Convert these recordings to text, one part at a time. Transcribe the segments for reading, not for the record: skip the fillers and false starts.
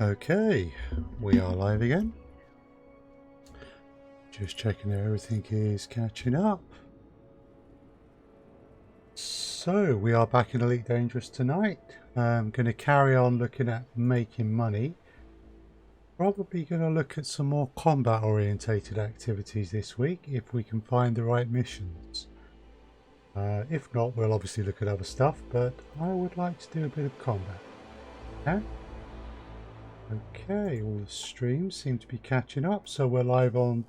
Okay, we are live again. Just checking that everything is catching up. So we are back in Elite Dangerous tonight. I'm going to carry on looking at making money. Probably going to look at some more combat orientated activities this week if we can find the right missions. If not, we'll obviously look at other stuff, but I would like to do a bit of combat. Yeah? Okay, all the streams seem to be catching up, so we're live on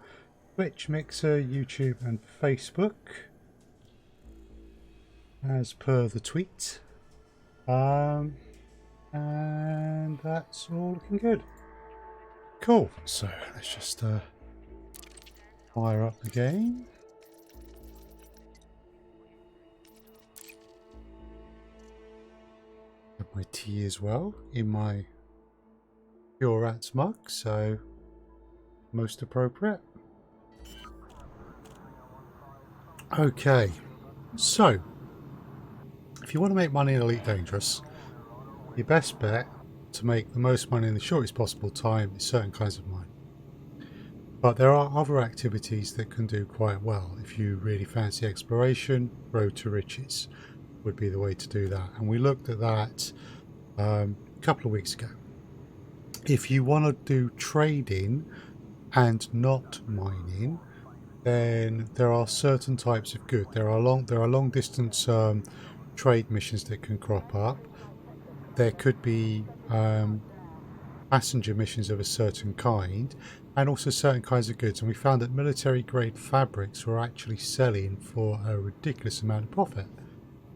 Twitch, Mixer, YouTube and Facebook as per the tweet, and that's all looking good. Cool, so let's just fire up the game. Have my tea as well in my Pure Rats mug, so most appropriate. Okay, so if you want to make money in Elite Dangerous, your best bet to make the most money in the shortest possible time is certain kinds of mine. But there are other activities that can do quite well. If you really fancy exploration, Road to Riches would be the way to do that. And we looked at that a couple of weeks ago. If you want to do trading and not mining, then there are certain types of good. There are long distance trade missions that can crop up. There could be passenger missions of a certain kind, and also certain kinds of goods. And we found that military grade fabrics were actually selling for a ridiculous amount of profit.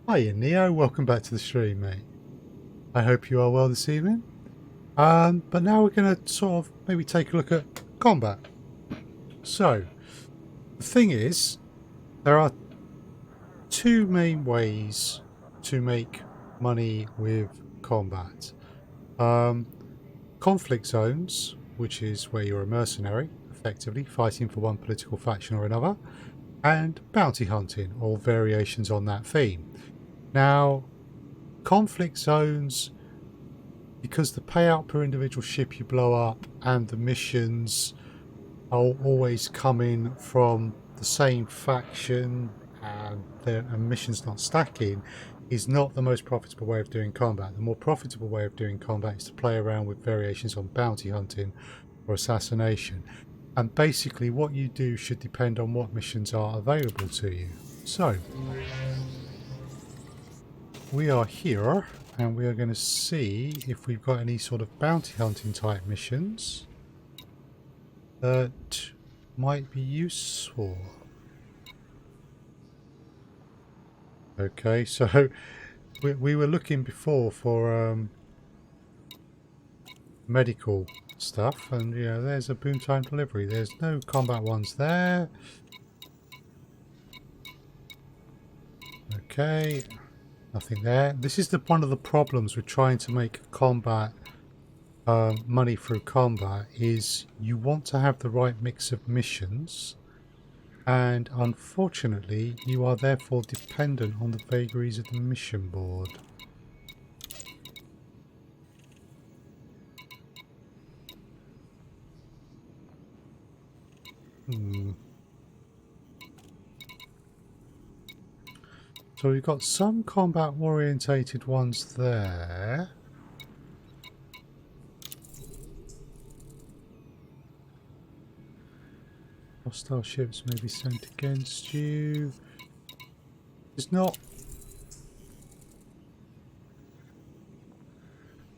Hiya Neo, welcome back to the stream, mate. I hope you are well this evening. But now we're going to sort of maybe take a look at combat. So the thing is, there are two main ways to make money with combat. Conflict zones, which is where you're a mercenary, effectively fighting for one political faction or another, and bounty hunting, or variations on that theme. Now, conflict zones, because the payout per individual ship you blow up and the missions are always coming from the same faction and the missions not stacking, is not the most profitable way of doing combat. The more profitable way of doing combat is to play around with variations on bounty hunting or assassination. And basically what you do should depend on what missions are available to you. So we are here and we are going to see if we've got any sort of bounty hunting type missions that might be useful. Okay, so we were looking before for medical stuff, and yeah, there's a boom time delivery. There's no combat ones there. Okay, nothing there. This is one of the problems with trying to make combat money through combat, is you want to have the right mix of missions, and unfortunately you are therefore dependent on the vagaries of the mission board. So we've got some combat orientated ones there. Hostile ships may be sent against you. It's not...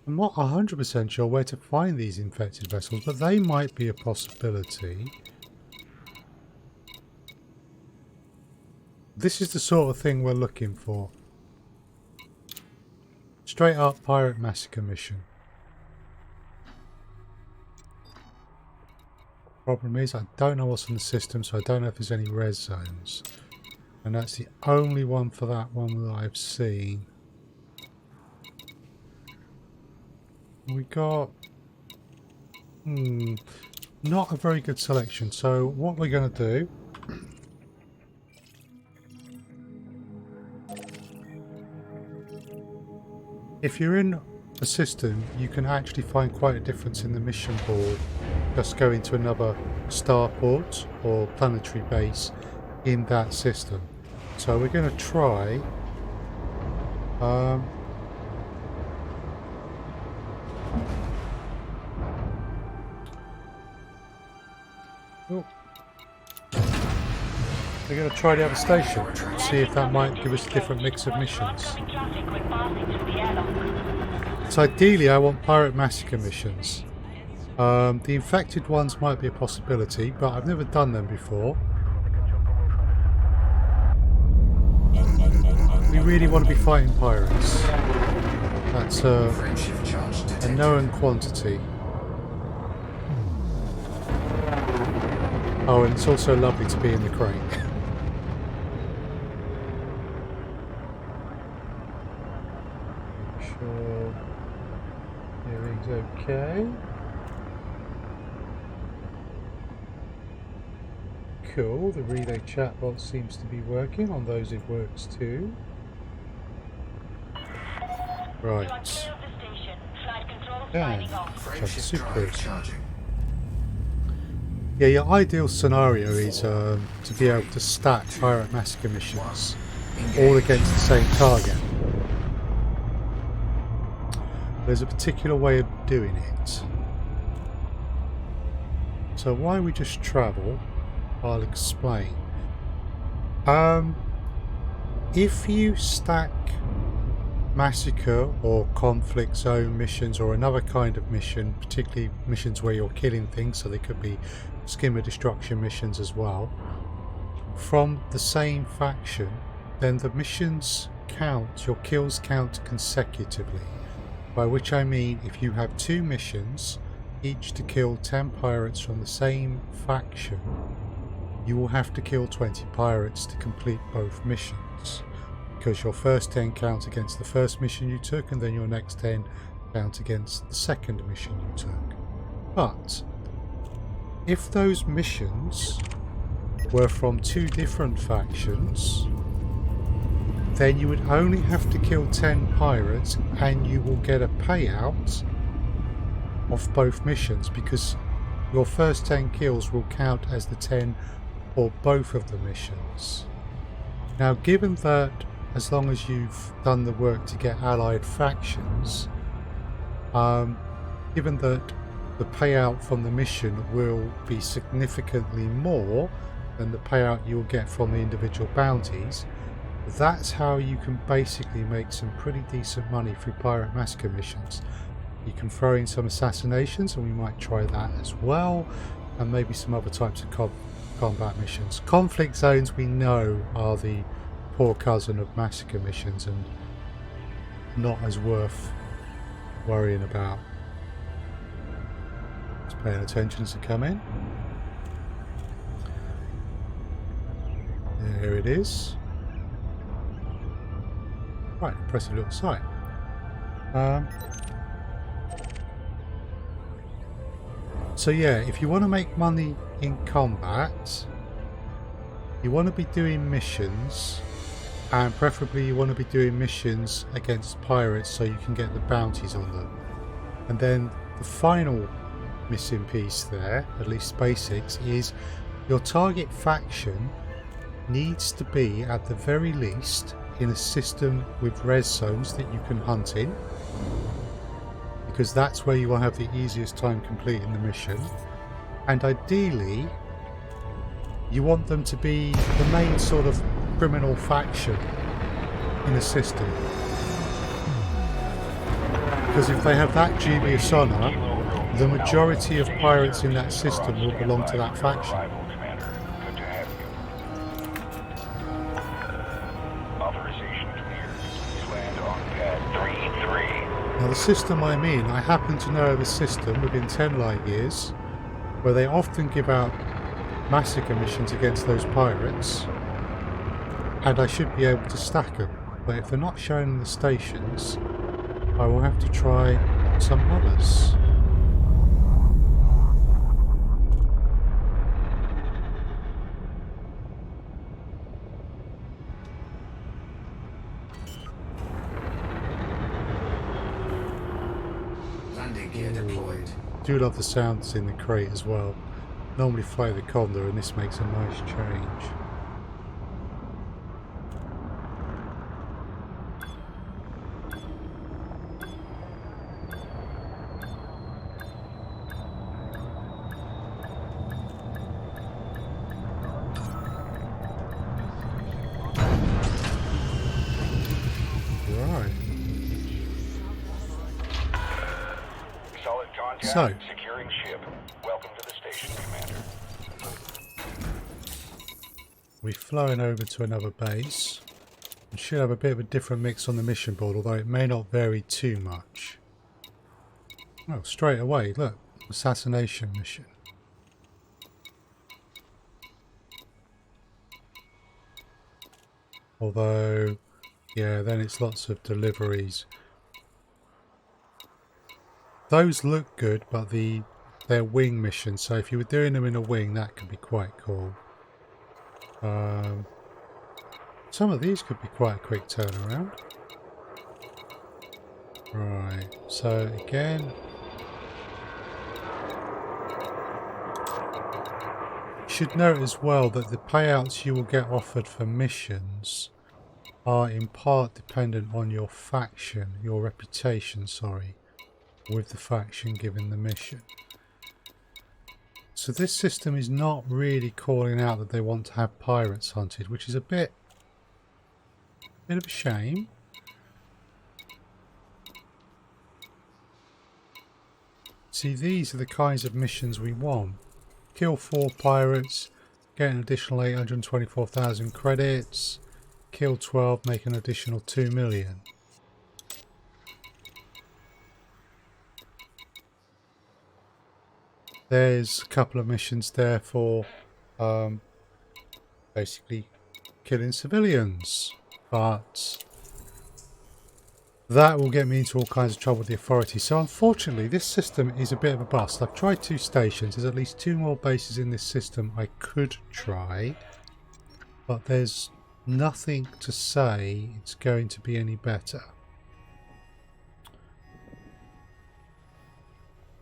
I'm not 100% sure where to find these infected vessels, but they might be a possibility. This is the sort of thing we're looking for. Straight up pirate massacre mission. Problem is, I don't know what's in the system, so I don't know if there's any res zones. And that's the only one for that one that I've seen. We got... not a very good selection. So what we're going to do... If you're in a system, you can actually find quite a difference in the mission board. Just going to another starport or planetary base in that system. So we're going to try. Oh. We're going to try the other station, see if that might give us a different mix of missions. So ideally I want pirate massacre missions. The infected ones might be a possibility, but I've never done them before. We really want to be fighting pirates. That's a known quantity. Oh, and it's also lovely to be in the crate. Sure everything's okay. Cool, the relay chatbot seems to be working. On those it works too. Right. And super. Yeah, your ideal scenario is to be able to stack pirate massacre missions all against the same target. There's a particular way of doing it. So why we just travel, I'll explain. If you stack massacre or conflict zone missions or another kind of mission, particularly missions where you're killing things, so they could be skimmer destruction missions as well, from the same faction, then the missions count, your kills count consecutively. By which I mean, if you have 2 missions, each to kill 10 pirates from the same faction, you will have to kill 20 pirates to complete both missions. Because your first 10 count against the first mission you took, and then your next 10 count against the second mission you took. But if those missions were from 2 different factions, then you would only have to kill 10 pirates and you will get a payout of both missions, because your first 10 kills will count as the 10 for both of the missions. Now, given that as long as you've done the work to get allied factions, given that the payout from the mission will be significantly more than the payout you'll get from the individual bounties, that's how you can basically make some pretty decent money through pirate massacre missions. You can throw in some assassinations, and we might try that as well, and maybe some other types of combat missions. Conflict zones we know are the poor cousin of massacre missions and not as worth worrying about. Just paying attention as they come in. There it is. Right, impressive little site. So yeah, if you want to make money in combat, you want to be doing missions, and preferably you want to be doing missions against pirates so you can get the bounties on them. And then the final missing piece there, at least basics, is your target faction needs to be at the very least in a system with res zones that you can hunt in, because that's where you will have the easiest time completing the mission. And ideally you want them to be the main sort of criminal faction in a system, because if they have that dubious honour, the majority of pirates in that system will belong to that faction. Now the system I'm in, I happen to know of a system within 10 light years where they often give out massacre missions against those pirates, and I should be able to stack them. But if they're not shown in the stations, I will have to try some others. Landing gear deployed. Do love the sounds in the crate as well. Normally fly the Condor, and this makes a nice change. So, securing ship. Welcome to the station, Commander. we've flown over to another base. We should have a bit of a different mix on the mission board, although it may not vary too much. Oh, straight away, look, assassination mission. Although, yeah, then it's lots of deliveries. Those look good, but they're wing missions, so if you were doing them in a wing, that could be quite cool. Some of these could be quite a quick turnaround. Right, so again... You should note as well that the payouts you will get offered for missions are in part dependent on your faction, your reputation, sorry, with the faction given the mission. So this system is not really calling out that they want to have pirates hunted, which is a bit of a shame. See, these are the kinds of missions we want. Kill 4 pirates, get an additional 824,000 credits. Kill 12, make an additional 2 million. There's a couple of missions there for basically killing civilians, but that will get me into all kinds of trouble with the authorities. So unfortunately this system is a bit of a bust. I've tried 2 stations, there's at least 2 more bases in this system I could try, but there's nothing to say it's going to be any better.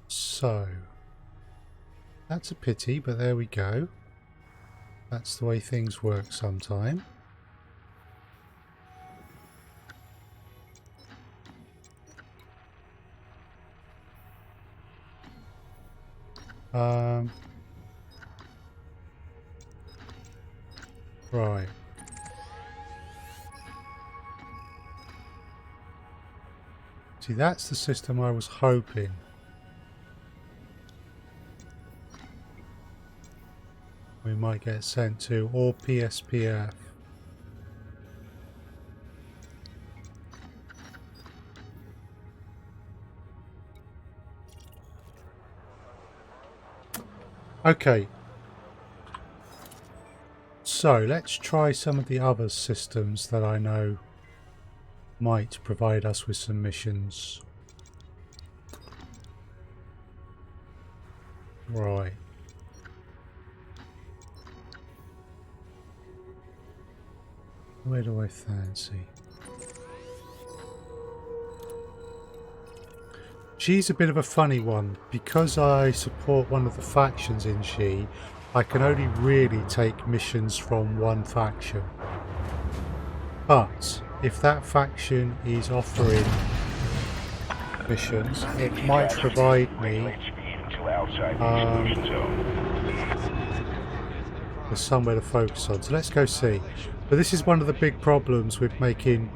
So that's a pity, but there we go. That's the way things work sometime. Right. See, that's the system I was hoping. We might get sent to, or PSPF. Okay. So let's try some of the other systems that I know might provide us with some missions. Right. Where do I fancy? She's a bit of a funny one. Because I support one of the factions in She, I can only really take missions from one faction. But if that faction is offering missions, it might provide me with somewhere to focus on. So let's go see. But this is one of the big problems with making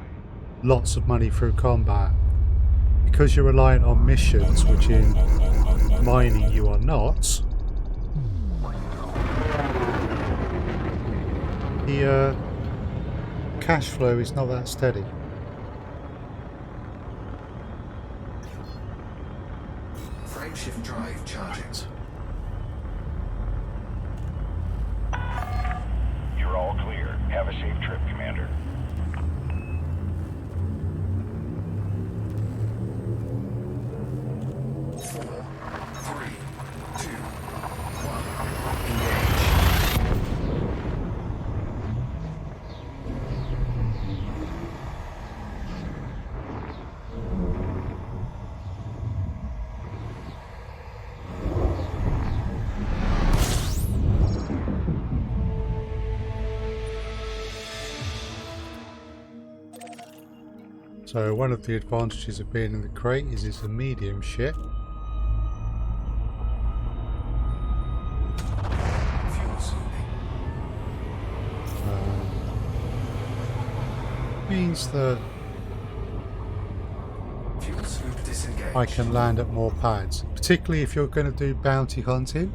lots of money through combat. Because you're reliant on missions, which in mining you are not, the cash flow is not that steady. Frameshift drive charging. You're all clear. Have a safe trip, Commander. So one of the advantages of being in the crate is it's a medium ship. Fuel sweeping. Means that Fuel swoop disengaged. I can land at more pads, particularly if you're going to do bounty hunting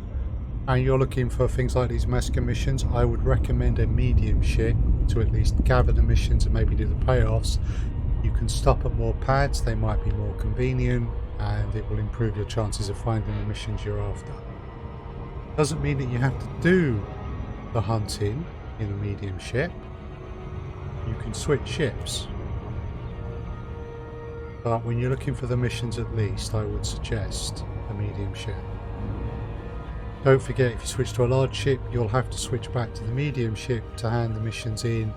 and you're looking for things like these Masker missions. I would recommend a medium ship to at least gather the missions and maybe do the payoffs. You can stop at more pads, they might be more convenient, and it will improve your chances of finding the missions you're after. Doesn't mean that you have to do the hunting in a medium ship. You can switch ships. But when you're looking for the missions at least, I would suggest a medium ship. Don't forget, if you switch to a large ship, you'll have to switch back to the medium ship to hand the missions in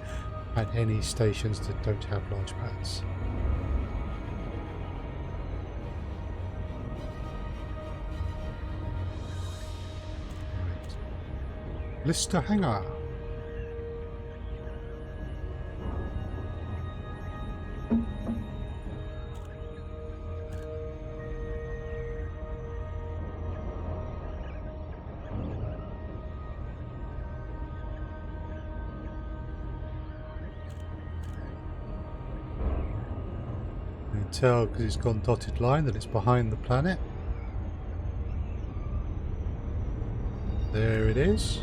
at any stations that don't have large pads. Lister Hangar. You can tell because it's gone dotted line that it's behind the planet. There it is.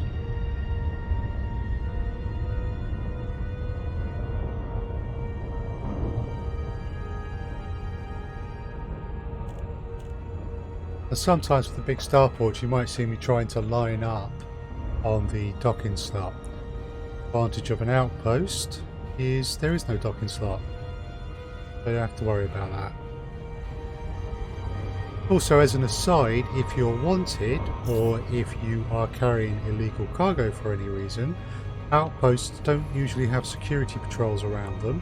And sometimes with the big starports you might see me trying to line up on the docking slot. Advantage of an outpost is there is no docking slot. So you don't have to worry about that. Also, as an aside, if you're wanted or if you are carrying illegal cargo for any reason, outposts don't usually have security patrols around them,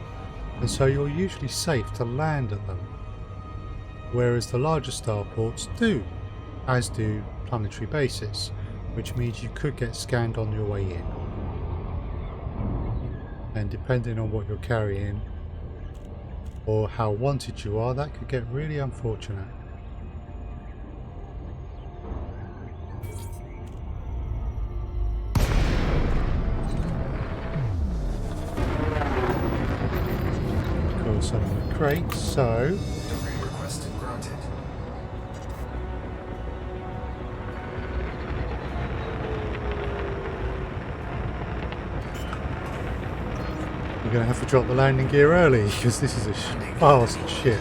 and so you're usually safe to land at them. Whereas the larger starports do, as do planetary bases, which means you could get scanned on your way in. And depending on what you're carrying or how wanted you are, that could get really unfortunate. Of course, I'm in the crate, so Delivery request granted. we're going to have to drop the landing gear early because this is a fast ship.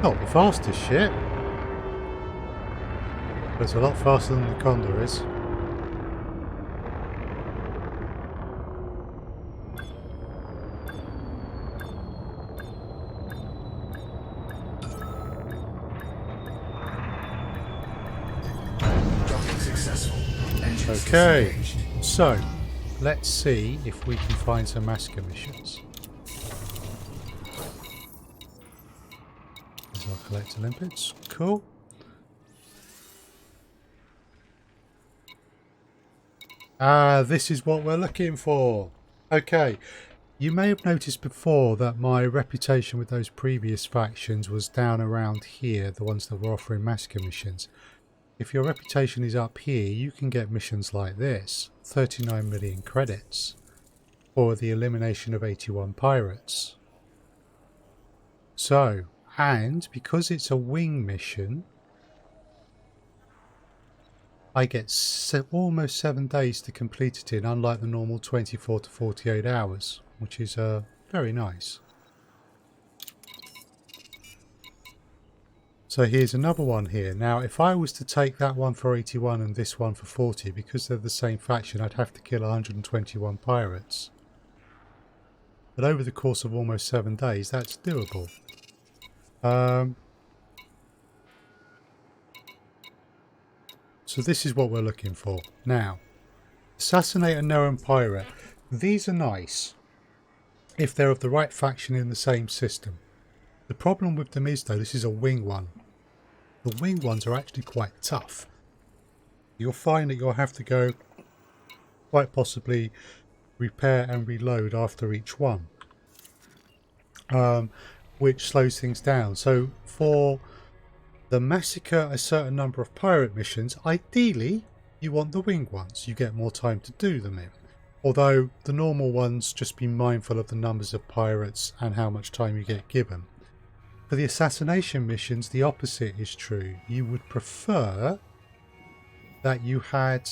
Not the fastest ship, but it's a lot faster than the Condor is. Docking successful. Engines Okay, disengaged. so let's see if we can find some Masker missions. There's our collector limpets. Cool. This is what we're looking for. Okay, you may have noticed before that my reputation with those previous factions was down around here, the ones that were offering Masker missions. If your reputation is up here, you can get missions like this, 39 million credits, or the elimination of 81 pirates. So, and because it's a wing mission, I get almost 7 days to complete it in, unlike the normal 24 to 48 hours, which is very nice. So here's another one here. Now, if I was to take that one for 81 and this one for 40, because they're the same faction, I'd have to kill 121 pirates. But over the course of almost 7 days, that's doable. So this is what we're looking for. Now, assassinate a known pirate. These are nice if they're of the right faction in the same system. The problem with them is, though, this is a wing one. The wing ones are actually quite tough. You'll find that you'll have to go quite possibly repair and reload after each one, which slows things down. So for the massacre a certain number of pirate missions, ideally you want the wing ones. You get more time to do them in. Although the normal ones, just be mindful of the numbers of pirates and how much time you get given. For the assassination missions, the opposite is true. You would prefer that you had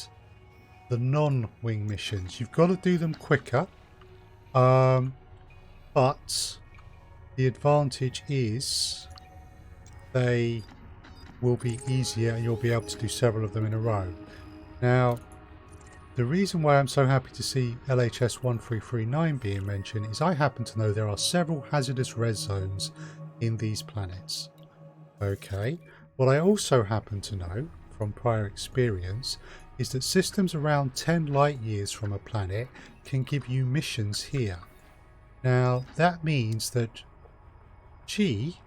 the non-wing missions. You've got to do them quicker, but the advantage is they will be easier and you'll be able to do several of them in a row. Now, the reason why I'm so happy to see LHS 1339 being mentioned is I happen to know there are several hazardous red zones in these planets. Okay, what I also happen to know from prior experience is that systems around 10 light years from a planet can give you missions here. Now that means that G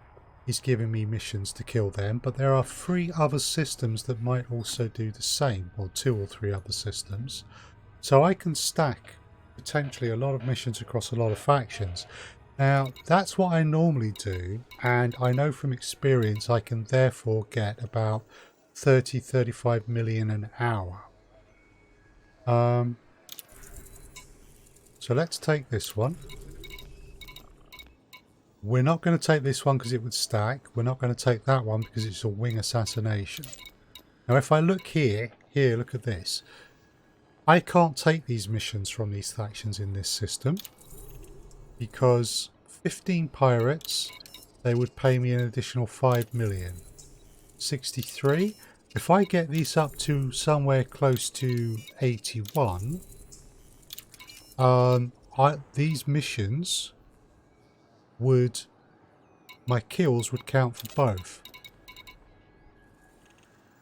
is giving me missions to kill them, but there are 3 other systems that might also do the same, or 2 or 3 other systems. So I can stack potentially a lot of missions across a lot of factions. Now that's what I normally do, and I know from experience I can therefore get about 30-35 million an hour. So let's take this one. We're not going to take this one because it would stack. We're not going to take that one because it's a wing assassination. Now if I look here, look at this. I can't take these missions from these factions in this system because 15 pirates, they would pay me an additional 5 million. 63. If I get these up to somewhere close to 81, these missions would, my kills would count for both.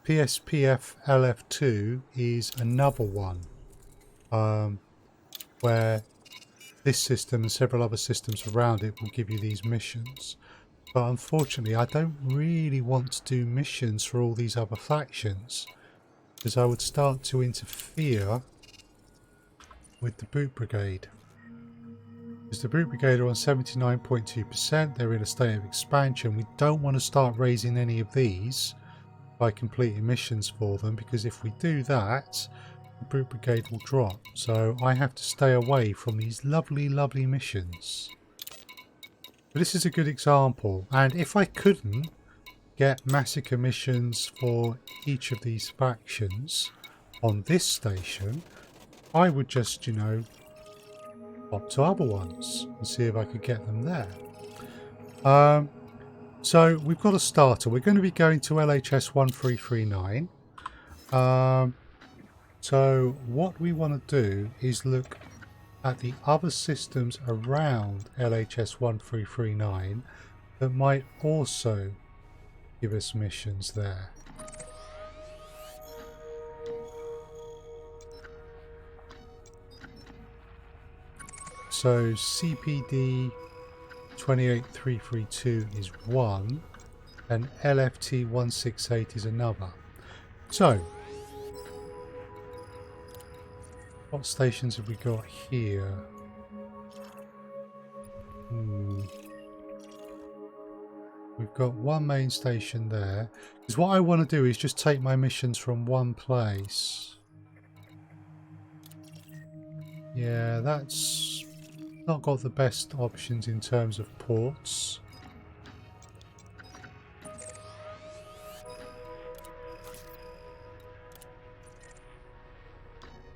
PSPF LF2 is another one where this system and several other systems around it will give you these missions. But unfortunately I don't really want to do missions for all these other factions because I would start to interfere with the Boot Brigade. Because the Boot Brigade are on 79.2%, they're in a state of expansion. We don't want to start raising any of these by completing missions for them, because if we do that, the Boot Brigade will drop. So I have to stay away from these lovely, lovely missions. But this is a good example, and if I couldn't get massacre missions for each of these factions on this station, I would just, you know, hop to other ones and see if I could get them there. So we've got a starter. We're going to be going to LHS 1339. So what we want to do is look at the other systems around LHS 1339 that might also give us missions there. So CPD 28332 is one, and LFT 168 is another. So what stations have we got here? We've got one main station there. Because what I want to do is just take my missions from one place. Yeah, that's not got the best options in terms of ports.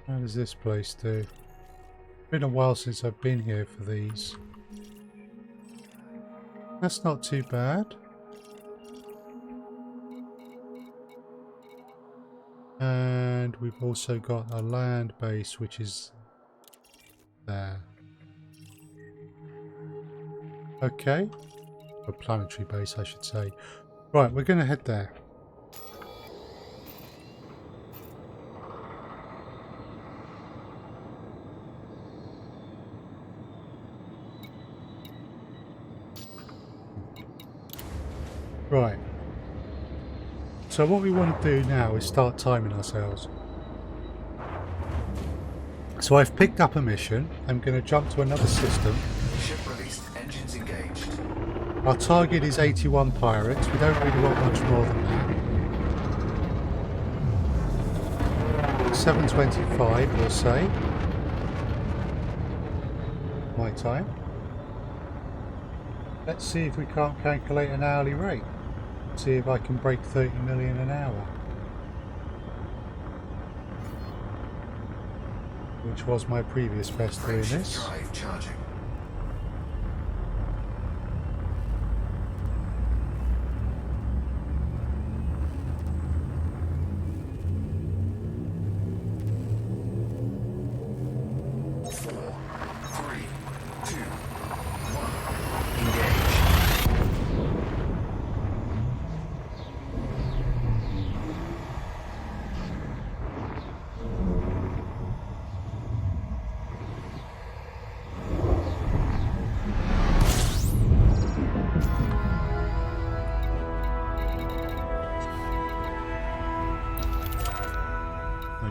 How does this place do? Been a while since I've been here for these. That's not too bad. And we've also got a land base which is there. Okay. A planetary base, I should say. Right, we're going to head there. Right. So what we want to do now is start timing ourselves. So I've picked up a mission. I'm going to jump to another system. Ship released. Engines engaged. Our target is 81 pirates. We don't really want much more than that. 725, we'll say. My time. Let's see if we can't calculate an hourly rate. See if I can break 30 million an hour. Which was my previous best doing this. Drive charging.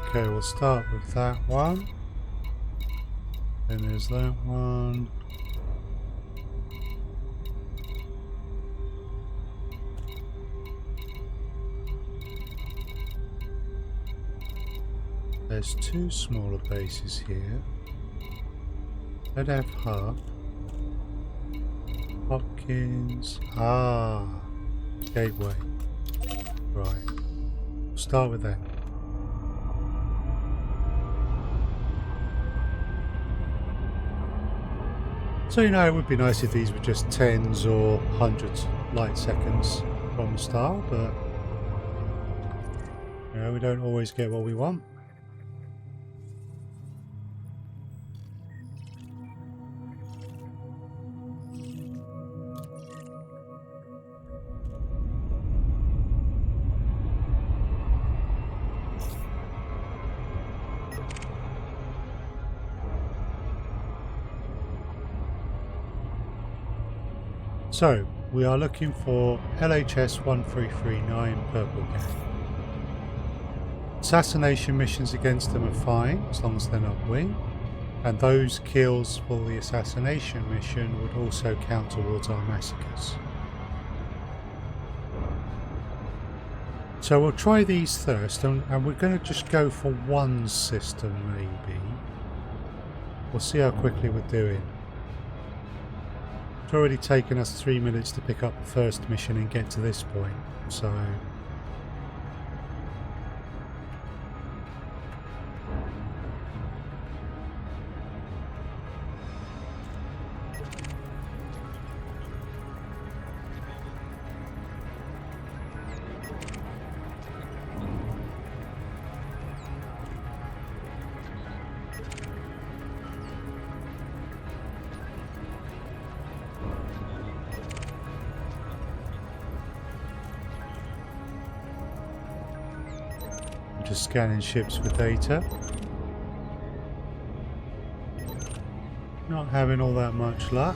Okay, we'll start with that one. Then there's that one. There's two smaller bases here. Red F Hub. Hopkins. Gateway. Right. We'll start with that. So, you know, it would be nice if these were just tens or hundreds light seconds from the start, but you know, we don't always get what we want. So, we are looking for LHS 1339 Purple Gang. Assassination missions against them are fine, as long as they're not wing. And those kills for the assassination mission would also count towards our massacres. So we'll try these first, and we're going to just go for one system maybe. We'll see how quickly we're doing. It's already taken us 3 minutes to pick up the first mission and get to this point, so... Just scanning ships for data. Not having all that much luck.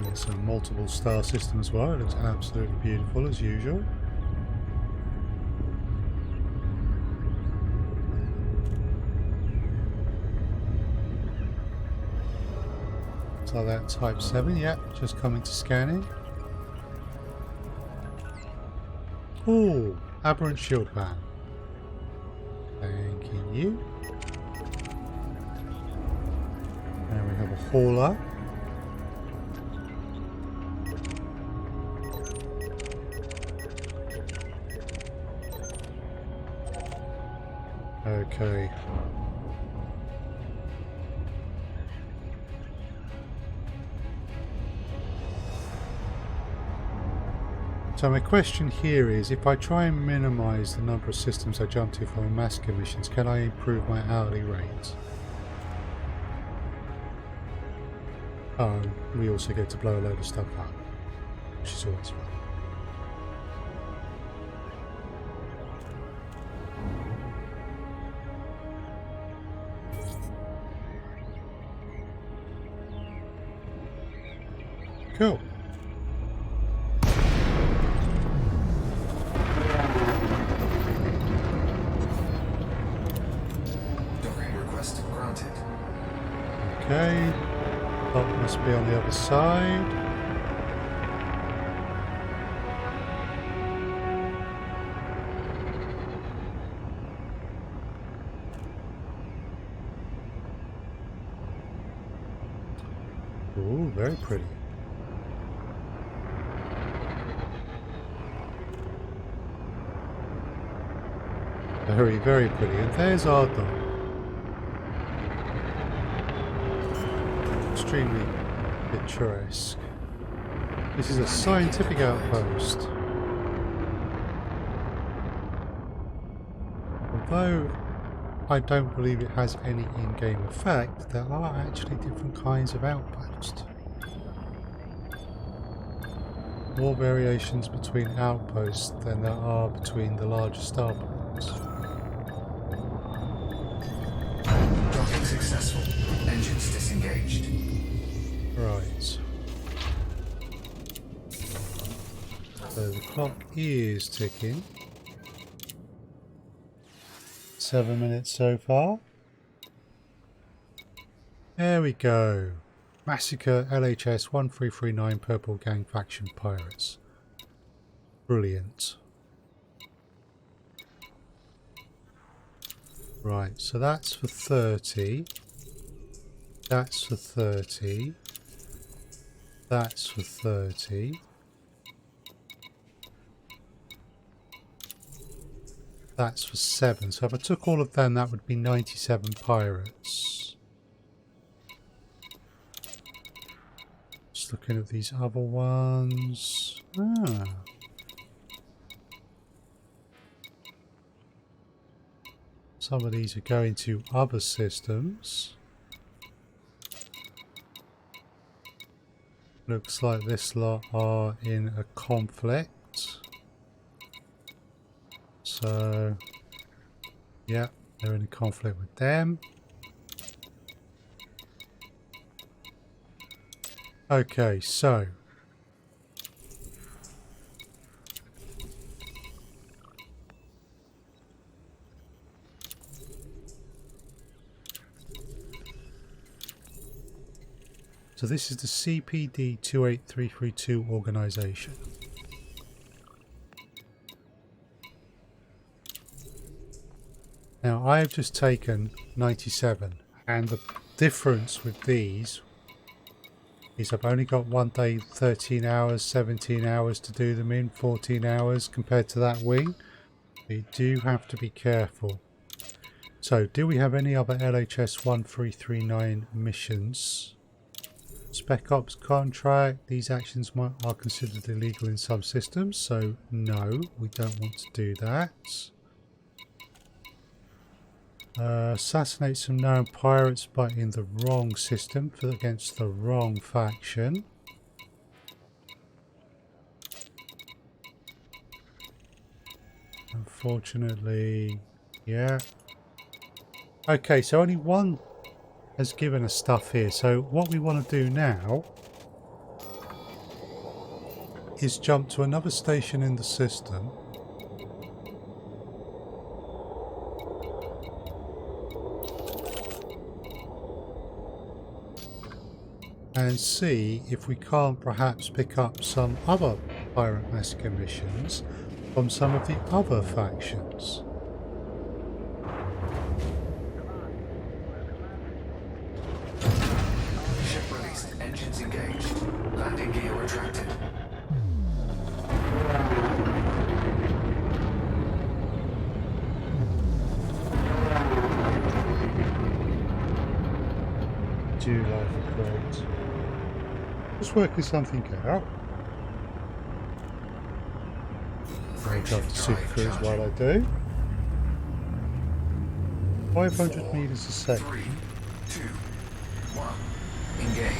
There's a multiple star system as well. It looks absolutely beautiful as usual. So that Type 7, yep, just coming to scanning. Ooh, aberrant shield ban. Thanking you. And we have a hauler. Okay. So my question here is, if I try and minimize the number of systems I jump to for my massacre missions, can I improve my hourly rate? Oh, we also get to blow a load of stuff up, which is always fun. cool. Docking request granted. Okay. That must be on the other side. Ooh, very pretty. Very, very pretty. And there's our dock. Extremely picturesque. This is a scientific outpost. Although I don't believe it has any in-game effect, there are actually different kinds of outposts. More variations between outposts than there are between the larger starports. Docking successful. Engines disengaged. Right. So the clock is ticking. 7 minutes so far. There we go. Massacre LHS 1339 Purple Gang Faction Pirates. Brilliant. Right, so that's for 30. That's for 30. That's for 30. That's for 7. So if I took all of them, that would be 97 pirates. Just looking at these other ones. Ah. Some of these are going to other systems. Looks like this lot are in a conflict. So, yeah, they're in a conflict with them. Okay, so this is the CPD 28332 organization. Now I have just taken 97, and the difference with these is I've only got 1 day, 13 hours, 17 hours to do them in, 14 hours compared to that wing. You do have to be careful. So, do we have any other LHS 1339 missions? Spec Ops contract. These actions are considered illegal in some systems, so no, we don't want to do that. Assassinate some known pirates, but in the wrong system against the wrong faction. Unfortunately, yeah. Okay, so only one has given us stuff here. So what we want to do now is jump to another station in the system. And see if we can't perhaps pick up some other pirate massacre missions from some of the other factions. Ship released. Engines engaged. Landing gear retracted. Do like a quote. Just working something out. I'll jump to Super Cruise while I do. 500 meters a second. 3, 2, 1. Engage.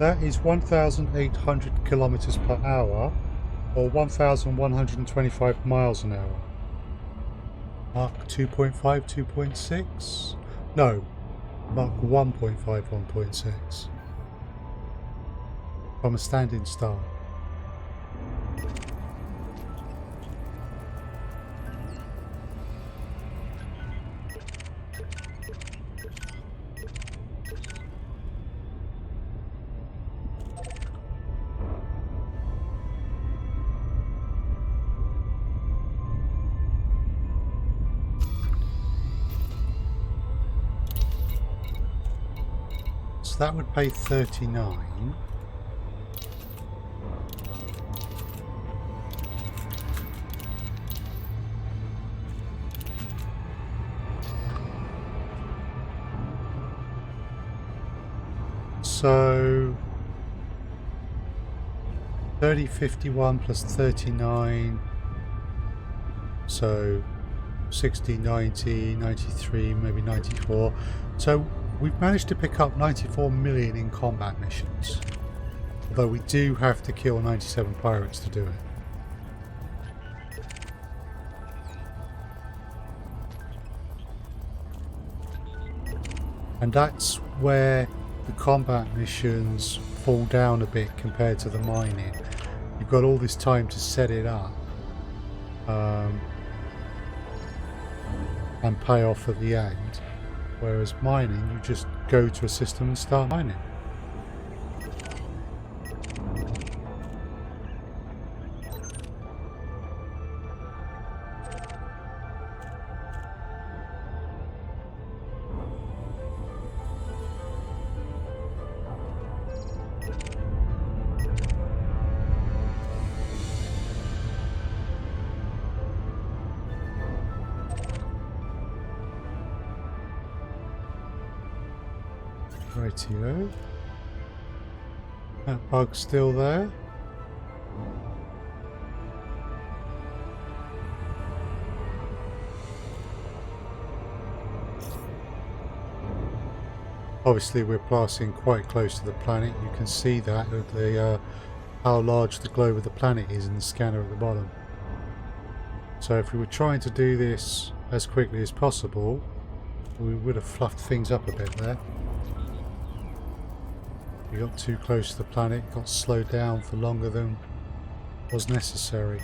That is 1,800 kilometers per hour, or 1,125 miles an hour. Mark 2.5, 2.6? No, Mark 1.5, 1.6. From a standing start. So that would pay 39. So 3051 plus 39. So 60, 90, 93, maybe 94. So we've managed to pick up 94 million in combat missions. Although we do have to kill 97 pirates to do it. And that's where the combat missions fall down a bit compared to the mining. You've got all this time to set it up and pay off at the end. Whereas mining, you just go to a system and start mining. Rightio. That bug's still there. Obviously we're passing quite close to the planet. You can see that at the how large the globe of the planet is in the scanner at the bottom. So if we were trying to do this as quickly as possible, we would have fluffed things up a bit there. We got too close to the planet, got slowed down for longer than was necessary.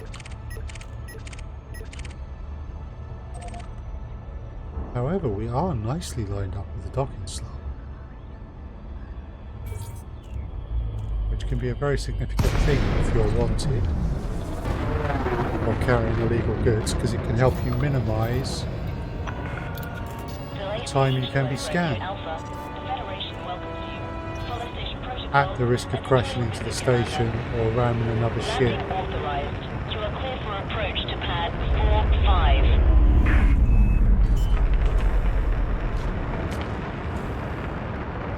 However, we are nicely lined up with the docking slot, which can be a very significant thing if you're wanted or carrying illegal goods, because it can help you minimise the time you can be scanned, at the risk of crashing into the station or ramming another ship.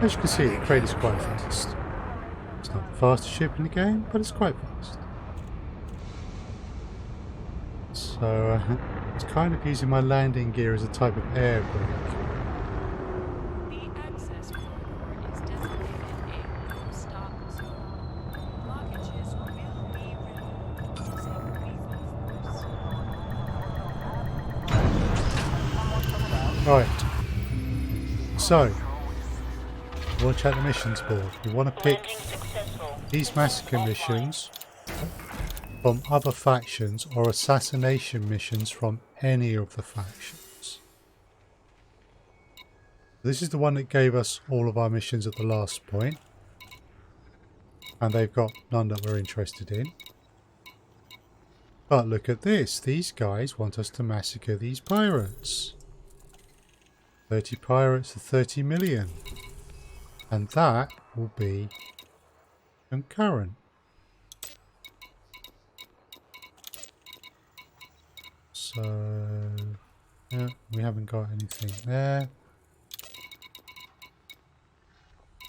As you can see, the crate is quite fast. It's not the fastest ship in the game, but it's quite fast. So it's kind of using my landing gear as a type of air brake. The access corridor is designated a stop zone. Blockages will be removed using lethal force. Right. So, we want to check the missions board. We want to pick these massacre missions from other factions or assassination missions from any of the factions. This is the one that gave us all of our missions at the last point, and they've got none that we're interested in. But look at this, these guys want us to massacre these pirates. 30 pirates for 30 million, and that will be concurrent. So, yeah, we haven't got anything there.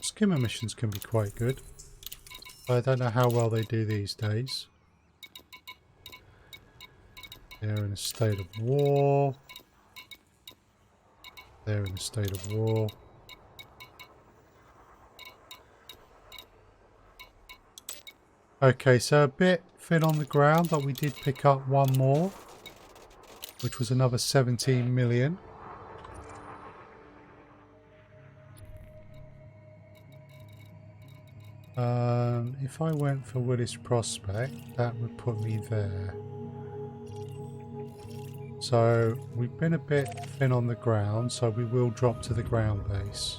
Skimmer missions can be quite good. I don't know how well they do these days. They're in a state of war. They're in a state of war. Okay, so a bit thin on the ground, but we did pick up one more. which was another 17 million. If I went for Willis Prospect, that would put me there. So we've been a bit thin on the ground, so we will drop to the ground base.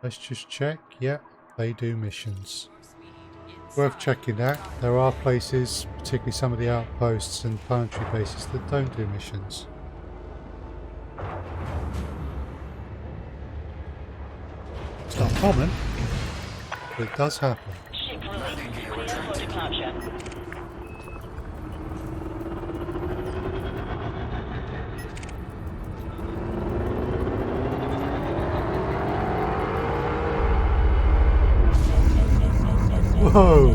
Let's just check. Yep, they do missions. Worth checking that. There are places, particularly some of the outposts and planetary bases, that don't do missions. It's not common, but it does happen. Ship released. Clear for departure. Whoa!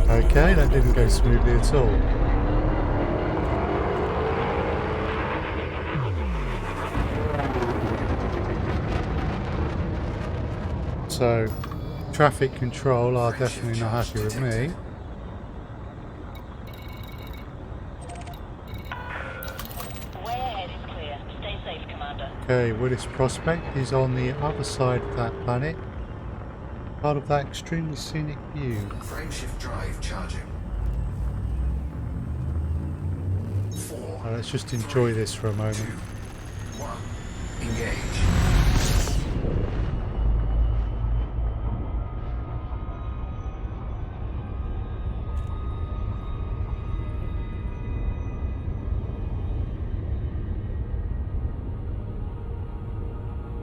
Okay, that didn't go smoothly at all. So, traffic control are definitely not happy with me. Way ahead is clear. Stay safe, Commander. Okay, Willis Prospect is on the other side of that planet. Part of that extremely scenic view. Frameshift drive charging. 4. Let's just enjoy this for a 2, moment. 1. Engage.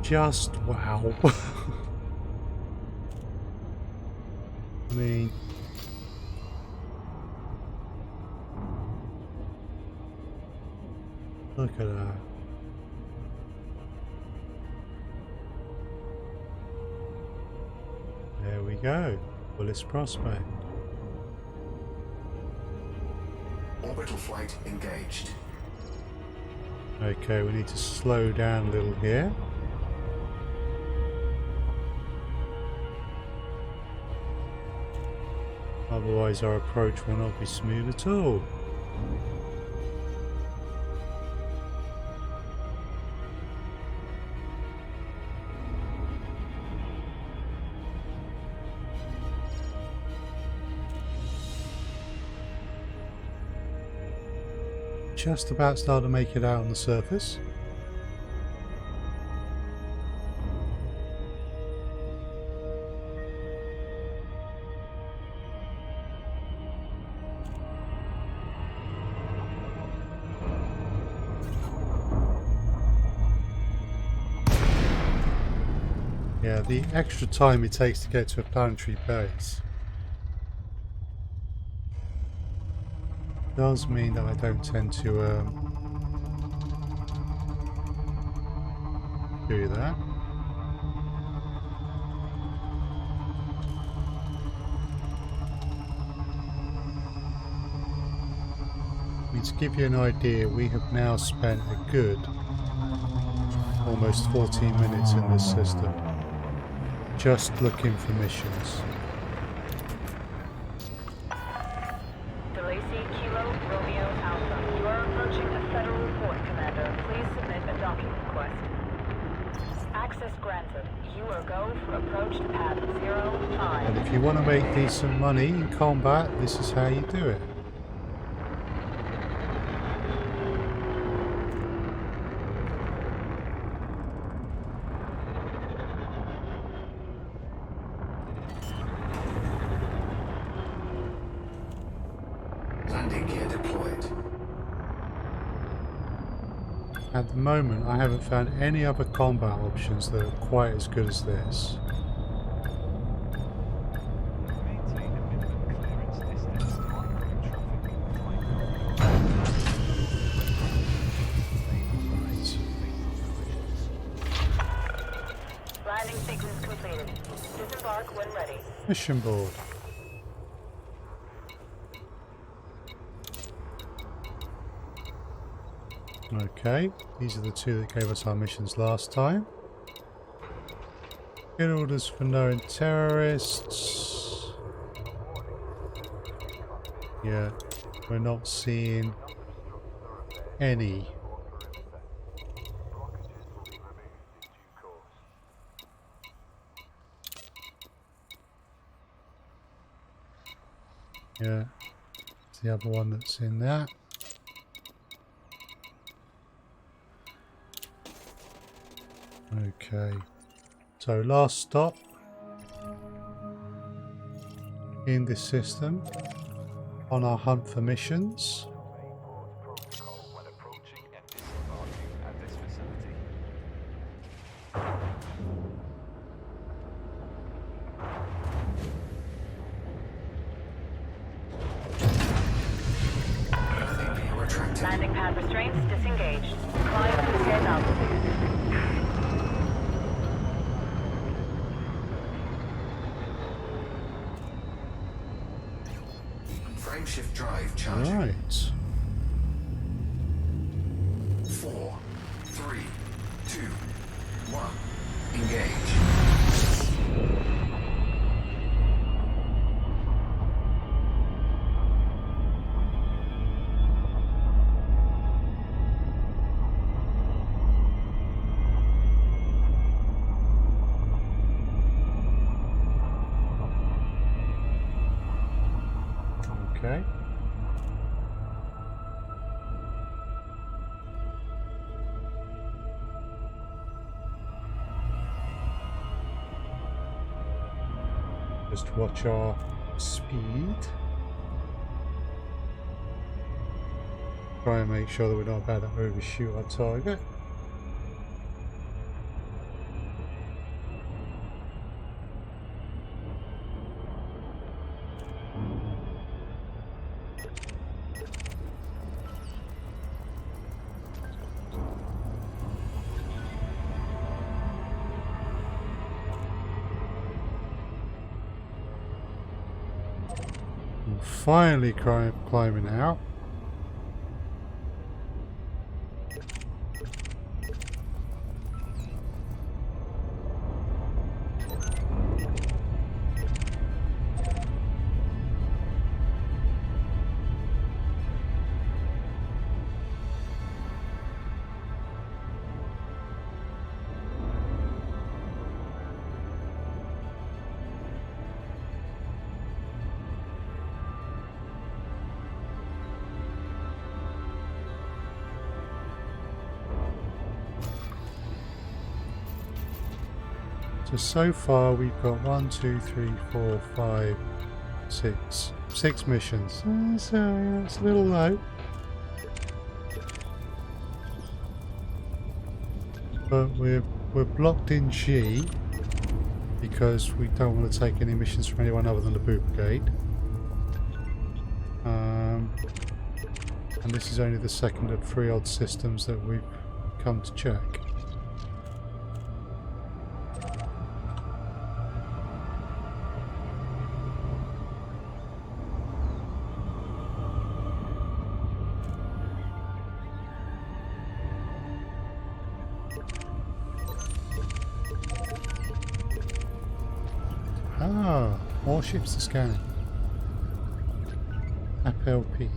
Just wow. I mean, look at that. There we go. Willis Prospect. Orbital flight engaged. Okay, we need to slow down a little here. Otherwise our approach will not be smooth at all. Just about starting to make it out on the surface. Yeah, the extra time it takes to get to a planetary base does mean that I don't tend to do that. I mean, to give you an idea, we have now spent a good almost 14 minutes in this system just looking for missions. Delacey, Kilo, Romeo, Alpha. You are approaching a federal port, Commander. Please submit a docking request. Access granted. You are go for approach to pad 05. And if you want to make decent money in combat, this is how you do it. Landing gear deployed. At the moment, I haven't found any other combat options that are quite as good as this. Maintain a minimum clearance distance to ongoing traffic. Landing sequence completed. Disembark when ready. Mission board. Okay, these are the two that gave us our missions last time. Get orders for known terrorists. Yeah, We're not seeing any. Yeah, it's the other one that's in that. Okay, so last stop in this system on our hunt for missions. Protocol when approaching and disembarking at this facility. APU retracted. Landing pad restraints disengaged. Climb to escape altitude. Frameshift drive charging. Right. 4, 3, 2, 1. Engage. Okay. Just watch our speed. Try and make sure that we're not about to overshoot our target. And finally climbing out. So far we've got 1, 2, 3, 4, 5, 6. 6 missions. So it's a little low. But we're blocked in G because we don't want to take any missions from anyone other than the Boot Brigade. And this is only the second of 3 odd systems that we've come to check. Ah, more ships to scan. FLP.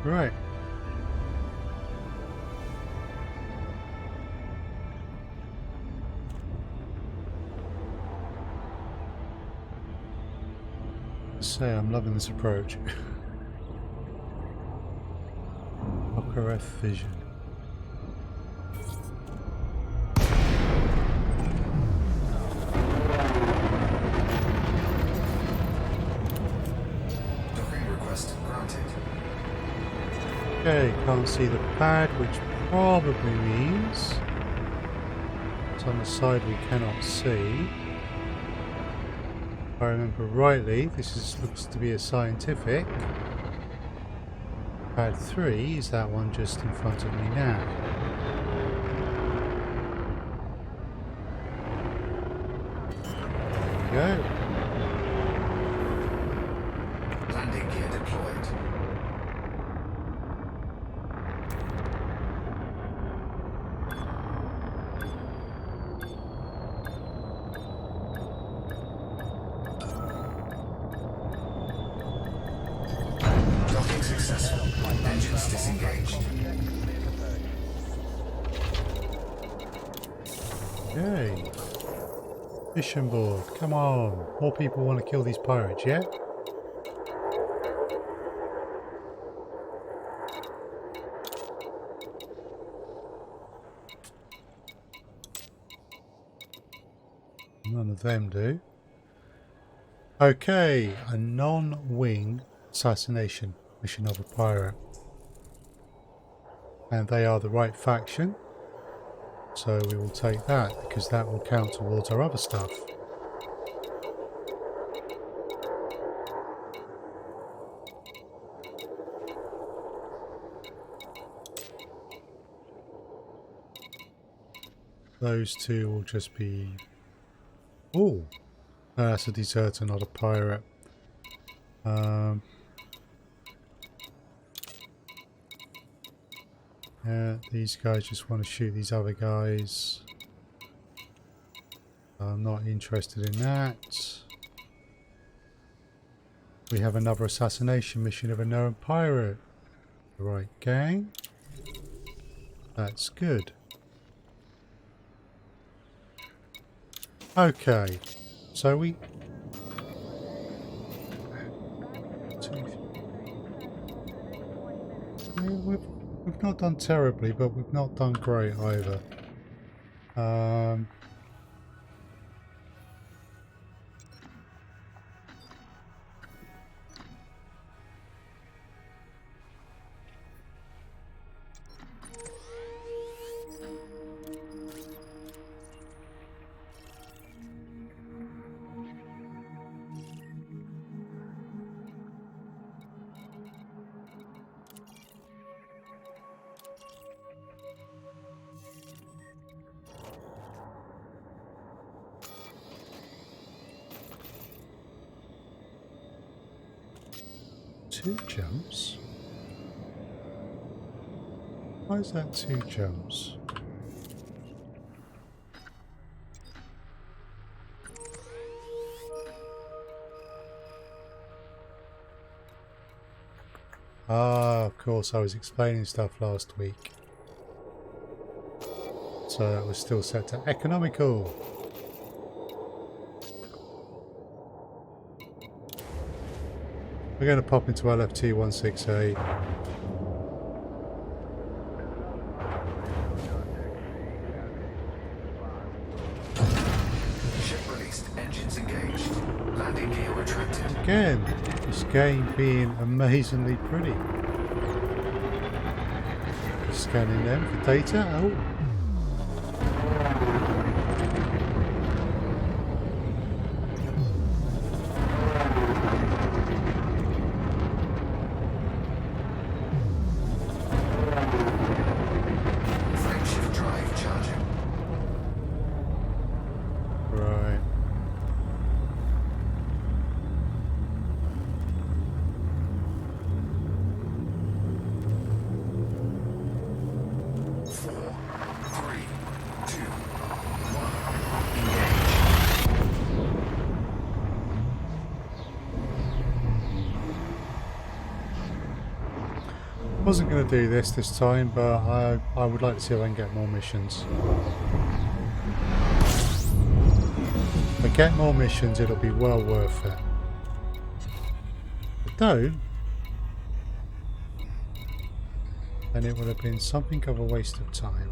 Right. Say I'm loving this approach. OKF vision. Docking request granted. Okay. Can't see the pad, which probably means it's on the side we cannot see. If I remember rightly, looks to be a scientific. Pad 3 is that one just in front of me now. There we go. Landing gear deployed. Docking successful. Engines disengaged. Yay. Mission board. Come on. More people want to kill these pirates, yeah? None of them do. Okay, a non-wing assassination mission of a pirate. And they are the right faction. So we will take that because that will count towards our other stuff. Those two will just be... Oh, no, that's a deserter, not a pirate. Yeah, these guys just want to shoot these other guys. I'm not interested in that. We have another assassination mission of a known pirate. The right gang. That's good. Okay, so we've not done terribly, but we've not done great either. Two jumps? Why is that two jumps? Ah, of course, I was explaining stuff last week. So that was still set to economical. We're going to pop into LFT 168. Ship released. Engines engaged. Landing gear retracted. Again, this game being amazingly pretty. Scanning them for data. Oh. Frameshift drive charging. Right. Four, three, two, one. Wasn't going to do this time, but I would like to see if I can get more missions. If I get more missions, it'll be well worth it. If I don't, then it would have been something of a waste of time.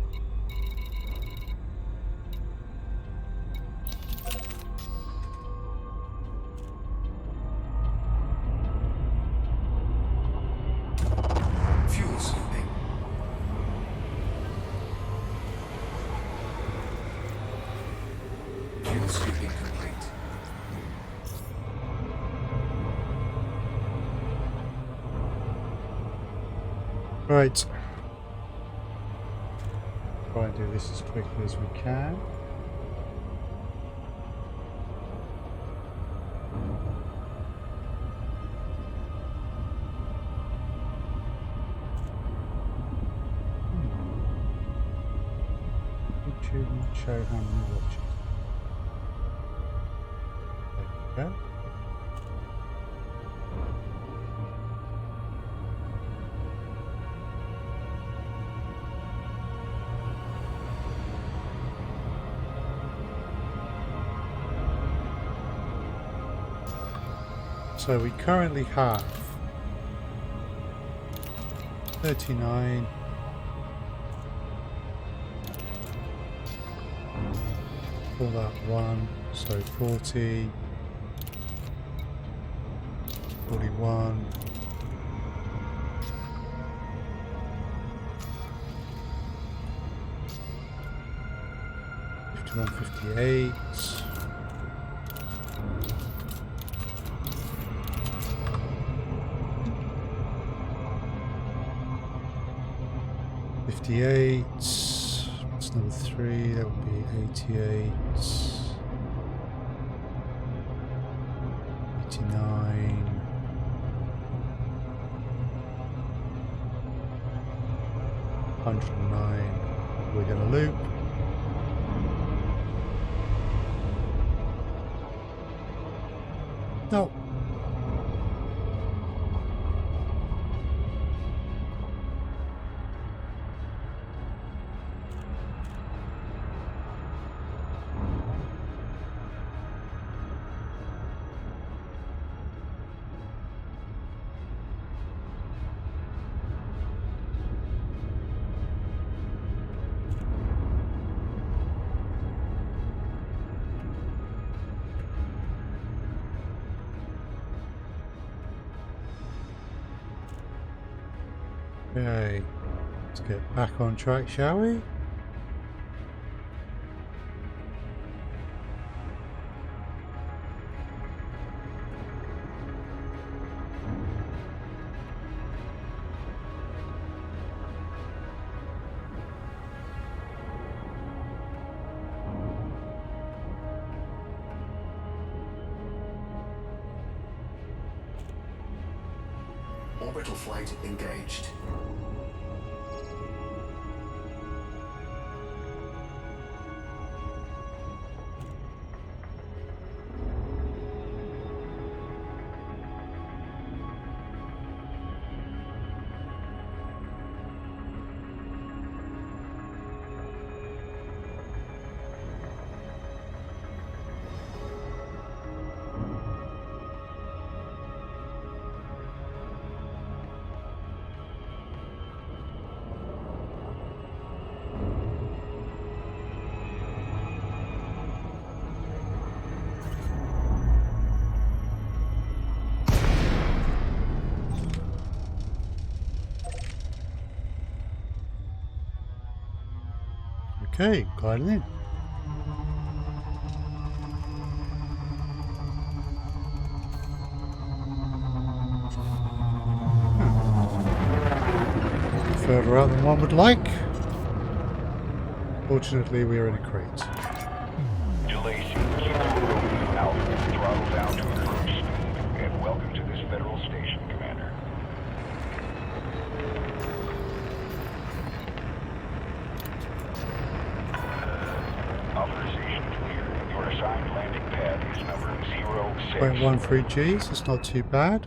Fuel scooping. sweeping complete. Right. Try and do this as quickly as we can. YouTube not show how many watches. There we go. So we currently have 39. Pull that one, so 40, 41, 51, 58. 58, that's number 3, that would be 88, 89, 109, we're going to loop. No. Okay, let's get back on track, shall we? Orbital flight engaged. Okay, gliding in. Further out than one would like. Fortunately, we are in a crate. DeLacy, Kilo Romeo Alpha, throttle down to approach speed, and welcome to this federal station, Commander. Authorization clear. Your assigned landing pad is number 06. 0.13 Gs, that's not too bad.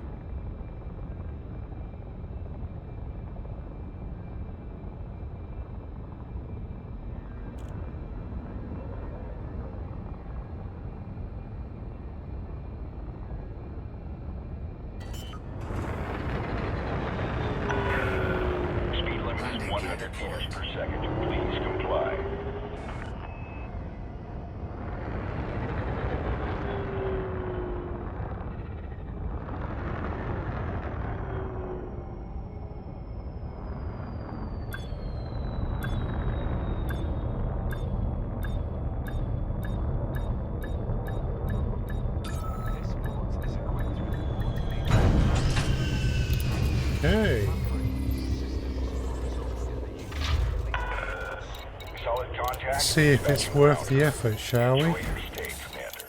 Speed limit is 100 meters per second. Please comply. Okay. Solid contact. Let's see if it's worth the effort, shall we? Enjoy your stay, Commander.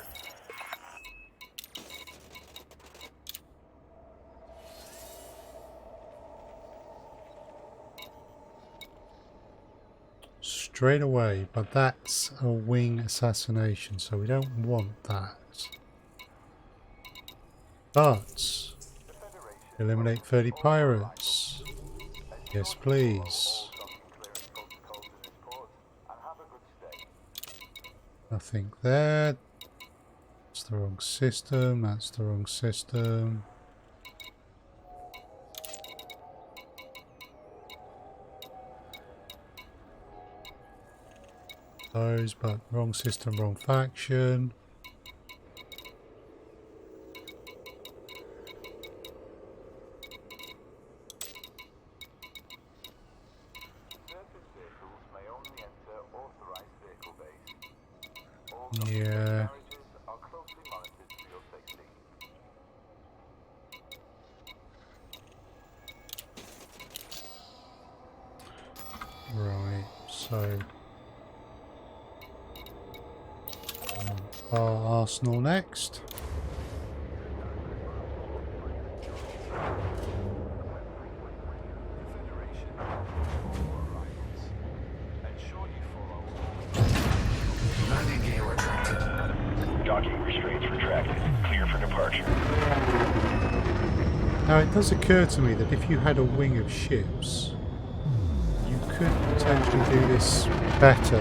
Straight away, but that's a wing assassination, so we don't want that. But eliminate 30 pirates. Yes, please. Nothing there. That's the wrong system. That's the wrong system. Those, but wrong system, wrong faction. Yeah. Right, so our arsenal next. Landing gear retracted. Docking restraints retracted. Clear for departure. Now it does occur to me that if you had a wing of ships, you could potentially do this better.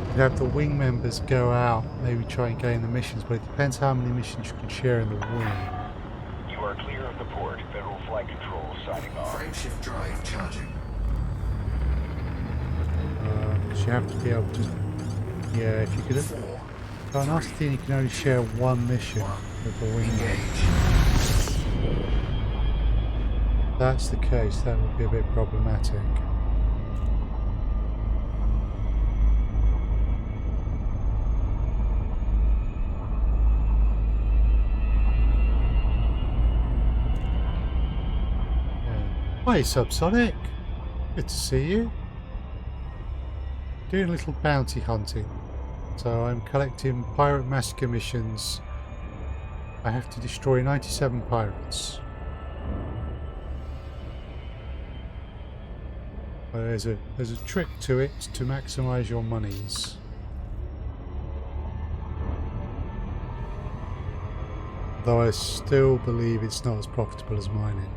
You'd have the wing members go out, maybe try and gain the missions, but it depends how many missions you can share in the wing. You are clear of the port. Federal flight control signing off. Frameshift drive charging. So you have to be able to, yeah, if you could. 4. On Austin, you can only share one mission with the wing. Engage. If that's the case, that would be a bit problematic. Hi, Subsonic. Good to see you. Doing a little bounty hunting. So I'm collecting pirate massacre missions. I have to destroy 97 pirates. There's a trick to it to maximize your monies. Though I still believe it's not as profitable as mining.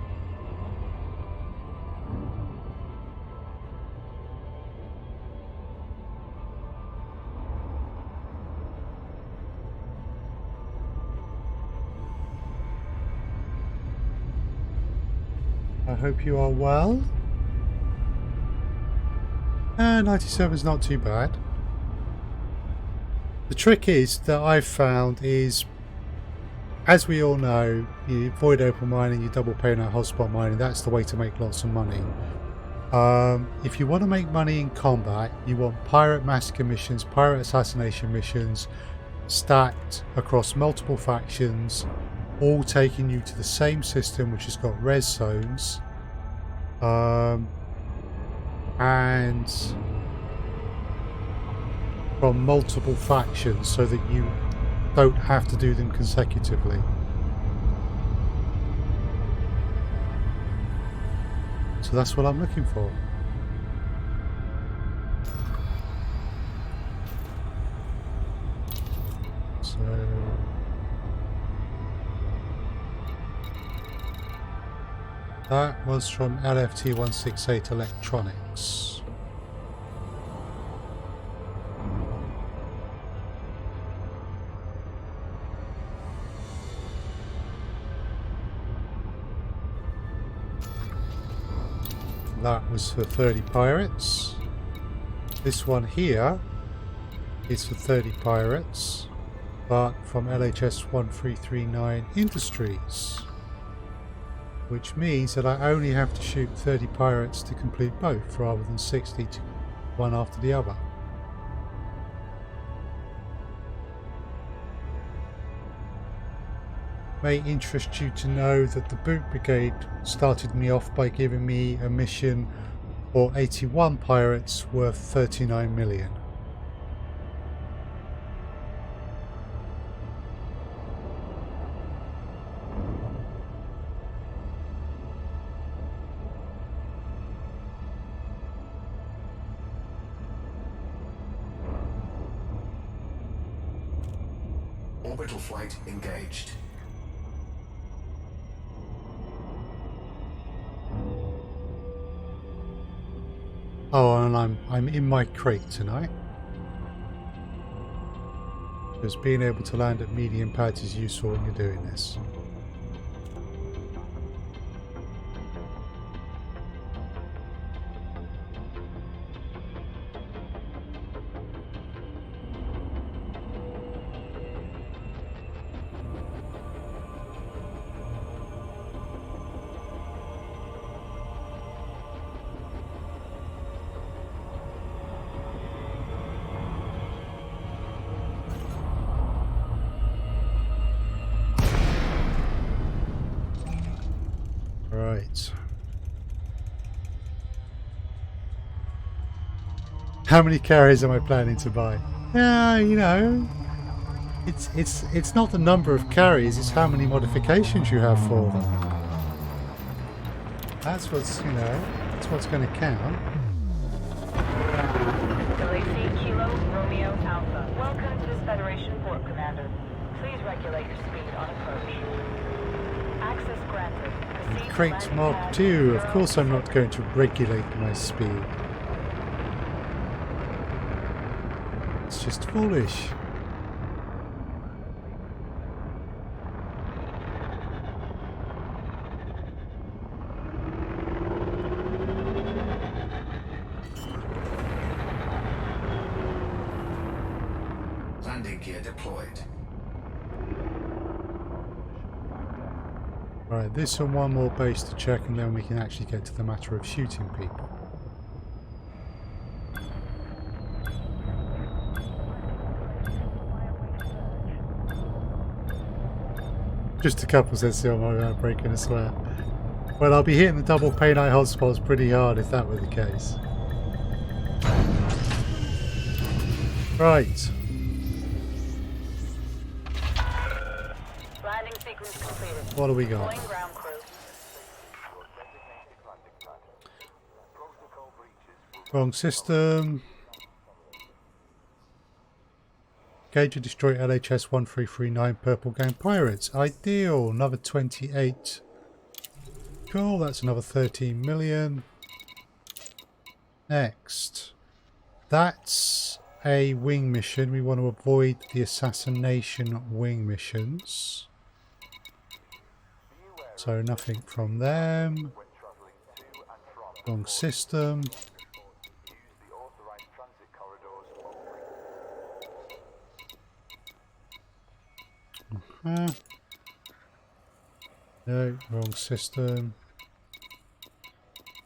I hope you are well. 97 is not too bad. The trick is that I've found is, as we all know, you avoid open mining, you double pay no hotspot mining. That's the way to make lots of money. If you want to make money in combat, you want pirate massacre missions, pirate assassination missions, stacked across multiple factions, all taking you to the same system, which has got res zones, and from multiple factions, so that you don't have to do them consecutively. So that's what I'm looking for. So that was from LFT 168 Electronics. That was for 30 pirates. This one here is for 30 pirates, but from LHS 1339 Industries, which means that I only have to shoot 30 pirates to complete both, rather than 60 to one after the other. may interest you to know that the Boot Brigade started me off by giving me a mission for 81 pirates worth 39 million. Orbital flight engaged. Oh, and I'm in my crate tonight. Because being able to land at medium pads is useful when you're doing this. Right. How many carriers am I planning to buy? Yeah, you know, it's not the number of carriers, it's how many modifications you have for them. That's what's, you know, that's what's going to count. Delacey, Kilo, Romeo, Alpha. Welcome to this Federation port, Commander. Please regulate your speed on approach. Access granted. Proceed to Crate landing Mark pad II, of 0. course I'm not going to regulate my speed. It's just foolish. Landing gear deployed. Right, this and one more base to check, and then we can actually get to the matter of shooting people. Just a couple, says Silmar, without breaking a sweat. Well, I'll be hitting the double pay night hotspots pretty hard if that were the case. Right. Landing sequence completed. What do we got? Deploying ground crew. Wrong system. Gauge and destroy LHS 1339 Purple Gang Pirates. Ideal. Another 28. Cool, that's another 13 million. Next. That's a wing mission. We want to avoid the assassination wing missions. So nothing from them. Wrong system. No, wrong system.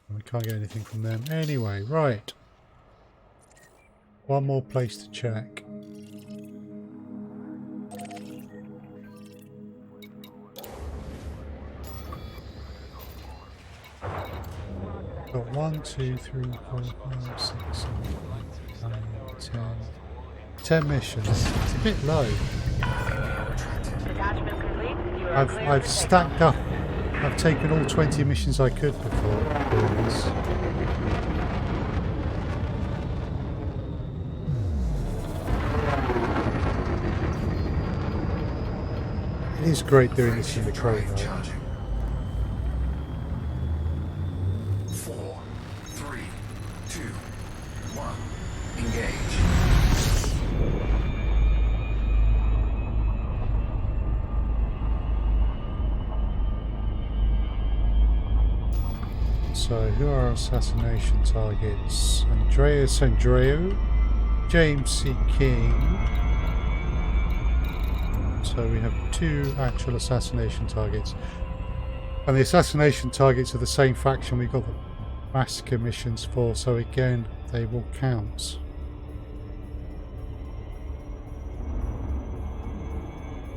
We can't get anything from them. Anyway, right. One more place to check. Got 1, 2, 3, 4, 5, 6, 7, 8, 9, 10. 10 missions. It's a bit low. Detachment complete. You are clear I've for stacked up. I've taken all 20 missions I could before doing this. It is great doing this in the crate though. Charging. 4, 3, 2, 1. Engage. So who are our assassination targets? Andreas Andreu, James C. King. So we have 2 actual assassination targets. And the assassination targets are the same faction we got the massacre missions for, so again they will count.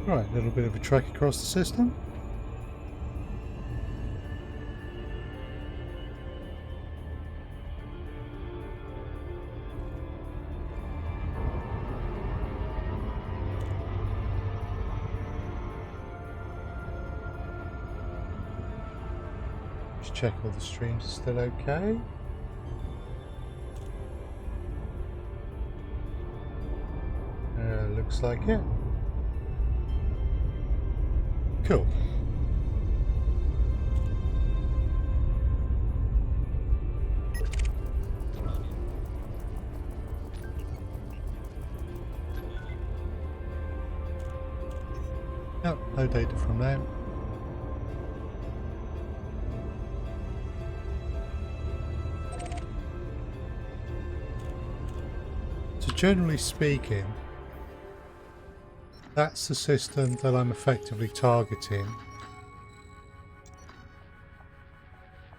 Right, a little bit of a trek across the system. Just check all the streams are still okay. Looks like it. Cool. Nope, no data from there. So generally speaking, that's the system that I'm effectively targeting.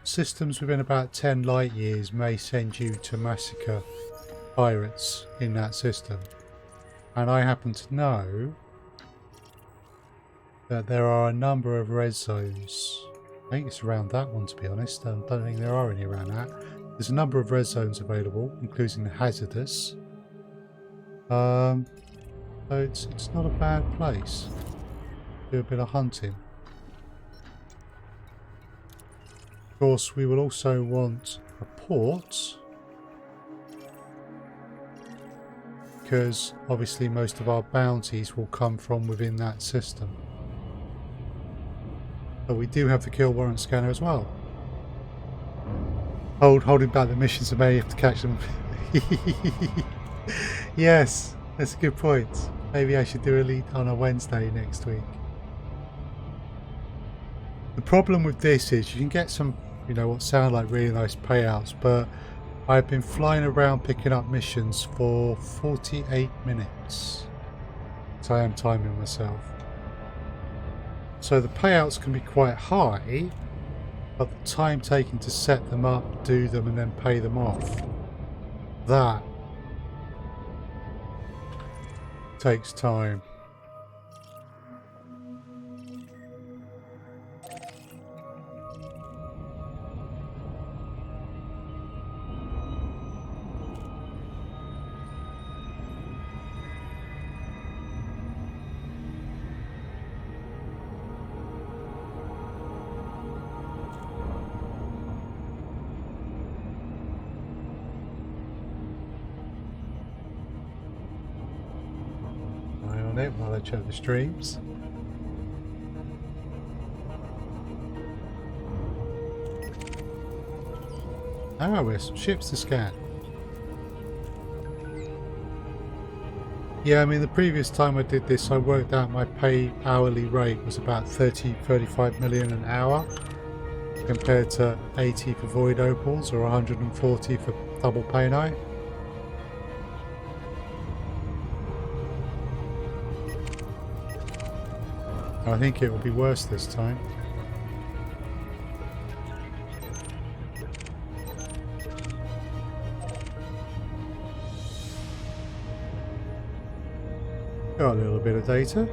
Systems within about 10 light years may send you to massacre pirates in that system. And I happen to know that there are a number of red zones. I think it's around that one, to be honest. I don't think there are any around that. There's a number of red zones available, including the hazardous. So it's not a bad place. Do a bit of hunting. Of course, we will also want a port, because obviously most of our bounties will come from within that system. But we do have the kill warrant scanner as well. Holding back the missions, so may have to catch them. Yes, that's a good point. Maybe I should do a lead on a Wednesday next week. The problem with this is you can get some, you know, what sound like really nice payouts, but I've been flying around picking up missions for 48 minutes. So I am timing myself. So the payouts can be quite high, but the time taken to set them up, do them, and then pay them off, that takes time. While I check the streams. Ah, we have some ships to scan. Yeah, I mean the previous time I did this I worked out my pay hourly rate was about 35 million an hour compared to 80 for void opals or 140 for double pay night. I think it will be worse this time. Got a little bit of data.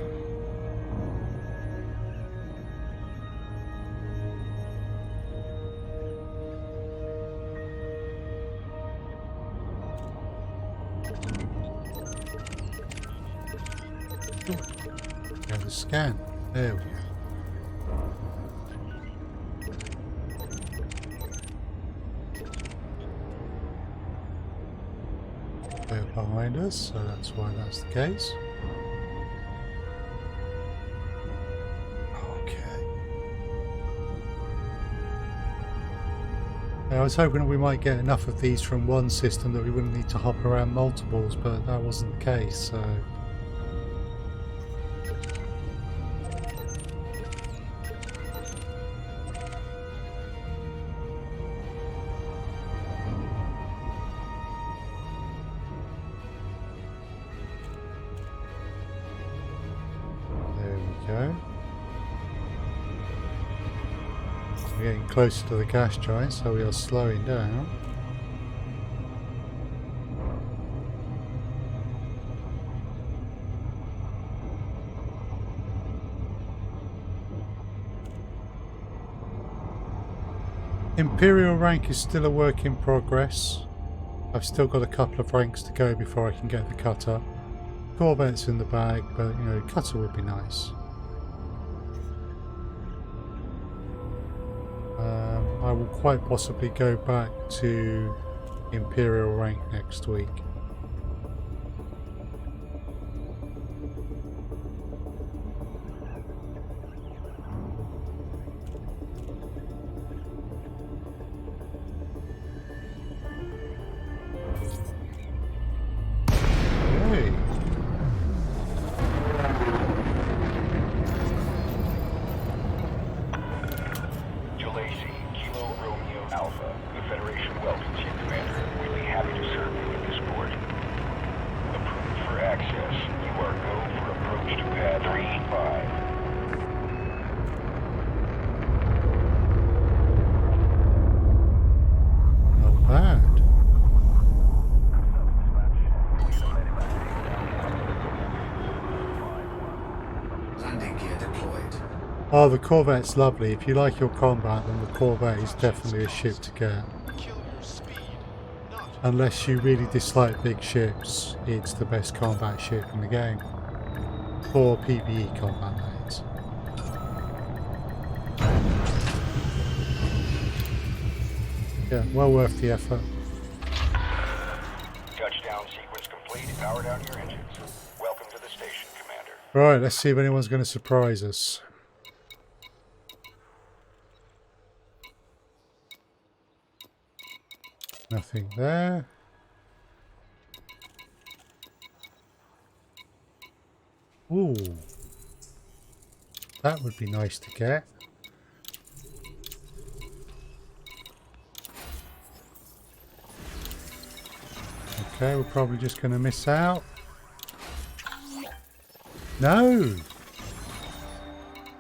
Have a scan. There we go. They're behind us, so that's why that's the case. Okay. I was hoping that we might get enough of these from one system that we wouldn't need to hop around multiples, but that wasn't the case, so... We're getting closer to the gas giant, so we are slowing down. Imperial rank is still a work in progress. I've still got a couple of ranks to go before I can get the cutter. Corvette's in the bag, but you know, cutter would be nice. I will quite possibly go back to Imperial rank next week. Hey. Julacy, Kilo Romeo Alpha. The Federation welcomes you, Commander. We'd be happy to serve you at this port. Approved for access. You are go for approach to pad 3-5. Not bad. Landing gear deployed. Oh, the Corvette's lovely. If you like your combat, then the Corvette is definitely a ship to get. Kill your speed, not Unless you really dislike big ships, it's the best combat ship in the game. For PvE combat, that is. Yeah, well worth the effort. Touchdown sequence complete. Power down your engines. Welcome to the station, Commander. Right, let's see if anyone's going to surprise us. Nothing there. Ooh. That would be nice to get. Okay, we're probably just going to miss out. No!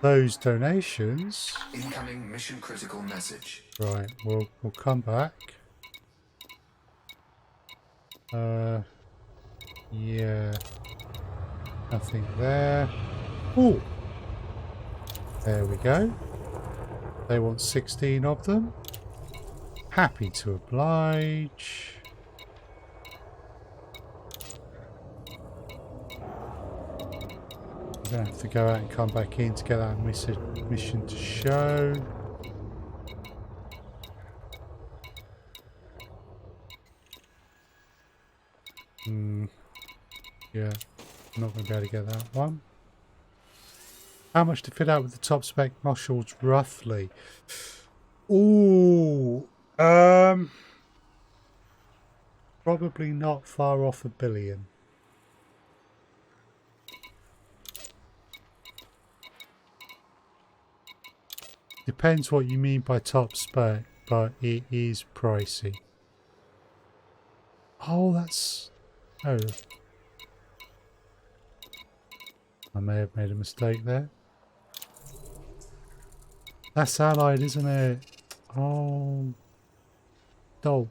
Those donations. Incoming mission critical message. Right, we'll come back. Yeah. Nothing there. Ooh! There we go. They want 16 of them. Happy to oblige. I'm going to have to go out and come back in to get that mission to show. Yeah, I'm not going to be able to get that one. How much to fit out with the top spec modules roughly? Ooh, probably not far off $1 billion. Depends what you mean by top spec, but it is pricey. Oh, that's... Oh. I may have made a mistake there. That's allied, isn't it? Oh. Oh.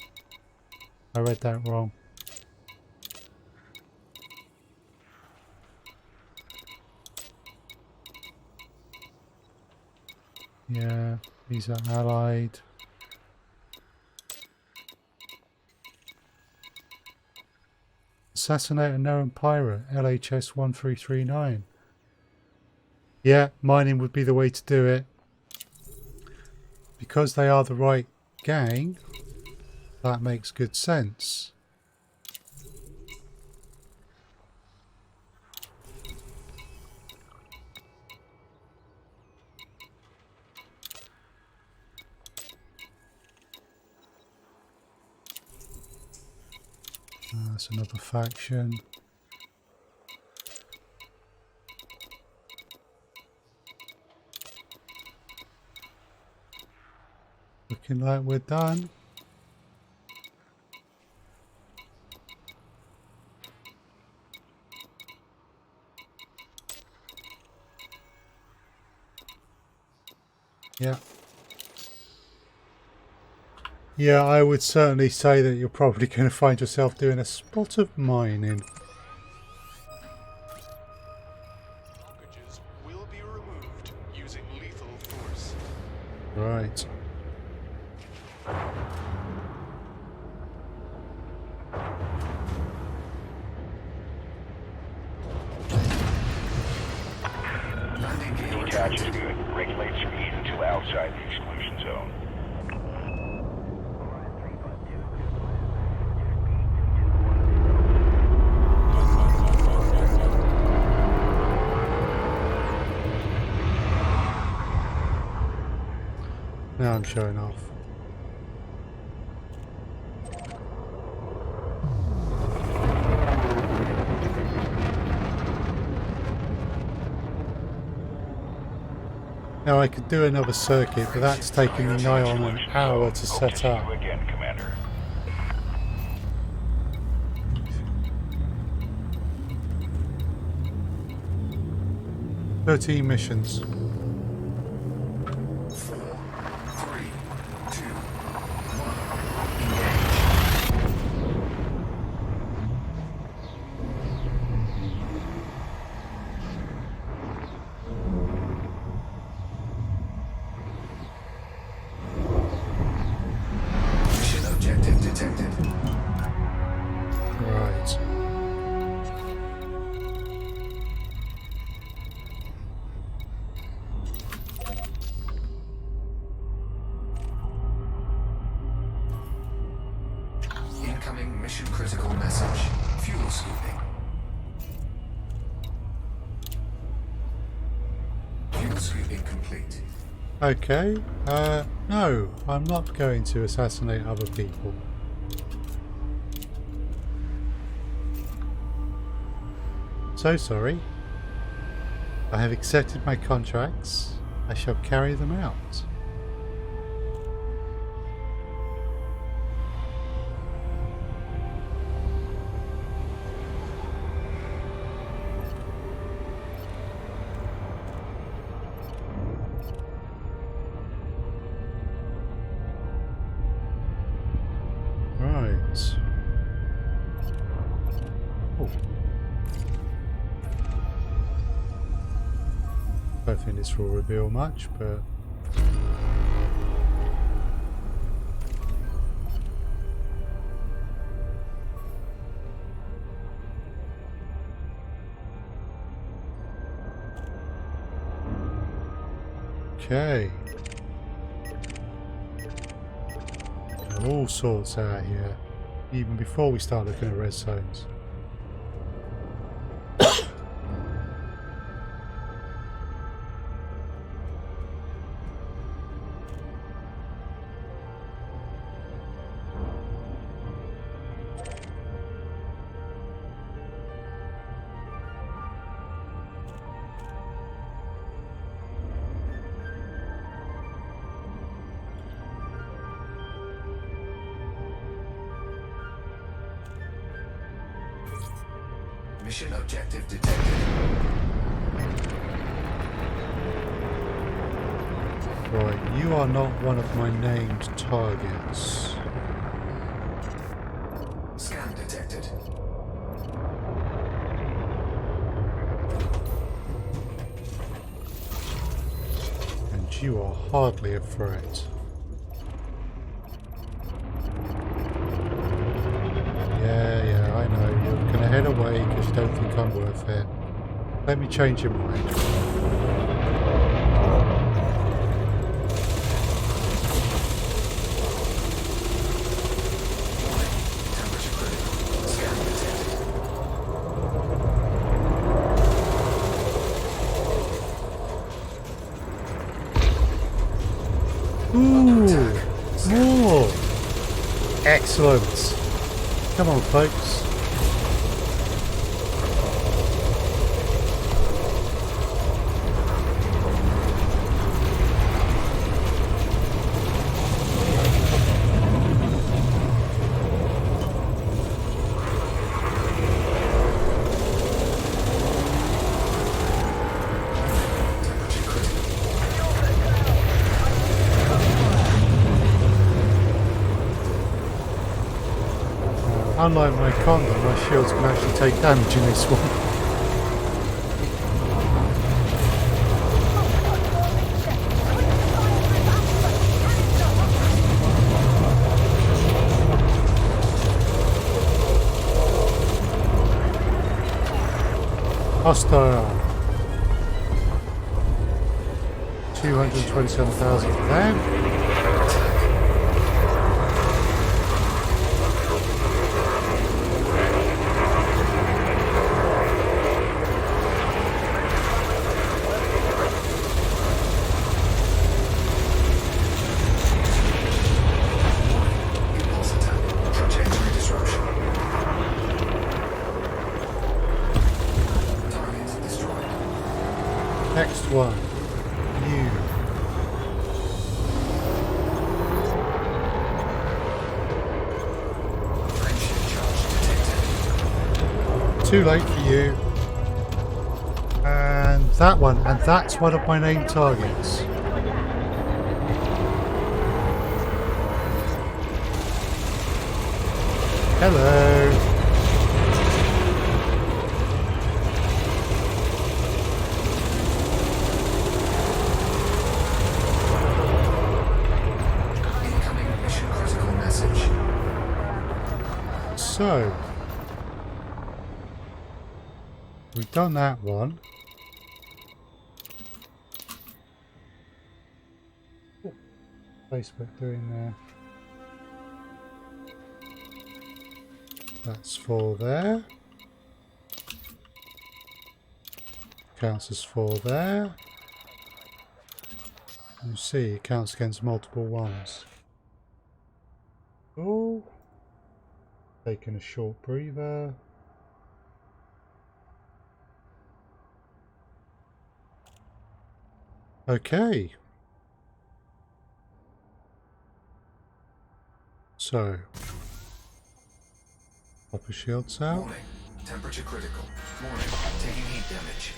I read that wrong. Yeah, these are allied. Assassinate a known pirate, LHS 1339. Yeah, mining would be the way to do it. Because they are the right gang, that makes good sense. That's another faction. Looking like we're done. Yeah. Yeah, I would certainly say that you're probably going to find yourself doing a spot of mining. blockages will be removed using lethal force. Right. Catch is good. Regulate speed until outside the exclusion zone. Now I'm showing off. Now I could do another circuit, but that's taking me nigh on an hour to set up. You again, Commander. 13 missions. 4, 3, 2, 1. Engage. Mission objective detected. Right. Incoming mission critical message. Fuel scooping. Fuel scooping complete. Okay. No, I'm not going to assassinate other people. So sorry. I have accepted my contracts. I shall carry them out. Right. Oh. Don't think this will reveal much, but okay. All sorts out here, even before we start looking at red zones. Mission objective detected. Right, you are not one of my named targets. Scan detected. And you are hardly a threat. Yeah, I know. You're gonna head away because you don't think I'm worth it. Let me change your mind. Temperature critical. Scan detected. Ooh, more. Excellent. Come on, folks. Unlike my condom, my shields can actually take damage in this one. Hostile. 227,000 for them. Impulse attack. Trajectory disruption. Target destroyed. Next one. You. Frameshift charge detected. Too late for you. And that one. And that's one of my named targets. Hello. Incoming mission critical message. So. We've done that one. Facebook doing there. That's 4 there. Counts as 4 there. You see, it counts against multiple ones. Oh, taking a short breather. Okay. So, pop a shields out. Warning. Temperature critical. Warning. Taking heat damage.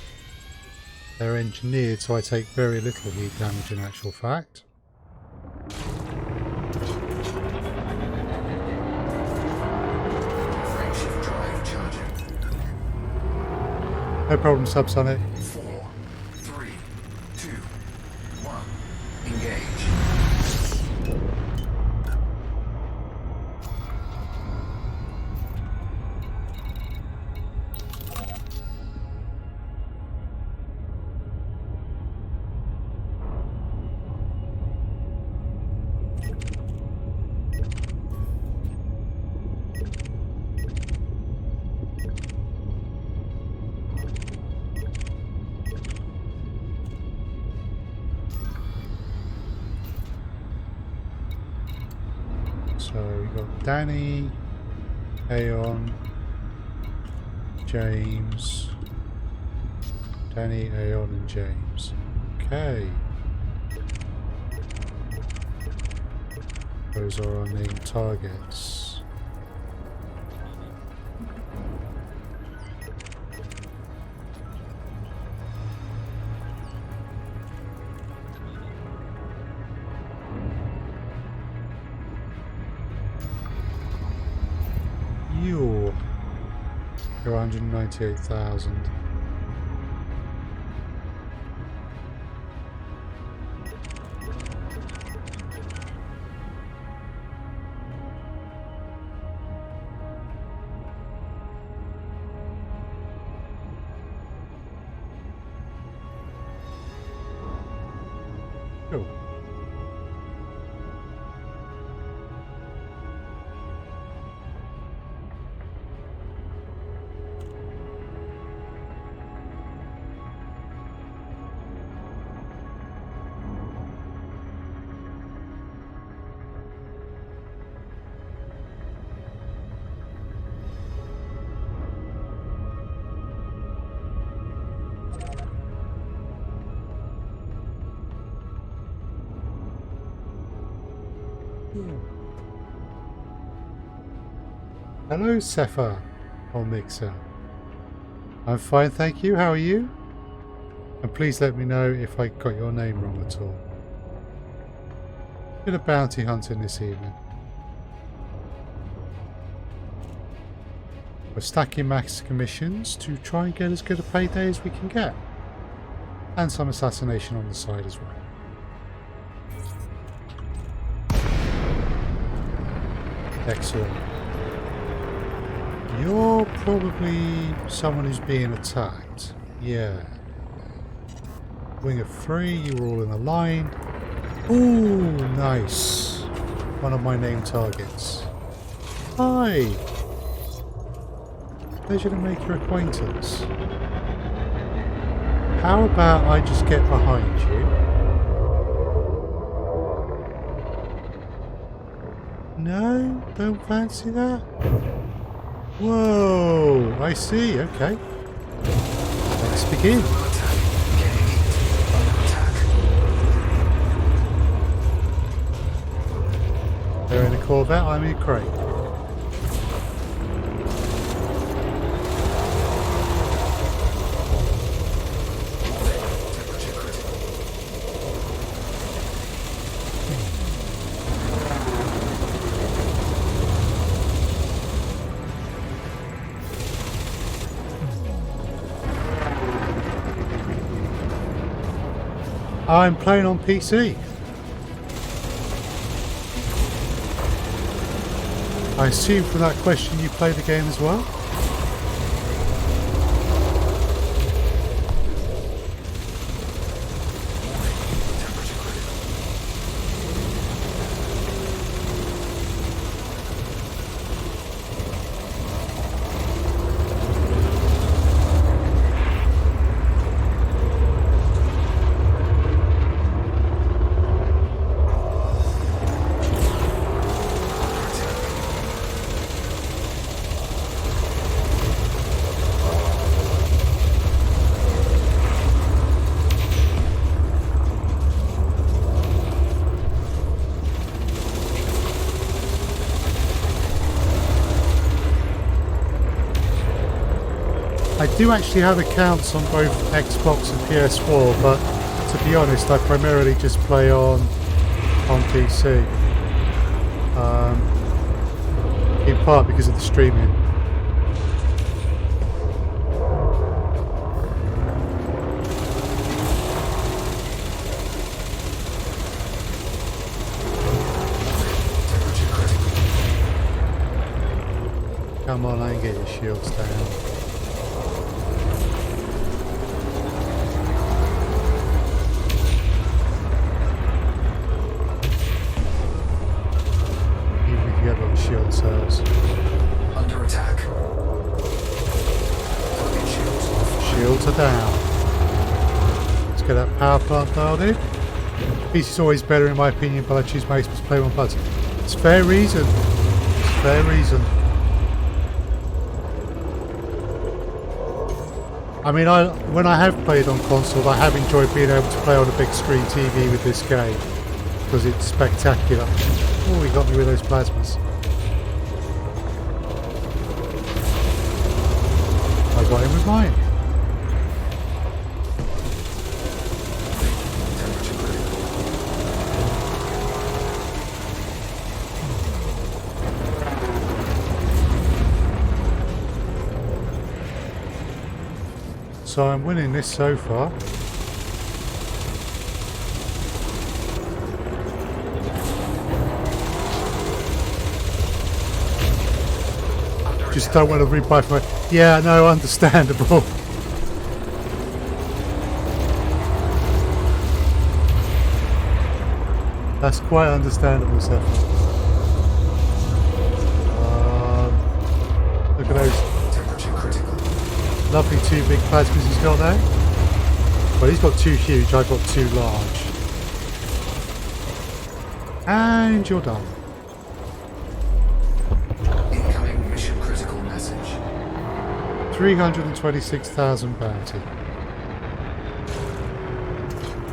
They're engineered so I take very little heat damage in actual fact. Frameshift drive charging. No problem, Subsonic. 4, 3, 2, 1. Engage. So we got Danny, Aeon, James. Danny, Aeon, and James. Okay. Those are our named targets. You're 198,000. Cool. Hello, Sepha on Mixer. I'm fine, thank you. How are you? And please let me know if I got your name wrong at all. Bit of bounty hunting this evening. We're stacking max commissions to try and get as good a payday as we can get. And some assassination on the side as well. Excellent. You're probably someone who's being attacked. Yeah. wing of 3, you were all in a line. Ooh, nice. One of my named targets. Hi! Pleasure to make your acquaintance. How about I just get behind you? No? Don't fancy that? Whoa! I see, okay. Let's begin. Attack. Getting hit. Under attack. They're in a Corvette, I'm in a crate. Temperature critical. I'm playing on PC. I assume from that question you play the game as well? Temperature critical. I do actually have accounts on both Xbox and PS4, but to be honest, I primarily just play on PC. In part because of the streaming. Temperature critical. Come on, I can get your shields down. Even if you have a shield cells. Under attack. Target shields off. Shields are down. Let's get that power plant dialed in. PC's always better in my opinion, but I choose my Xbox to play one button. It's fair reason. It's fair reason. I mean, when I have played on console, I have enjoyed being able to play on a big screen TV with this game because it's spectacular. Oh, he got me with those plasmas. I got him with mine. Temperature critical. So I'm winning this so far. Just don't want to rebuy for my... Yeah, no, understandable. That's quite understandable, Seth. Look at those Temperature critical. lovely two big plasmas he's got there. Well, he's got two huge, I've got two large. And you're done. Incoming mission critical message. 326,000 bounty.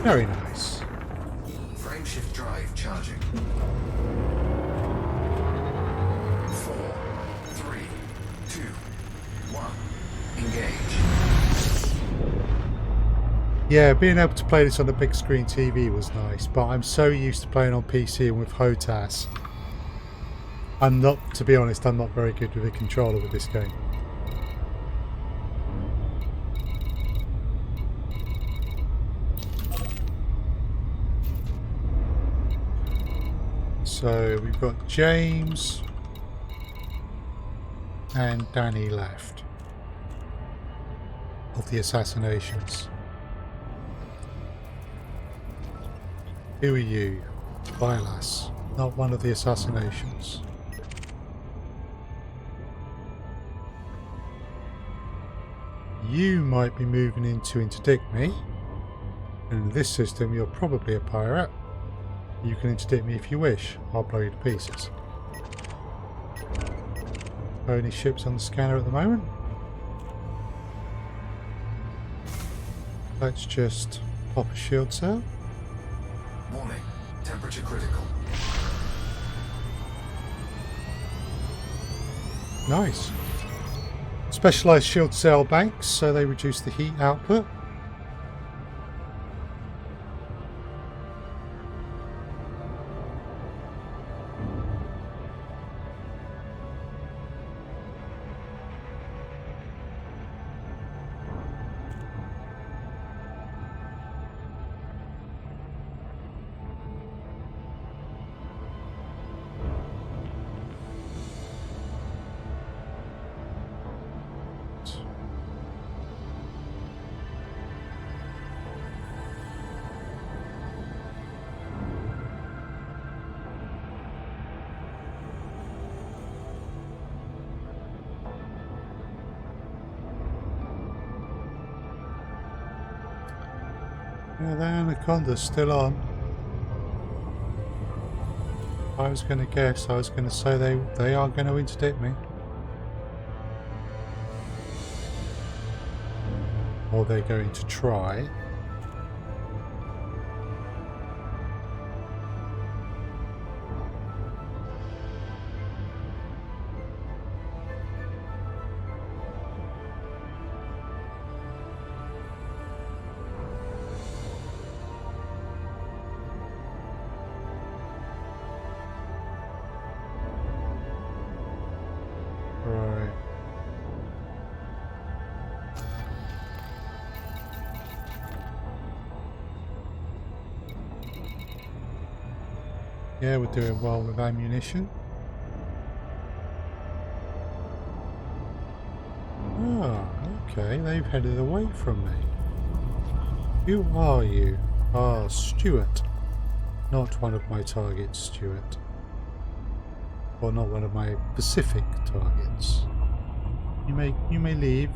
Very nice. Frameshift drive charging. 4, 3, 2, 1. Engage. Yeah, being able to play this on a big screen TV was nice, but I'm so used to playing on PC and with HOTAS. I'm not, to be honest, I'm not very good with a controller with this game. So we've got James and Danny left of the assassinations. Who are you? Vilas. Not one of the assassinations. You might be moving in to interdict me. And in this system, you're probably a pirate. You can interdict me if you wish. I'll blow you to pieces. Only ships on the scanner at the moment. Let's just pop a shield cell. Warning. Temperature critical. Nice. Specialized shield cell banks, so they reduce the heat output. Yeah, the Anaconda's still on. I was going to guess, I was going to say they are going to interdict me. Or they're going to try. Right. Yeah, we're doing well with ammunition. Ah, okay, they've headed away from me. Who are you? Ah, Stuart. Not one of my targets, Stuart. Or not one of my Pacific targets. You may leave.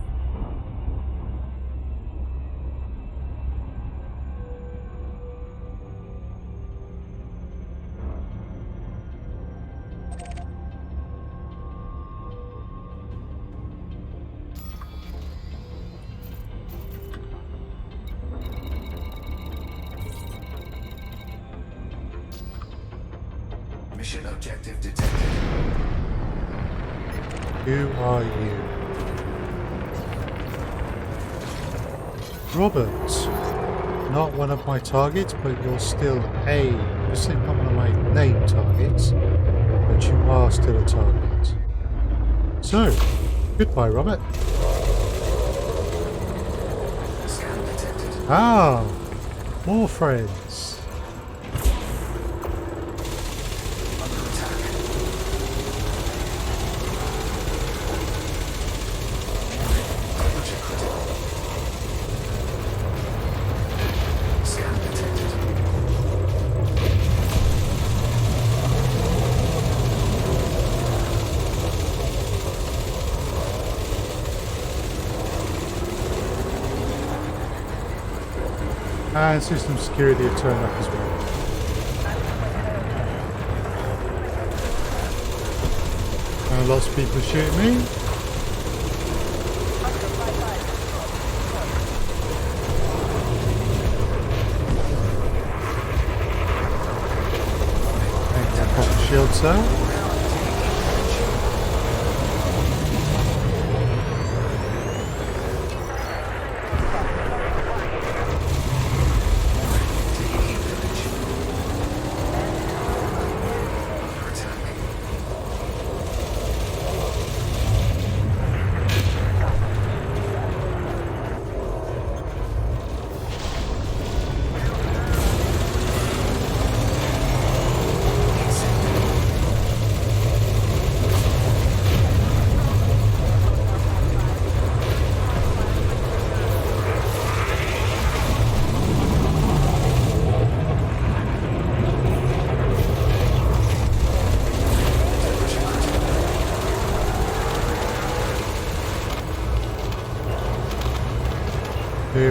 Mission objective detected. Who are you? Robert. Not one of my targets, but you're still a... not one of my named targets, but you are still a target. So, goodbye, Robert. Scan detected. Ah, more friends. Under attack. Temperature critical. Scan detected. And system security have turned up as well. And lots of people shooting me. And pop the shield cell.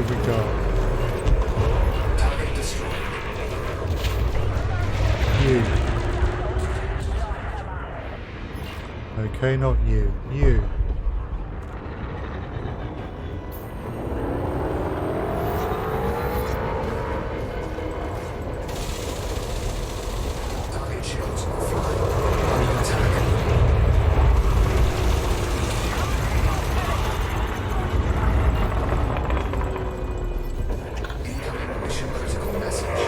have we got? Target destroyed. You. Okay, not you. You. Target shields offline. Under attack. Incoming mission critical message.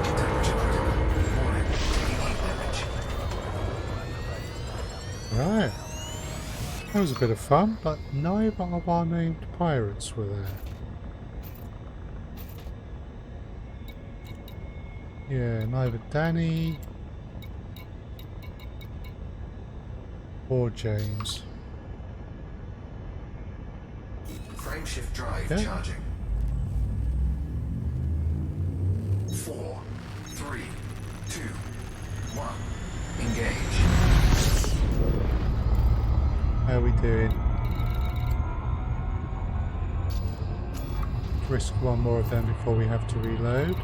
Temperature critical. Warning. Taking heat damage. Right. That was a bit of fun, but neither of our named pirates were there. Yeah, neither Danny or James. Frameshift drive Okay. charging. 4, 3, 2, 1. Engage. How we doing? Risk one more of them before we have to reload.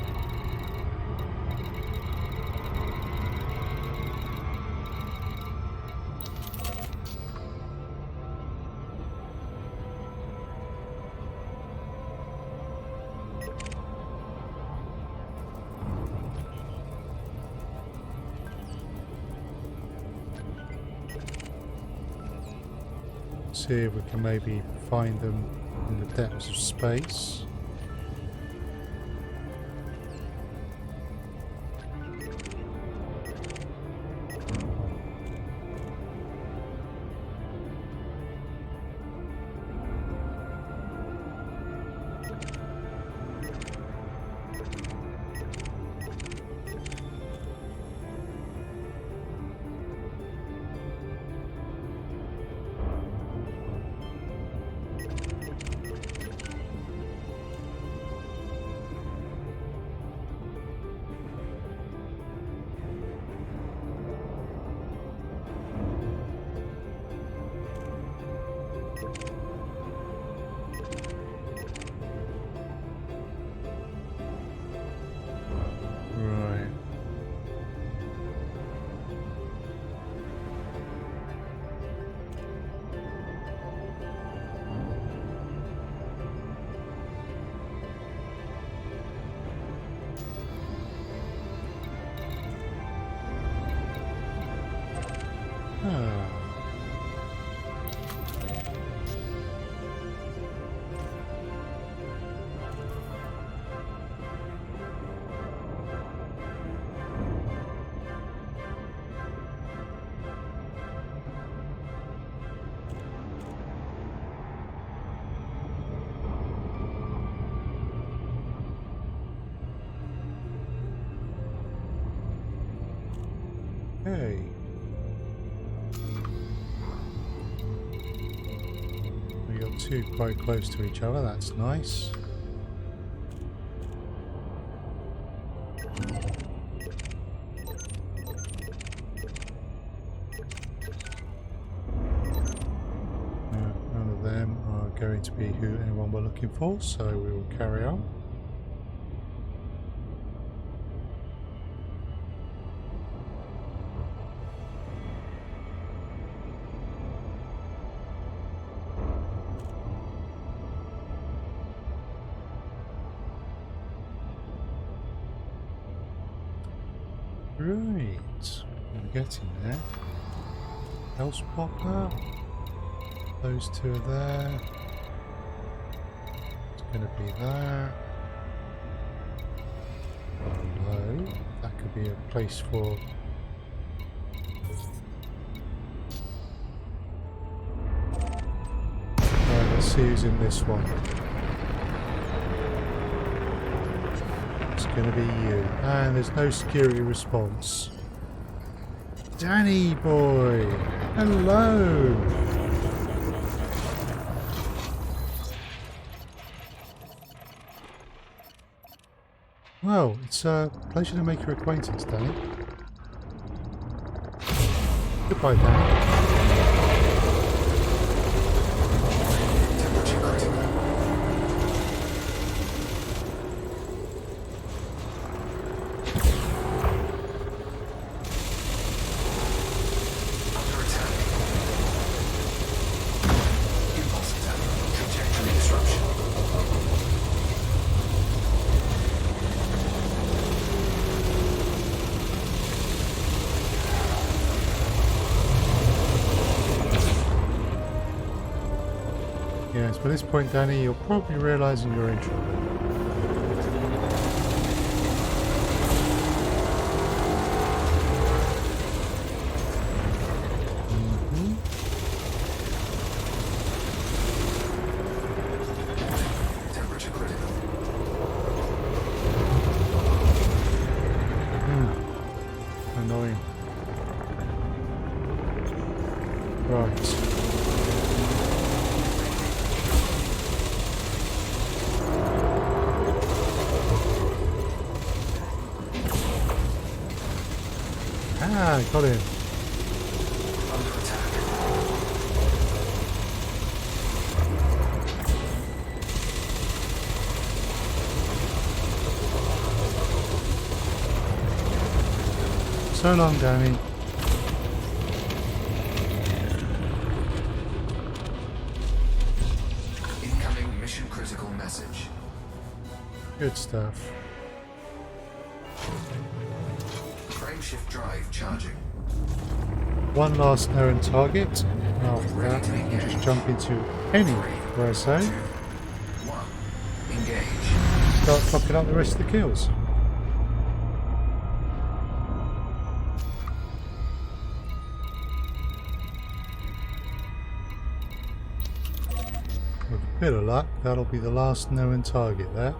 See if we can maybe find them in the depths of space. Right. Ah. Hey. We got two quite close to each other, that's nice. None of them are going to be who anyone we're looking for, so we will carry on. Right, we're getting there. Else popper. Those two are there. It's going to be there. Below. That could be a place for. Right, let's see who's in this one. Let's gonna be you. And there's no security response. Danny boy! Hello! Well, it's a pleasure to make your acquaintance, Danny. Goodbye, Danny. Temperature critical. Under attack. Impulse attack. Trajectory disruption. Yes, by this point, Danny, you're probably realizing you're in trouble. Temperature critical. Annoying. Right. Ah, got him. Under attack. So long, Danny. Incoming mission critical message. Good stuff. Frameshift drive charging. One last known target. After that, you can just jump into any where I say. 2, 1. Engage. Start clocking up the rest of the kills. With a bit of luck, that'll be the last known target there.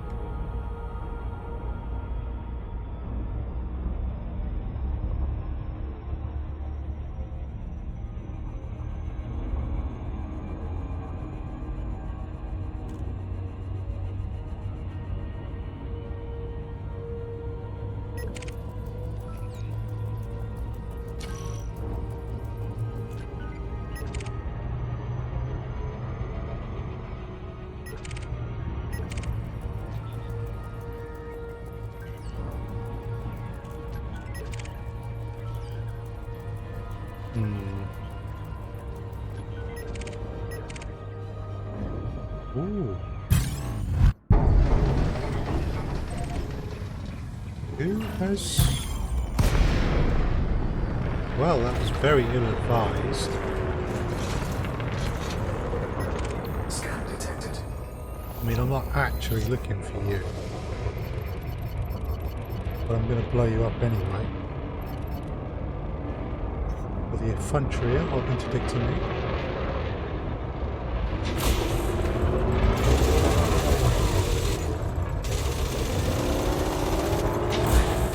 Ooh. Who has... Well, that was very ill-advised. Scan detected. I mean, I'm not actually looking for you. But I'm going to blow you up anyway. For the effrontery of interdicting me.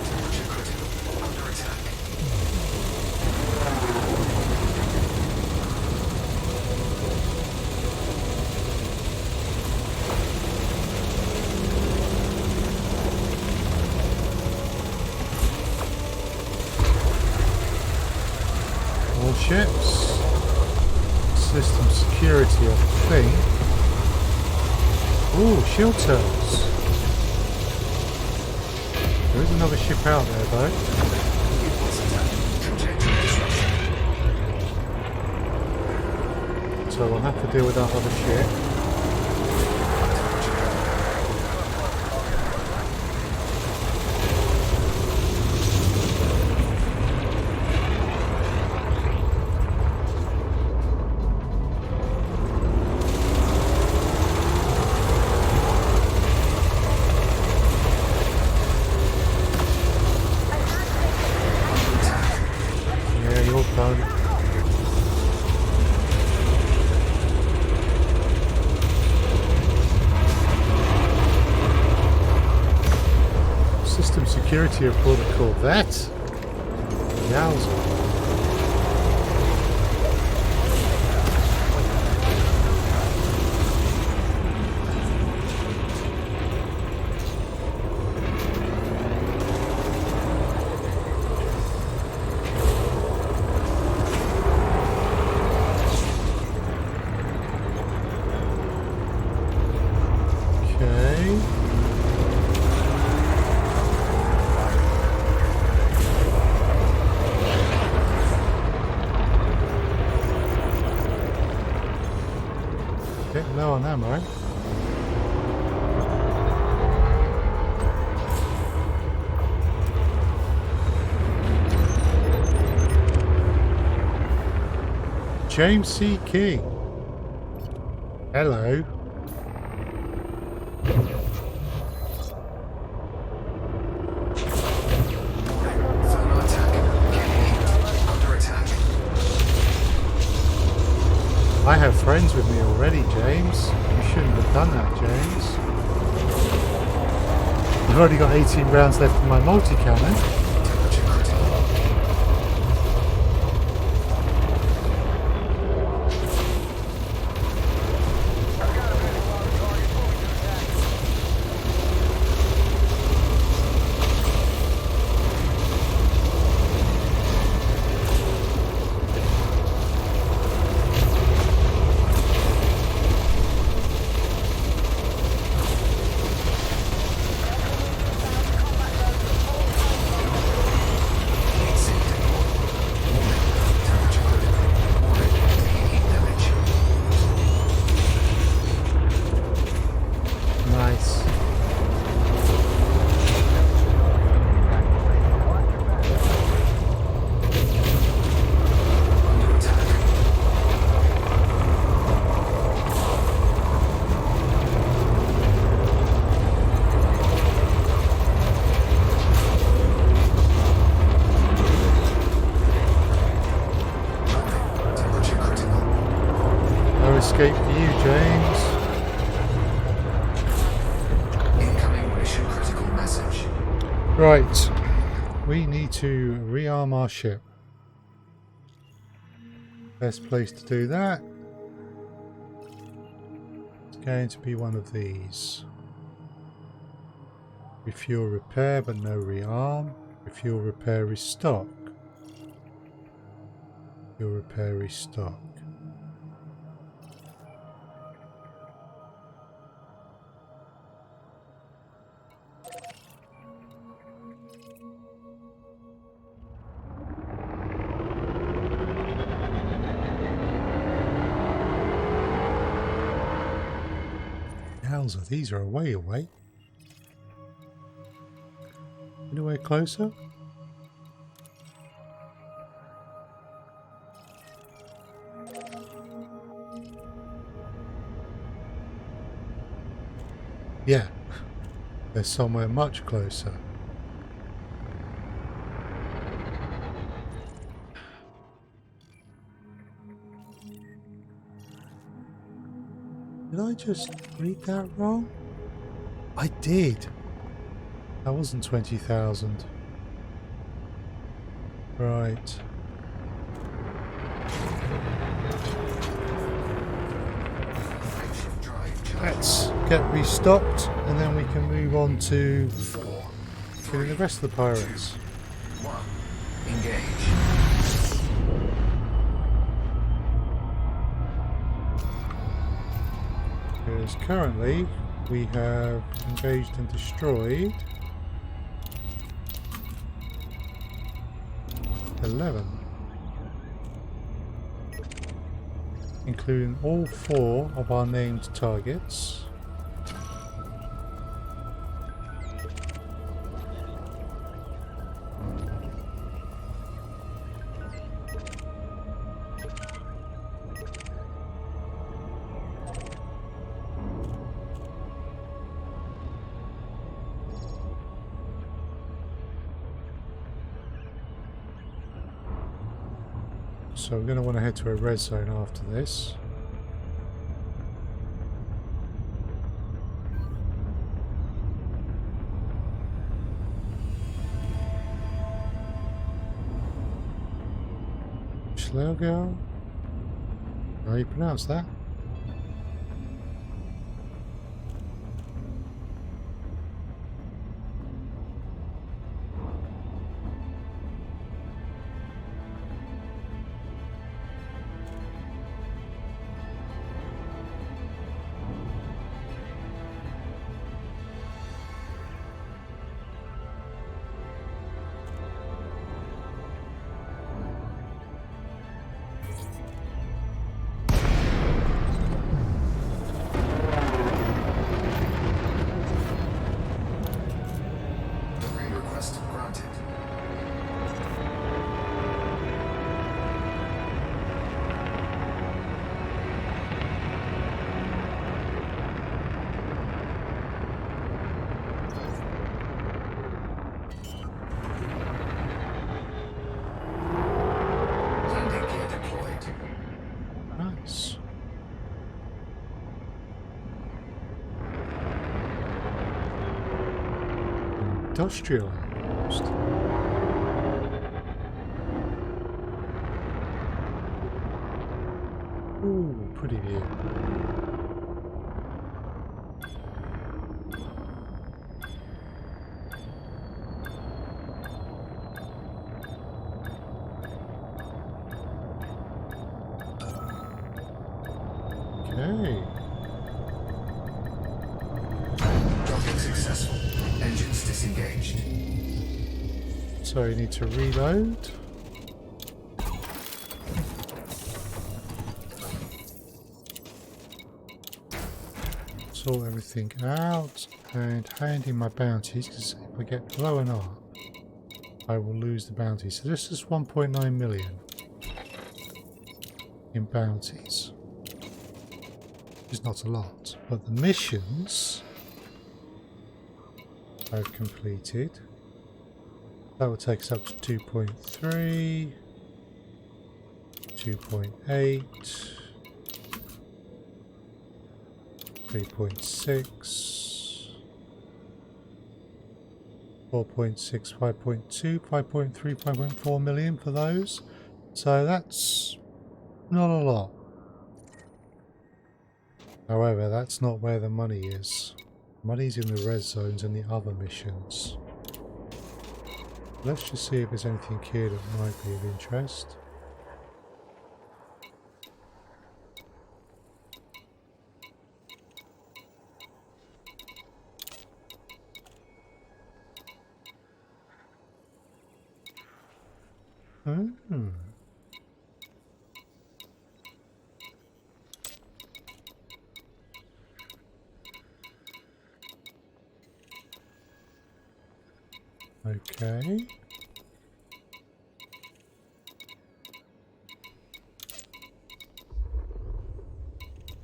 Temperature critical. Under attack. All ships. System security, I think. Ooh, shield cells. There is another ship out there though. Impulse attack. Trajectory disruption. So we'll have to deal with that other ship. Yeah, you're done. security aboard a Corvette? Yowza. Getting low on ammo. James C. King. Hello. Thermal attack. Getting hit. Under attack. I have friends with me already, James. You shouldn't have done that, James. I've already got 18 rounds left in my multi-cannon. Temperature critical. Heat sink deployed. Warning. Temperature critical. Warning. Taking heat damage. Nice. Under attack. Nothing. Temperature critical. No escape for you, James. Incoming mission critical message. Right. We need to rearm our ship. Best place to do that is going to be one of these. Refuel repair but no rearm. Refuel repair restock. Refuel repair restock. Yowza, these are way away. Anywhere closer? Yeah, they're somewhere much closer. Did I just read that wrong? I did. That wasn't 20,000. Right. Makeshift drive charge. Let's get restocked and then we can move on to 4, killing the rest of the pirates. 1. Engage. Because currently we have engaged and destroyed 11, including all 4 of our named targets. So we're going to want to head to a red zone after this. Schlegel? How you pronounce that? Delivery request granted. Landing gear deployed. Nice. Industrial outpost. Ooh, pretty view. Okay. Docking successful. Engines disengaged. So you need to reload. Sort everything out and hand in my bounties, because if I get low enough, I will lose the bounty. So this is 1.9 million in bounties. It's not a lot, but the missions I've completed. That will take us up to 2.3, 2.8, 3.6, 4.6, 5.2, 5.3, 5.4 million for those. So that's not a lot. However, that's not where the money is. Money's in the red zones and the other missions. Let's just see if there's anything here that might be of interest. Okay.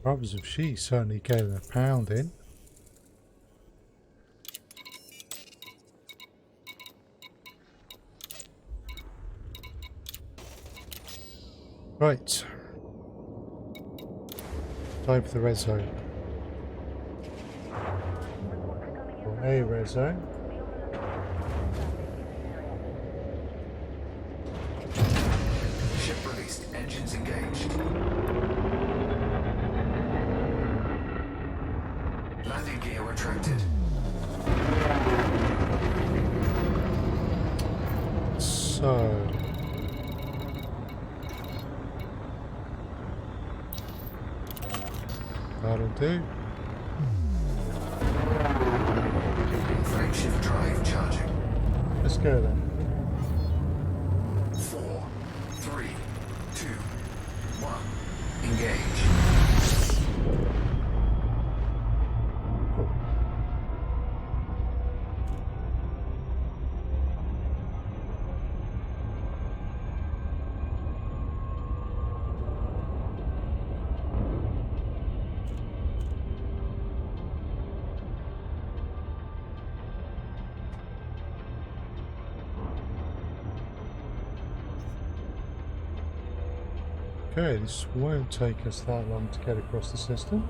Brothers of She certainly getting a pound in. Right. Time for the red zone. Or a red zone. Ship released. Engines engaged. Landing gear retracted. So that'll do. Frameshift drive charging. Let's go then. 4, 3, 2, 1. Engage. Okay, this won't take us that long to get across the system.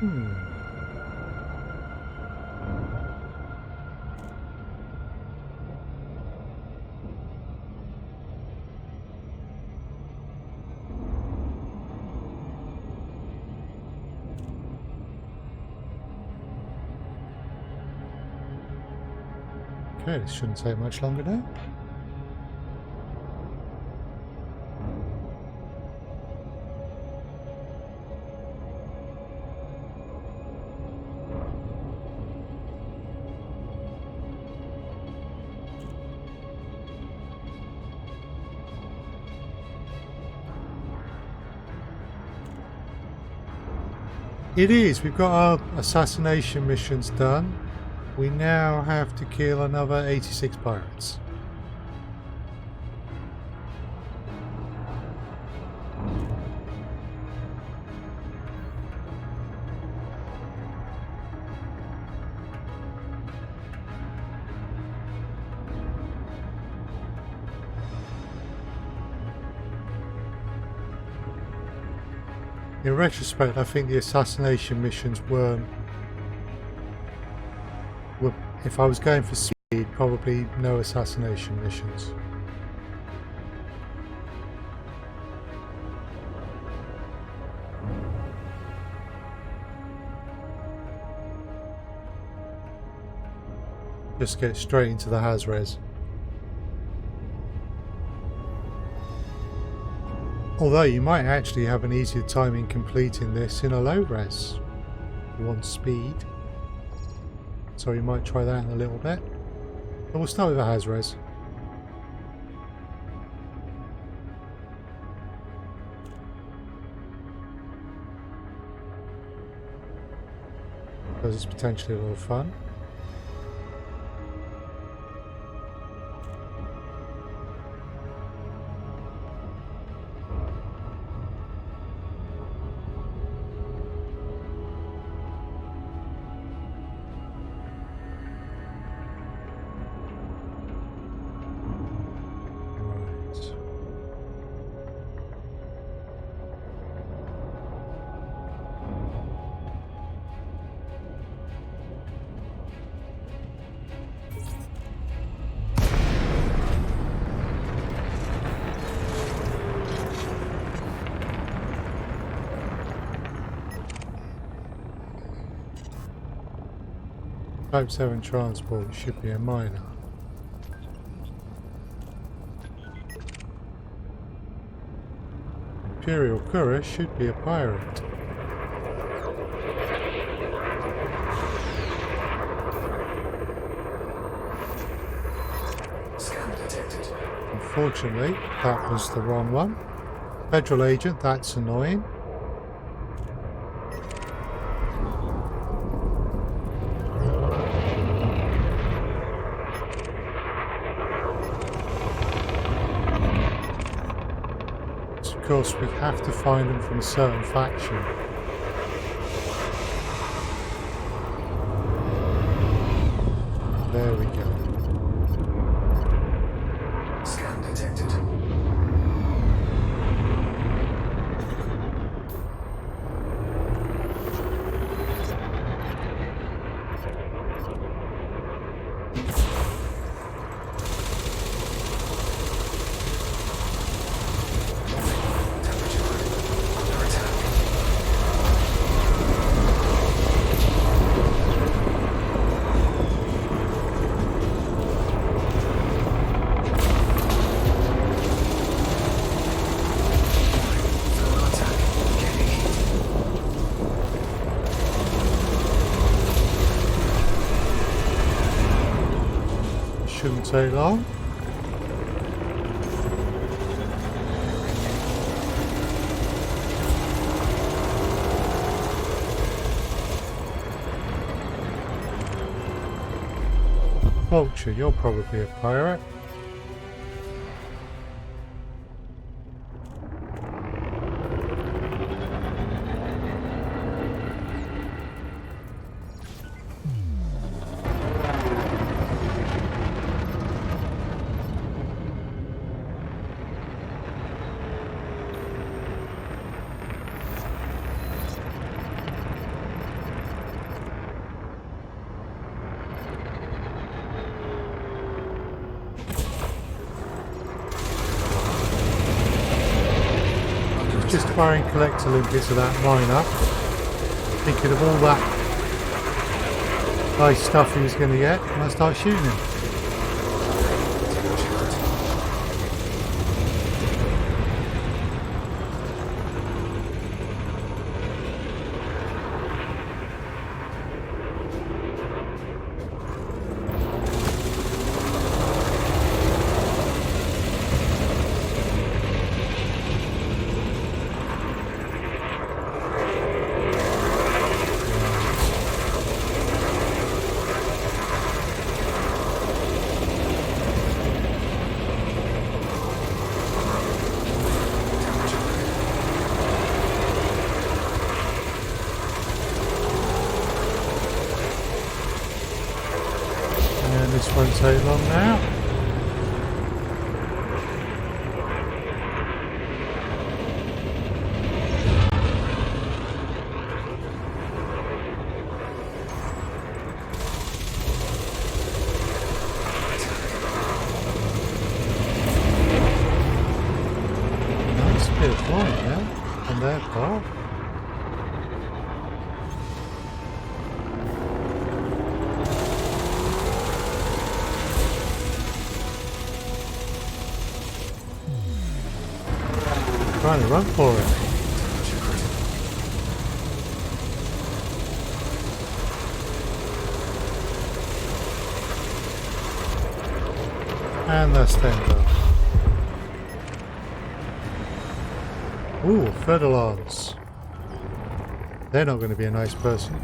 Okay, this shouldn't take much longer now. It is. We've got our assassination missions done. We now have to kill another 86 pirates. In retrospect, I think the assassination missions were, if I was going for speed, probably no assassination missions. Just get straight into the Hazres. Although you might actually have an easier time in completing this in a low res. You want speed. So we might try that in a little bit. But we'll start with a Hazres. Because it's potentially a lot of fun. Type 7 transport should be a miner. Imperial courier should be a pirate. Scan detected. Unfortunately, that was the wrong one. Federal agent, that's annoying. Of course, we have to find them from a certain faction. There we go. Scan detected. Shouldn't take long. Vulture, you're probably a pirate. just firing collector limpets at that miner, thinking of all that nice stuff he was going to get, and I start shooting him. This won't take long now. Nice bit of flying now on their part. Trying to run for it. And that's stand up. Ooh, Federlance. They're not going to be a nice person.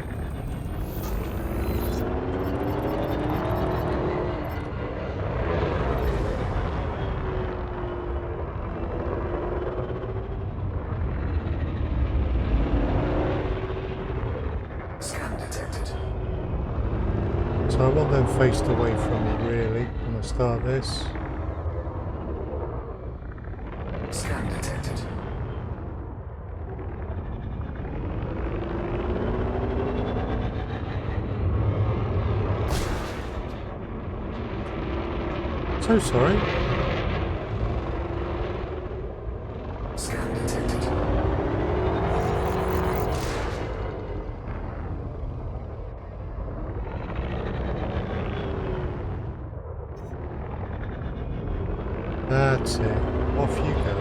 So I want them faced away from me, really, when I start this. Scan detected. So sorry. Scan detected. That's it. Off you go.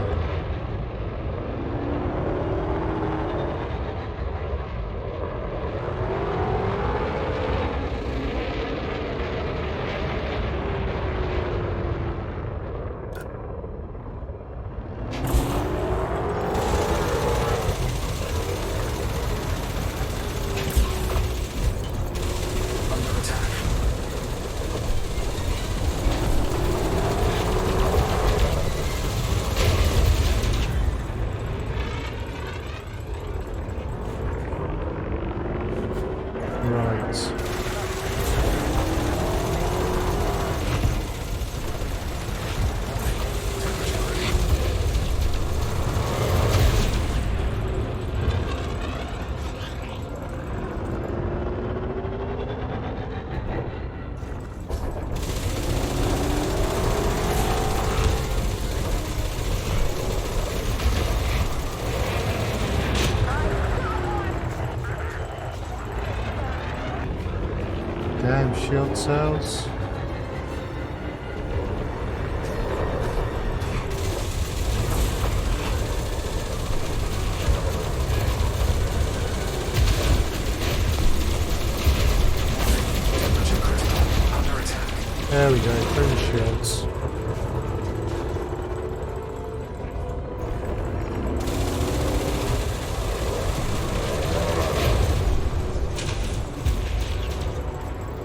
Under attack. Right. Damn shield cells. Temperature critical. Under attack. There we go, through the shields.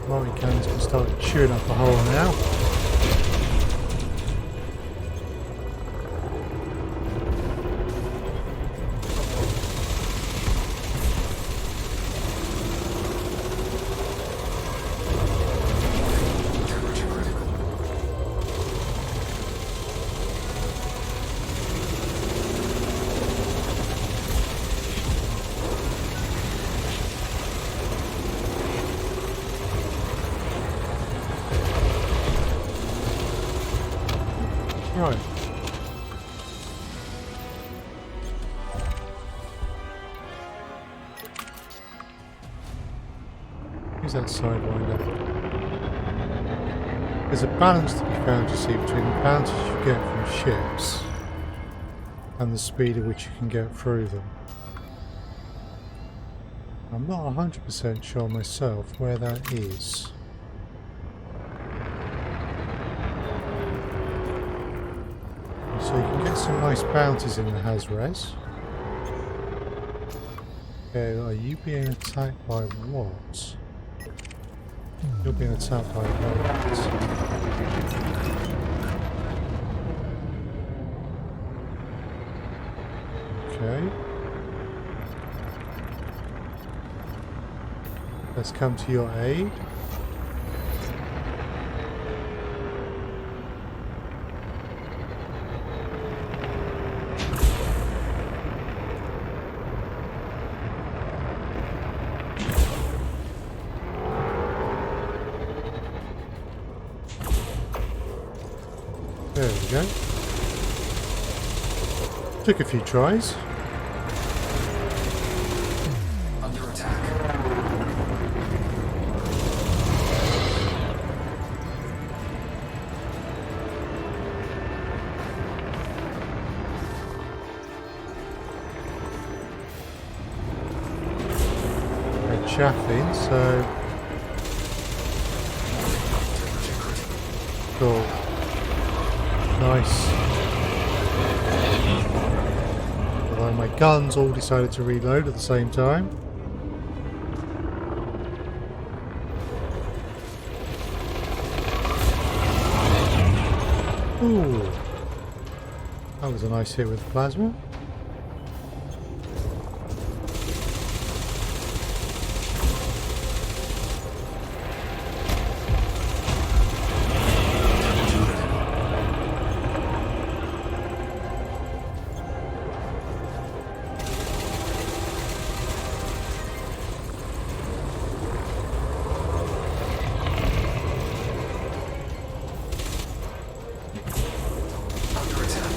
Multi-cannons can start chewing up a hole now. Temperature critical. Right. Where's that sidewinder? There's a balance to be found, you see, between the bounties you get from ships and the speed at which you can get through them. I'm not 100% sure myself where that is. So you can get some nice bounties in the Hazres. Okay, are you being attacked by what? You're being attacked by what? Okay. Let's come to your aid. There we go. Took a few tries. Under attack. They're chaffing, so cool. Nice. Although my guns all decided to reload at the same time. Ooh. That was a nice hit with plasma. Under attack.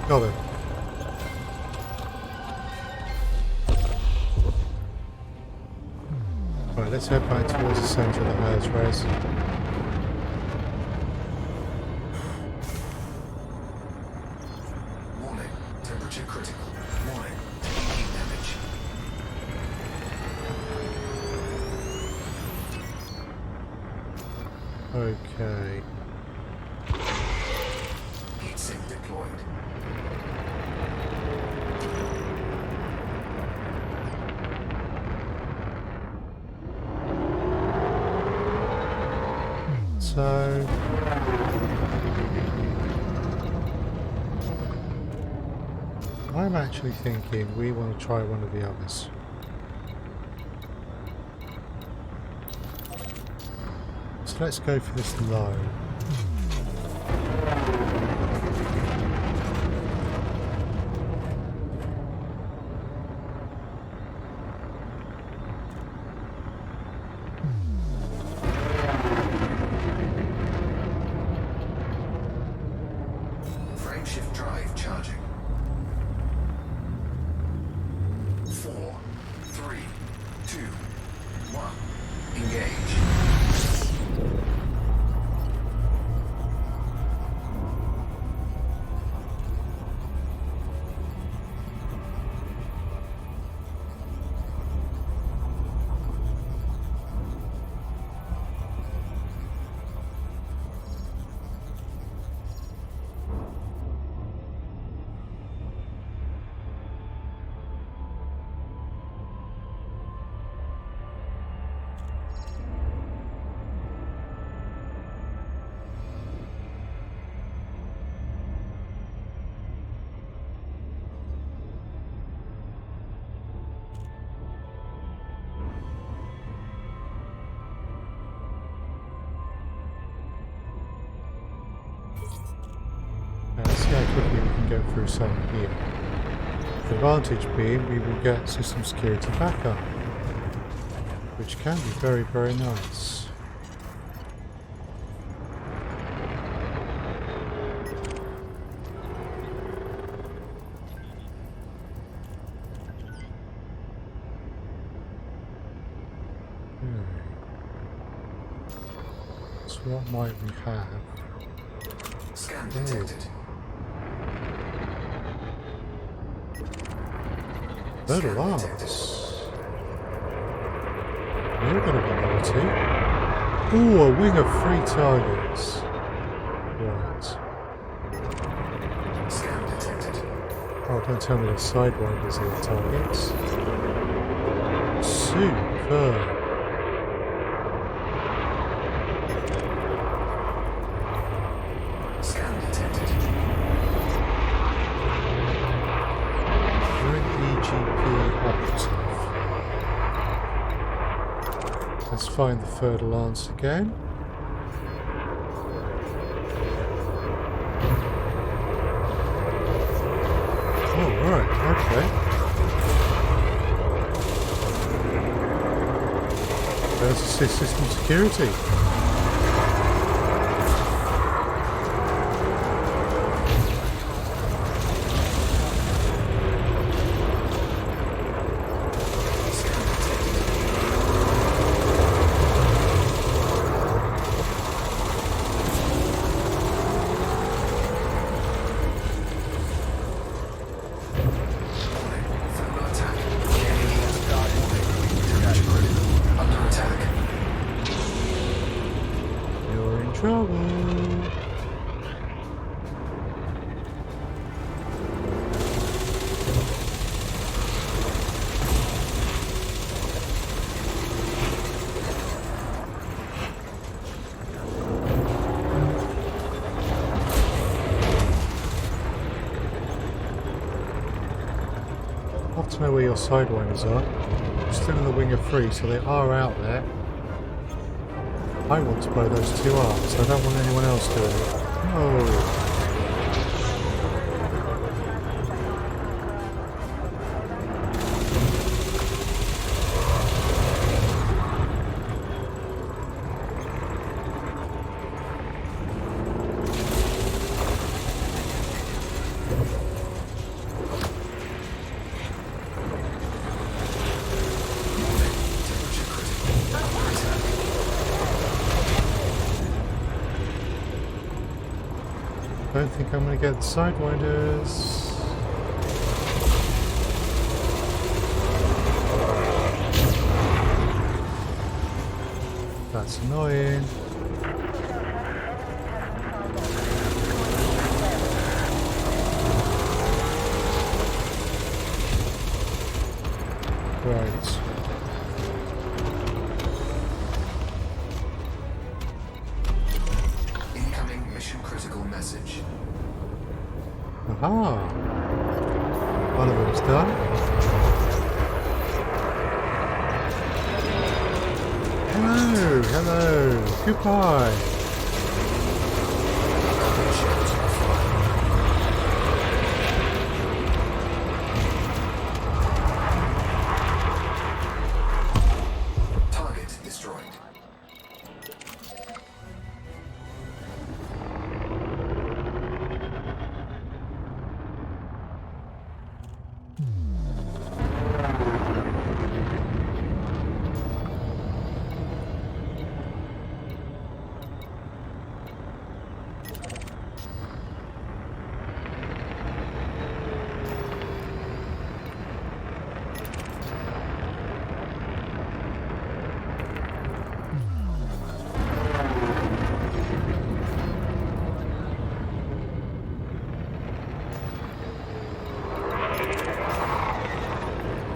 Got it. Right, let's head back towards the centre of the Hazres. Warning. Temperature critical. Warning. Heat damage. Okay. Heat sink deployed. So I'm actually thinking we want to try one of the others. So let's go for this low. Frameshift drive charging. 4, 3, 2, 1. Engage. Now let's see how quickly we can get through some here. The advantage being we will get system security backup, which can be very, very nice. What might we have? Scan detected. Bird Scan alarms. detected. You're going to be naughty. Ooh, a wing of 3 targets. Right. Scan detected. Oh, don't tell me the sidewinders are the targets. Superb. Scan detected. You're an EGP operative. Let's find the third lance again. Oh, right, okay. There's system security. Thermal attack. Damage critical. Under attack. You're in trouble. I'd love to know where your sidewinders are. I'm still in the wing of 3, so they are out there. I want to blow those 2 up, so I don't want anyone else doing it. Oh. I don't think I'm going to get the sidewinders. That's annoying. Right. Incoming mission critical message. Aha! One of them's done. Hello, hello, goodbye. Target destroyed.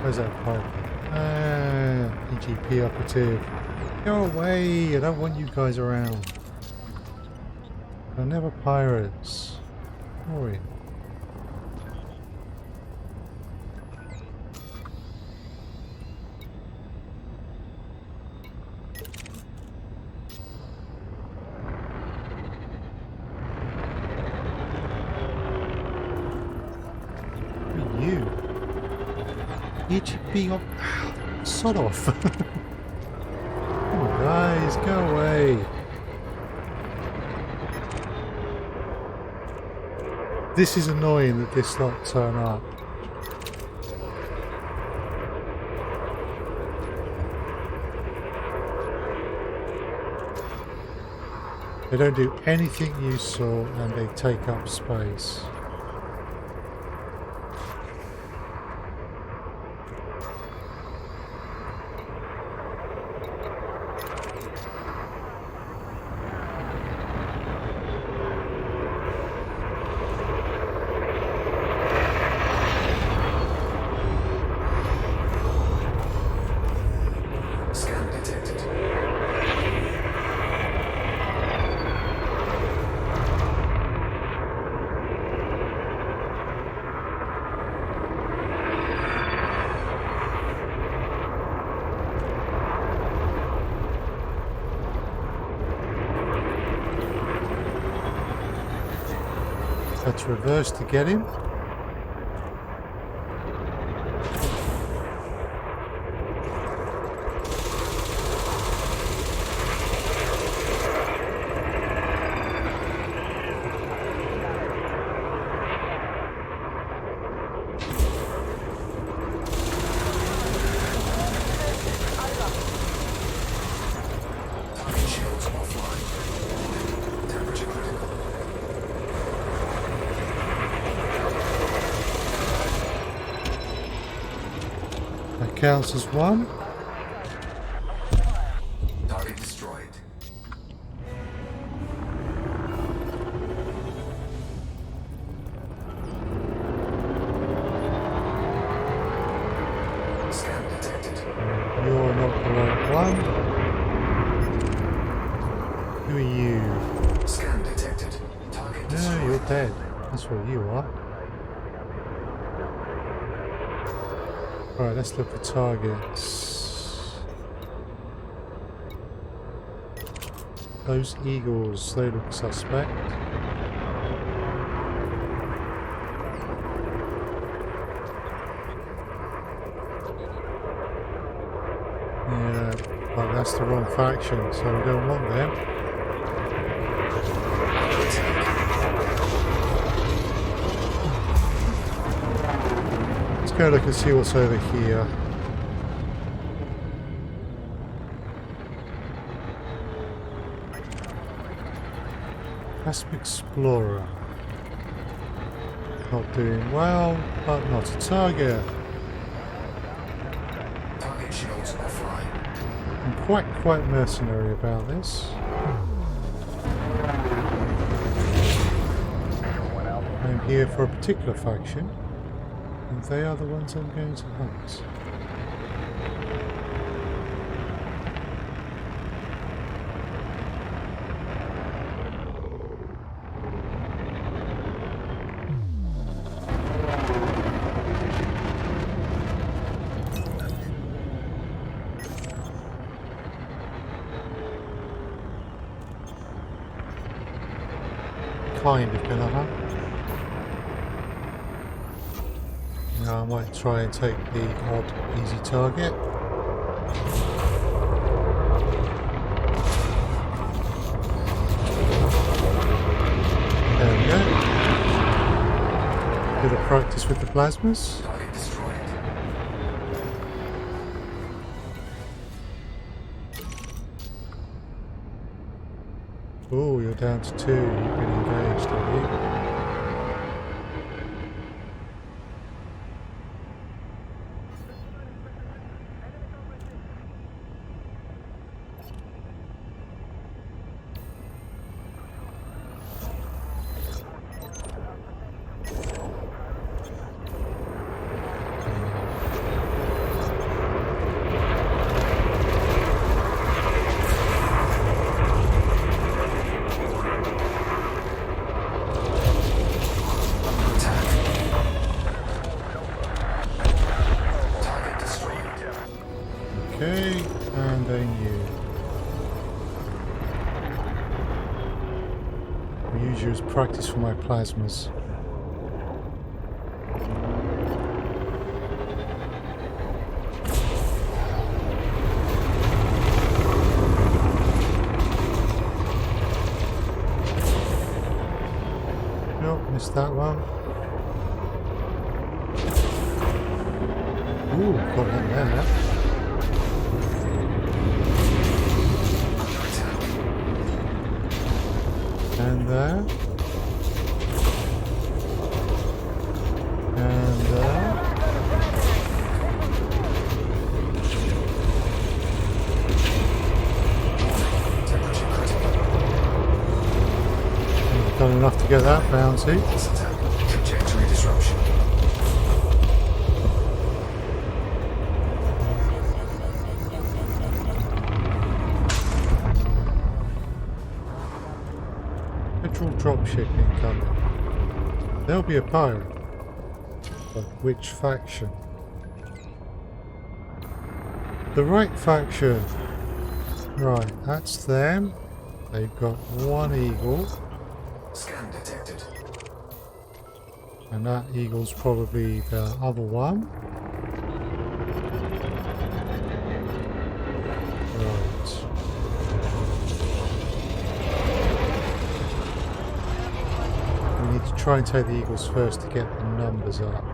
Where's that pipe? EGP operative. Go away! I don't want you guys around. They're never pirates. Sorry. Who are you? EGP op... Sod off! Come on guys, go away! This is annoying that this lot turn up. They don't do anything useful and they take up space. Scan detected. Let's reverse to get him. Target shields offline. Temperature critical. That counts as one. Target destroyed. Scan detected. You're not the right one. Who are you? Scan detected. Target No, destroyed. you're dead. That's what you are. Right, let's look for targets. Those eagles, they look suspect. Yeah, but that's the wrong faction, so we don't want them. Let's go look and see what's over here. Custom Explorer. Not doing well, but not a target. Target shields offline. I'm quite mercenary about this. I'm here for a particular faction, and they are the ones I'm going to hunt. Kind of gonna hunt. Now I might try and take the odd easy target. There we go. Bit of practice with the plasmas. Target destroyed. Oh, you're down to 2. You've been engaged, have you? Target destroyed. Okay, and then you. I'll use you as practice for my plasmas. Nope, missed that one. Ooh, got that there. there. And there. Temperature critical. We've done enough to get that bounty. This attack. Trajectory disruption. Petrol dropship incoming. There'll be a pirate. But which faction? The right faction. Right, that's them. They've got one eagle. Scan detected. And that eagle's probably the other one. Right. We need to try and take the eagles first to get the numbers up.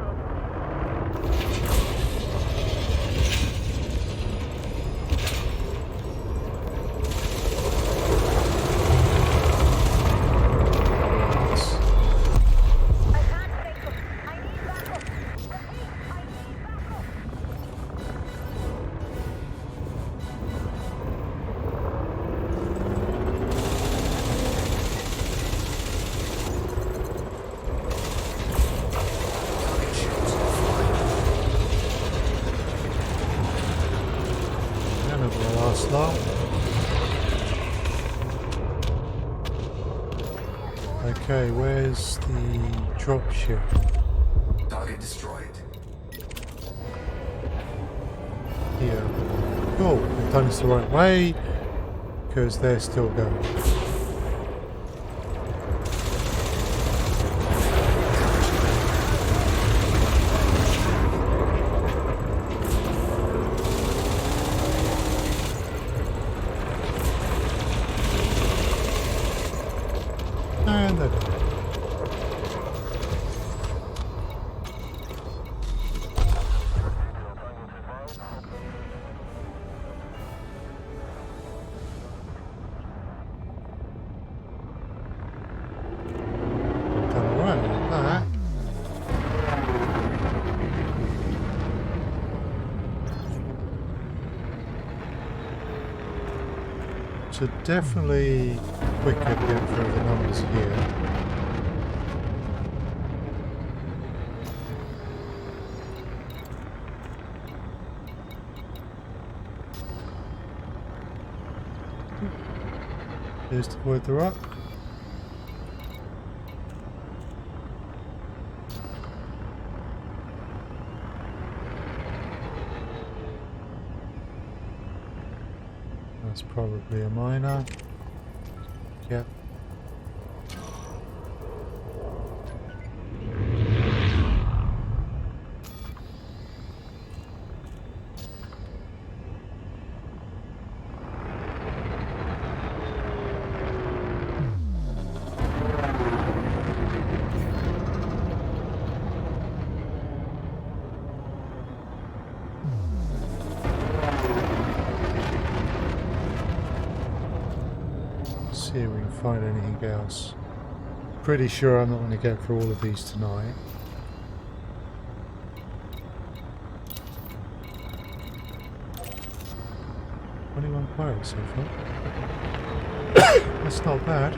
Target shields offline. They're not gonna last long. Okay, where's the dropship? Target destroyed. Here. Cool, we've done this the right way because they're still going. And they're done. Done alright with that. So definitely quicker to get through the numbers here. Here's the word they're up. That's probably a miner. Yep. See if we can find anything else. Pretty sure I'm not going to get through all of these tonight. Only pirate so far. That's not bad.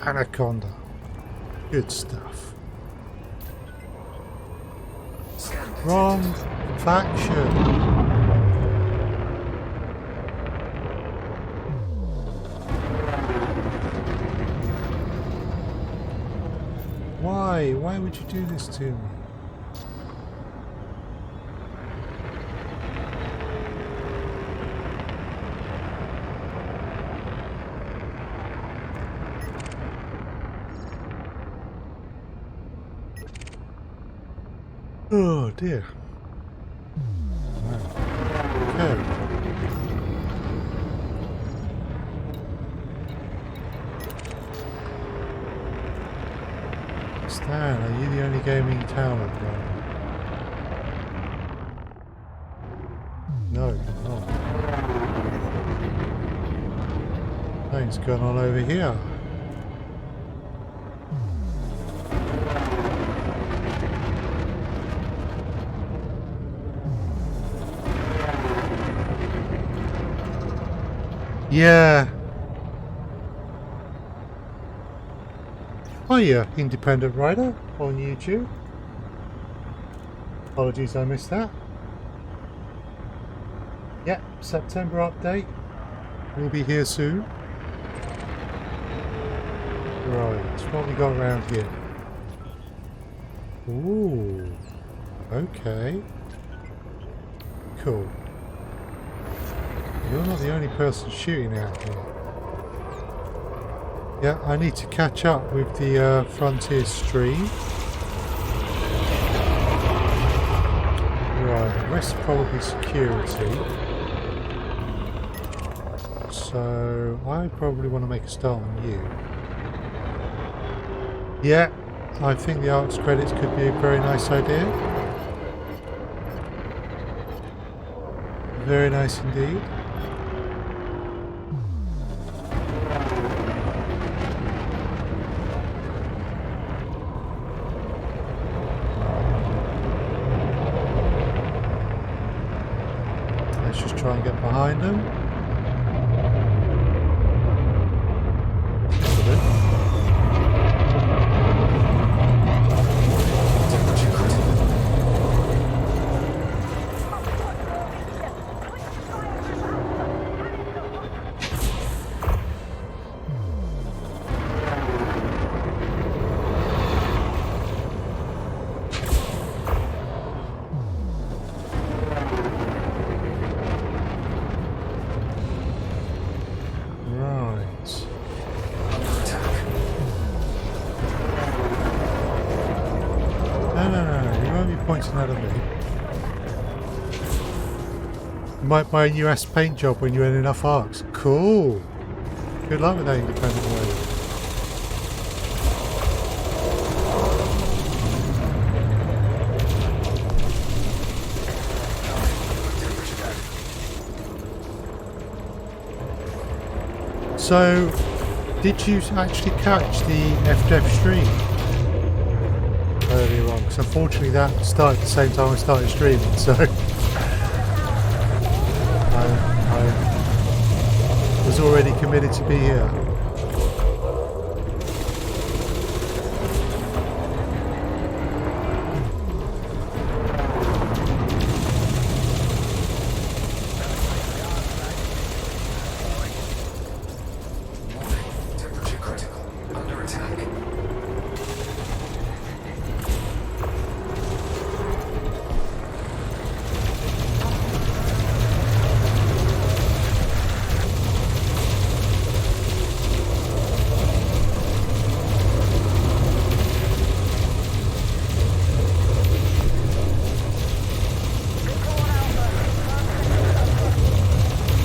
Anaconda. Good stuff. Scan detected. Wrong faction. Why? Why would you do this to me? Oh dear. Okay. Stan, are you the only gaming town at the moment? No, you're not. Something's going on over here. Yeah. Hiya, independent writer on YouTube. Apologies I missed that. Yep, September update. We'll be here soon. Right, what we got around here? Ooh, okay. Cool. You're not the only person shooting out here. Yeah, I need to catch up with the Frontier stream. Right, the rest probably security. So I probably want to make a start on you. Yeah, I think the ARC's credits could be a very nice idea. Very nice indeed. Let's just try and get behind them. Just a bit. Temperature critical. Right. Under attack. No, you won't be pointing that at me. You might buy a new ass paint job when you earn enough arcs. Cool. Good luck with that independent way. So, did you actually catch the FDEF stream earlier on? Because unfortunately that started at the same time I started streaming, so I was already committed to be here. Temperature critical. Under attack.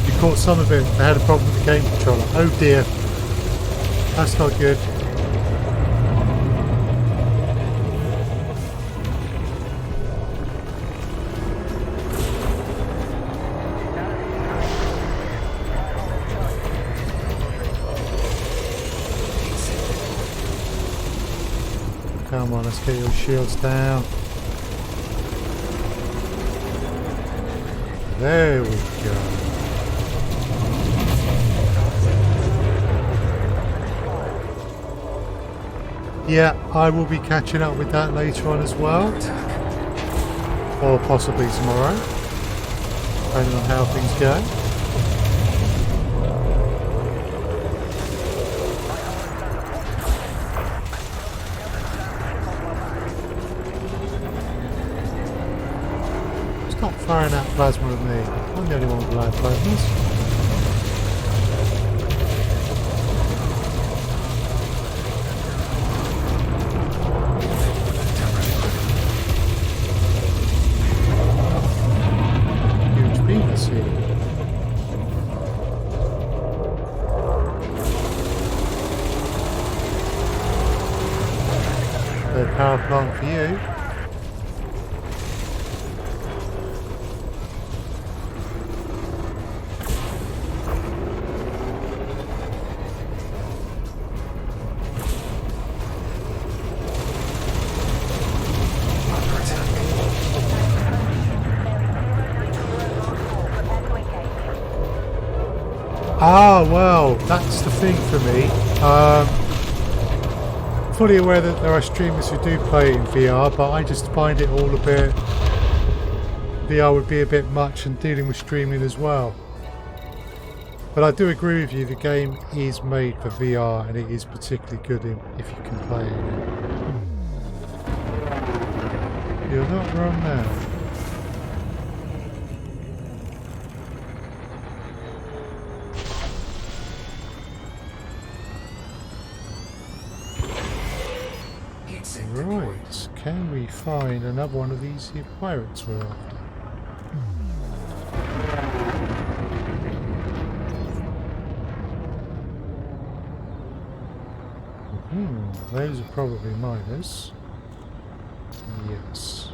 You caught some of it. They had a problem with the game controller. Oh dear. That's not good. Come on, let's get your shields down. There we go. Yeah, I will be catching up with that later on as well. Or possibly tomorrow. Depending on how things go. Stop firing out plasma at me. I'm the only one with live plasmas. Huge penis here. The power plant for you. Ah, well, that's the thing for me. Fully aware that there are streamers who do play in VR, but I just find it all a bit... VR would be a bit much and dealing with streaming as well. But I do agree with you, the game is made for VR and it is particularly good if you can play it. You're not wrong now. Right, can we find another one of these here pirates we're after? Those are probably miners. Yes.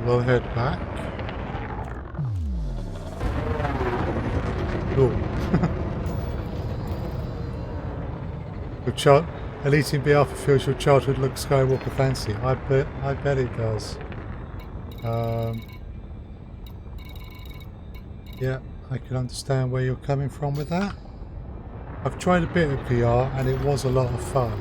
We'll head back. Oh. At least in VR fulfills your childhood Luke Skywalker fancy. I bet it does. Yeah, I can understand where you're coming from with that. I've tried a bit of VR and it was a lot of fun.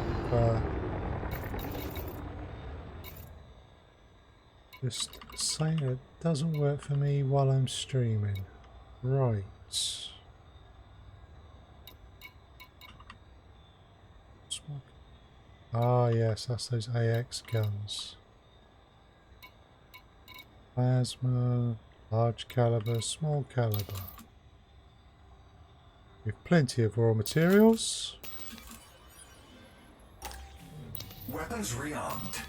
Just saying it doesn't work for me while I'm streaming. Right. Ah yes, that's those AX guns. Plasma, large caliber, small caliber. With plenty of raw materials. Weapons rearmed.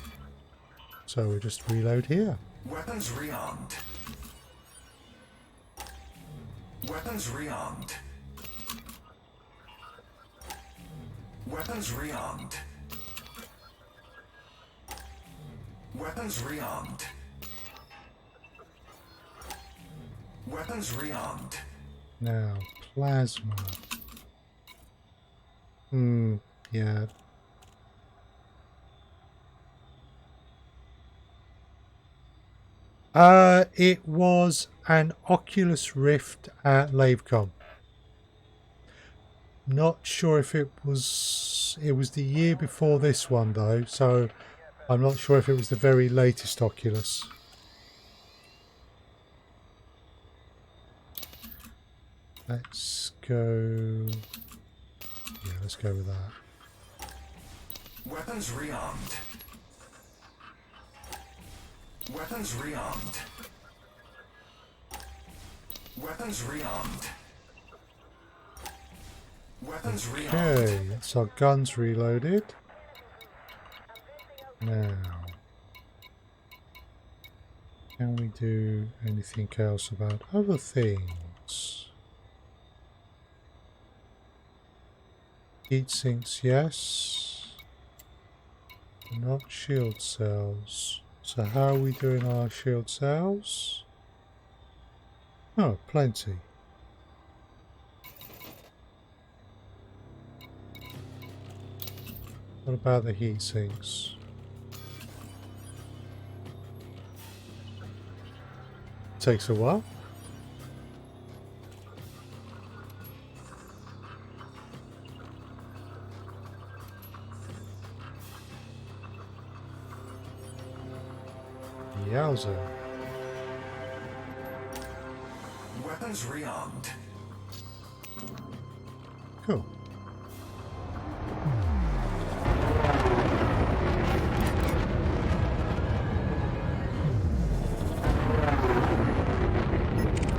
So we just reload here. Weapons rearmed. Weapons rearmed. Weapons rearmed. Weapons rearmed. Weapons rearmed. Now, plasma. Yeah. It was an Oculus Rift at LaveCon. Not sure if it was the year before this one though, so I'm not sure if it was the very latest Oculus. Let's go... yeah, let's go with that. Weapons rearmed. Weapons rearmed. Weapons rearmed. Weapons rearmed. Okay, that's our guns reloaded. Now, can we do anything else about other things? Heat sinks, yes. Not shield cells. So how are we doing our shield cells? Oh, plenty. What about the heat sinks? Takes a while. Yowza. Weapons rearmed. Cool.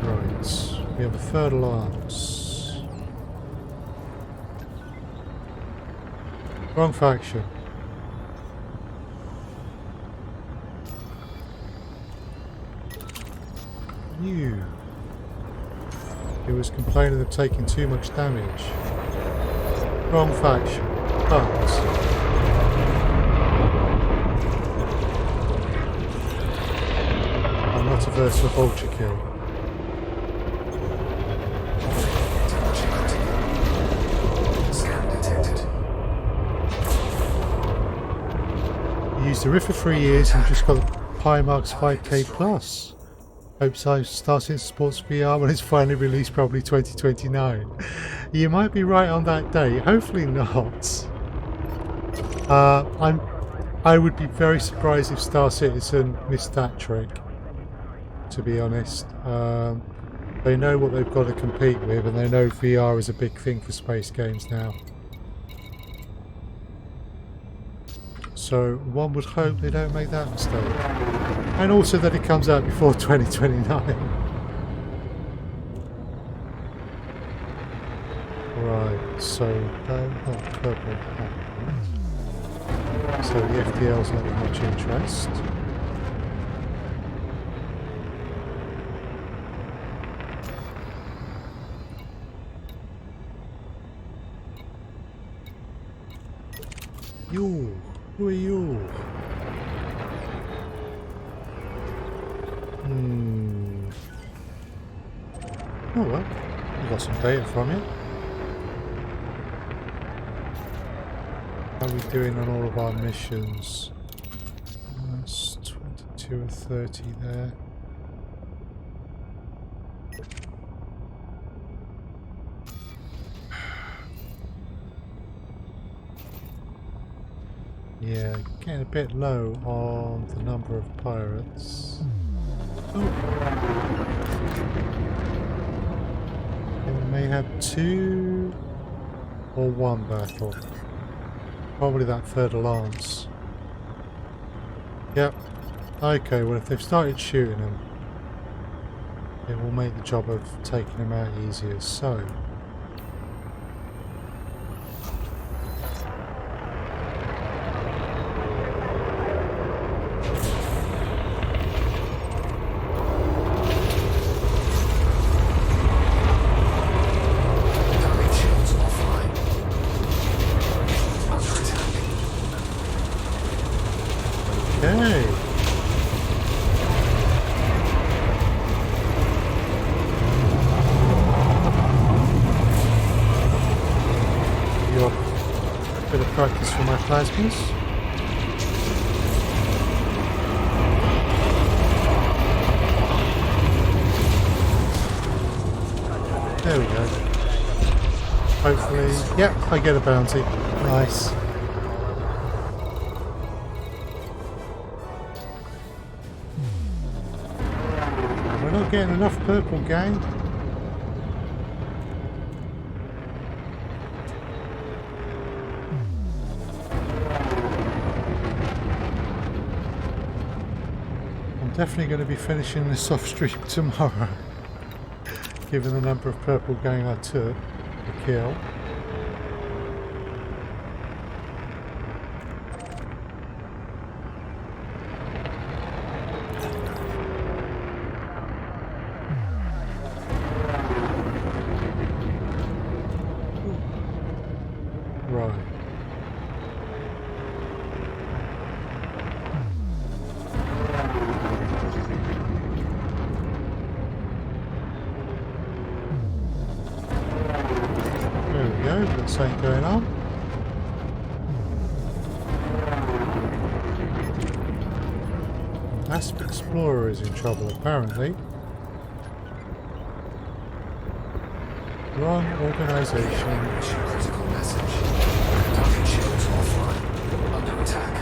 Right. We have a third alliance. Wrong faction. You. He was complaining of taking too much damage. Wrong faction. But I'm not averse to a vulture kill. Scan detected. He used the RIF for 3 years and just got the Pimax 5K plus. Hopes I start in Sports VR when it's finally released, probably 2029. You might be right on that day. Hopefully not. I would be very surprised if Star Citizen missed that trick. To be honest, they know what they've got to compete with, and they know VR is a big thing for space games now. So one would hope they don't make that mistake. And also that it comes out before 2029. Right, so not purple. So the FDL's not of much interest. You, who are you? Oh well, we got some data from you. How are we doing on all of our missions? That's 22 or 30 there. Yeah, getting a bit low on the number of pirates. Oh. And we may have 2 or 1 battle. Probably that third alliance. Yep. Okay, well if they've started shooting them, it will make the job of taking them out easier. So, Damage shields offline. Under attack. okay. Your bit of practice for my plasmas. There we go. Hopefully, yep, I get a bounty. Nice. We're not getting enough purple, gang. I'm definitely going to be finishing this off stream tomorrow, given the number of purple gang I took to kill. Right. There we go, got something going on. Asp Explorer is in trouble apparently. Wrong organisation. Mission critical message. Target shields offline. Under attack.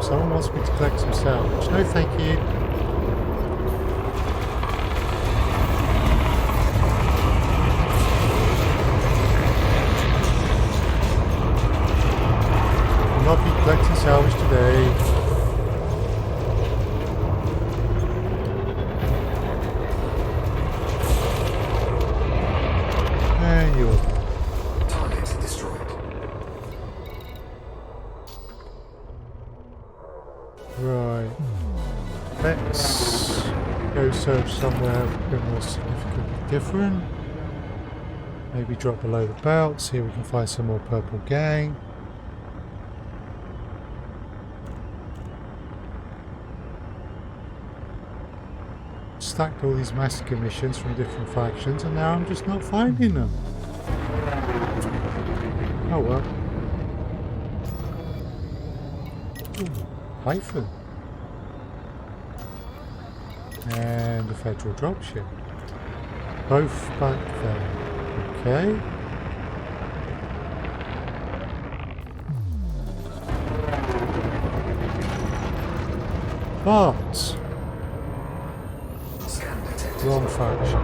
Someone wants me to collect some salvage. No thank you. Will not be collecting salvage today. And you're Target destroyed. right. search somewhere a bit more significantly different. Maybe drop below the belt, see if we can find some more purple gang. Stacked all these massacre missions from different factions and now I'm just not finding them. Oh well. Ooh, hyphen. And a federal dropship. Both back there. Okay. But Scan detected. wrong faction.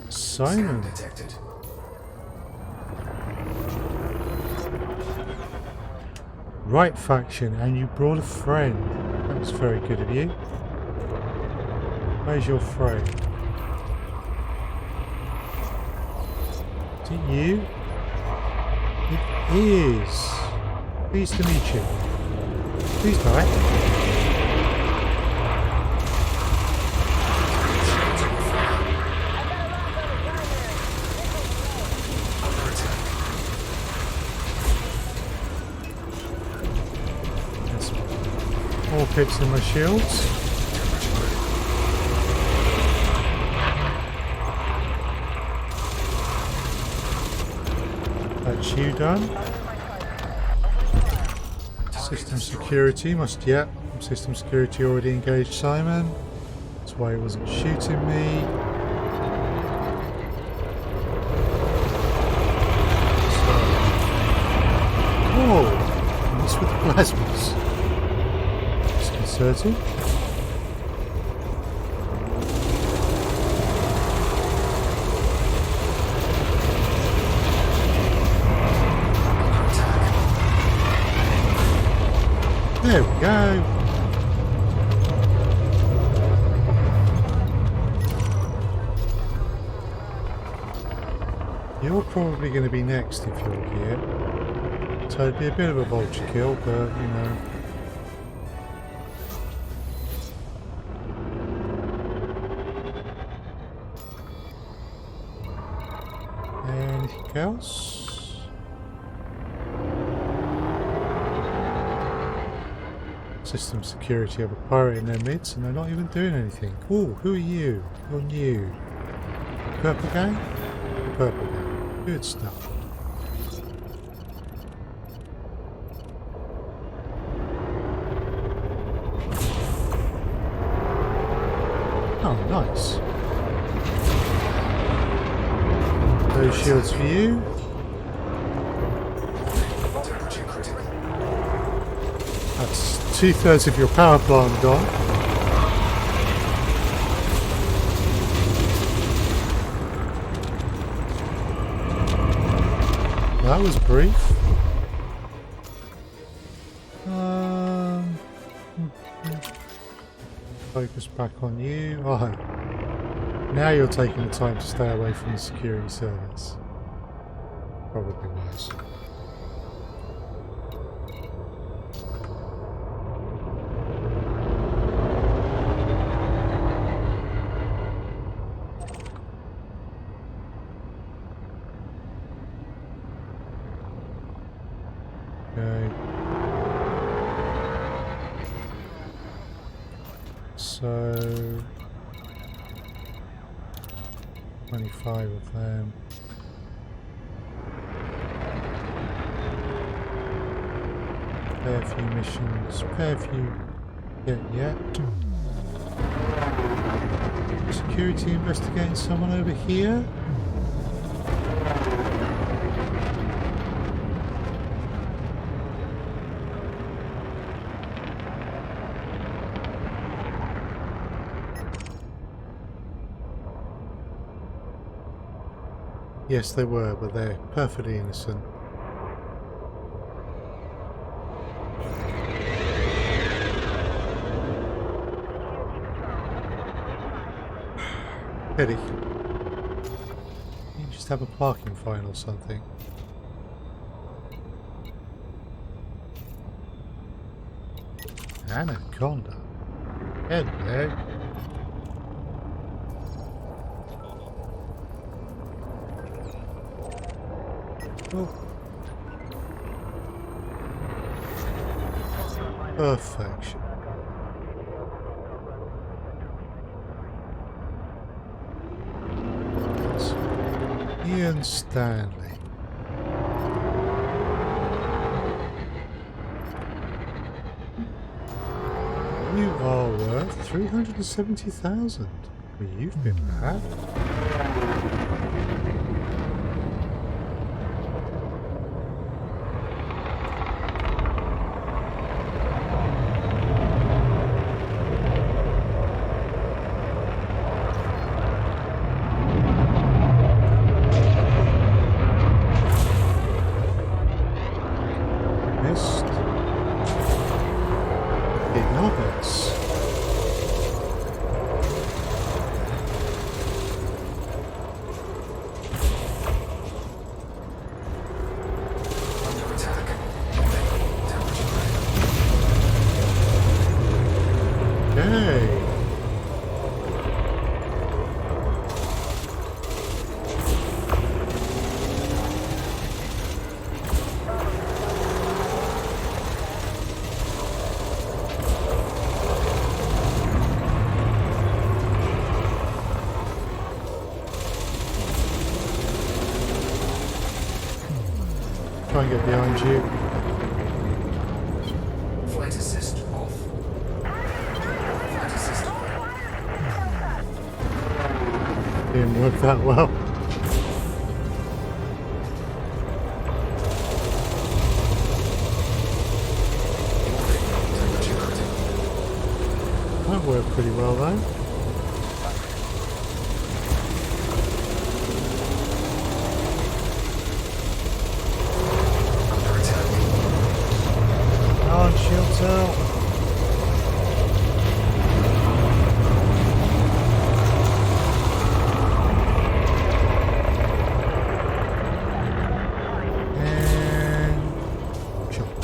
Scan Simon. detected. Right faction, and you brought a friend. That was very good of you. Where's your friend? Is it you? It is. Pleased to meet you. Please die. Under attack. That's all pips in my shields. That's you done. System security must, yep. System security already engaged Simon. That's why he wasn't shooting me. Oh, what's with the plasmas? Disconcerting. There we go. You're probably going to be next if you're here. So it'd be a bit of a vulture kill, but you know. Anything else? System security have a pirate in their midst and they're not even doing anything. Oh, who are you? You're new. Purple gang? Purple gang. Good stuff. Oh, nice. Those shields for you. Temperature critical. That's 2/3 of your power plant gone. That was brief. Focus back on you. Oh, now you're taking the time to stay away from the security service. Probably wise. Okay. So 25 of them. Fair few missions, fair few yet. Security investigating someone over here. Yes, they were, but they're perfectly innocent. Pity. You just have a parking fine or something. Anaconda. Hello. Oh. Perfection. Ian Stanley. You are worth 370,000. Well, you've been bad. Missed. Did not miss. Under attack. Temperature high. Okay. Try and get behind you. Flight assist off. Flight assist on. Didn't work that well. Temperature critical. That worked pretty well though. Under attack. On shield cell. And shot.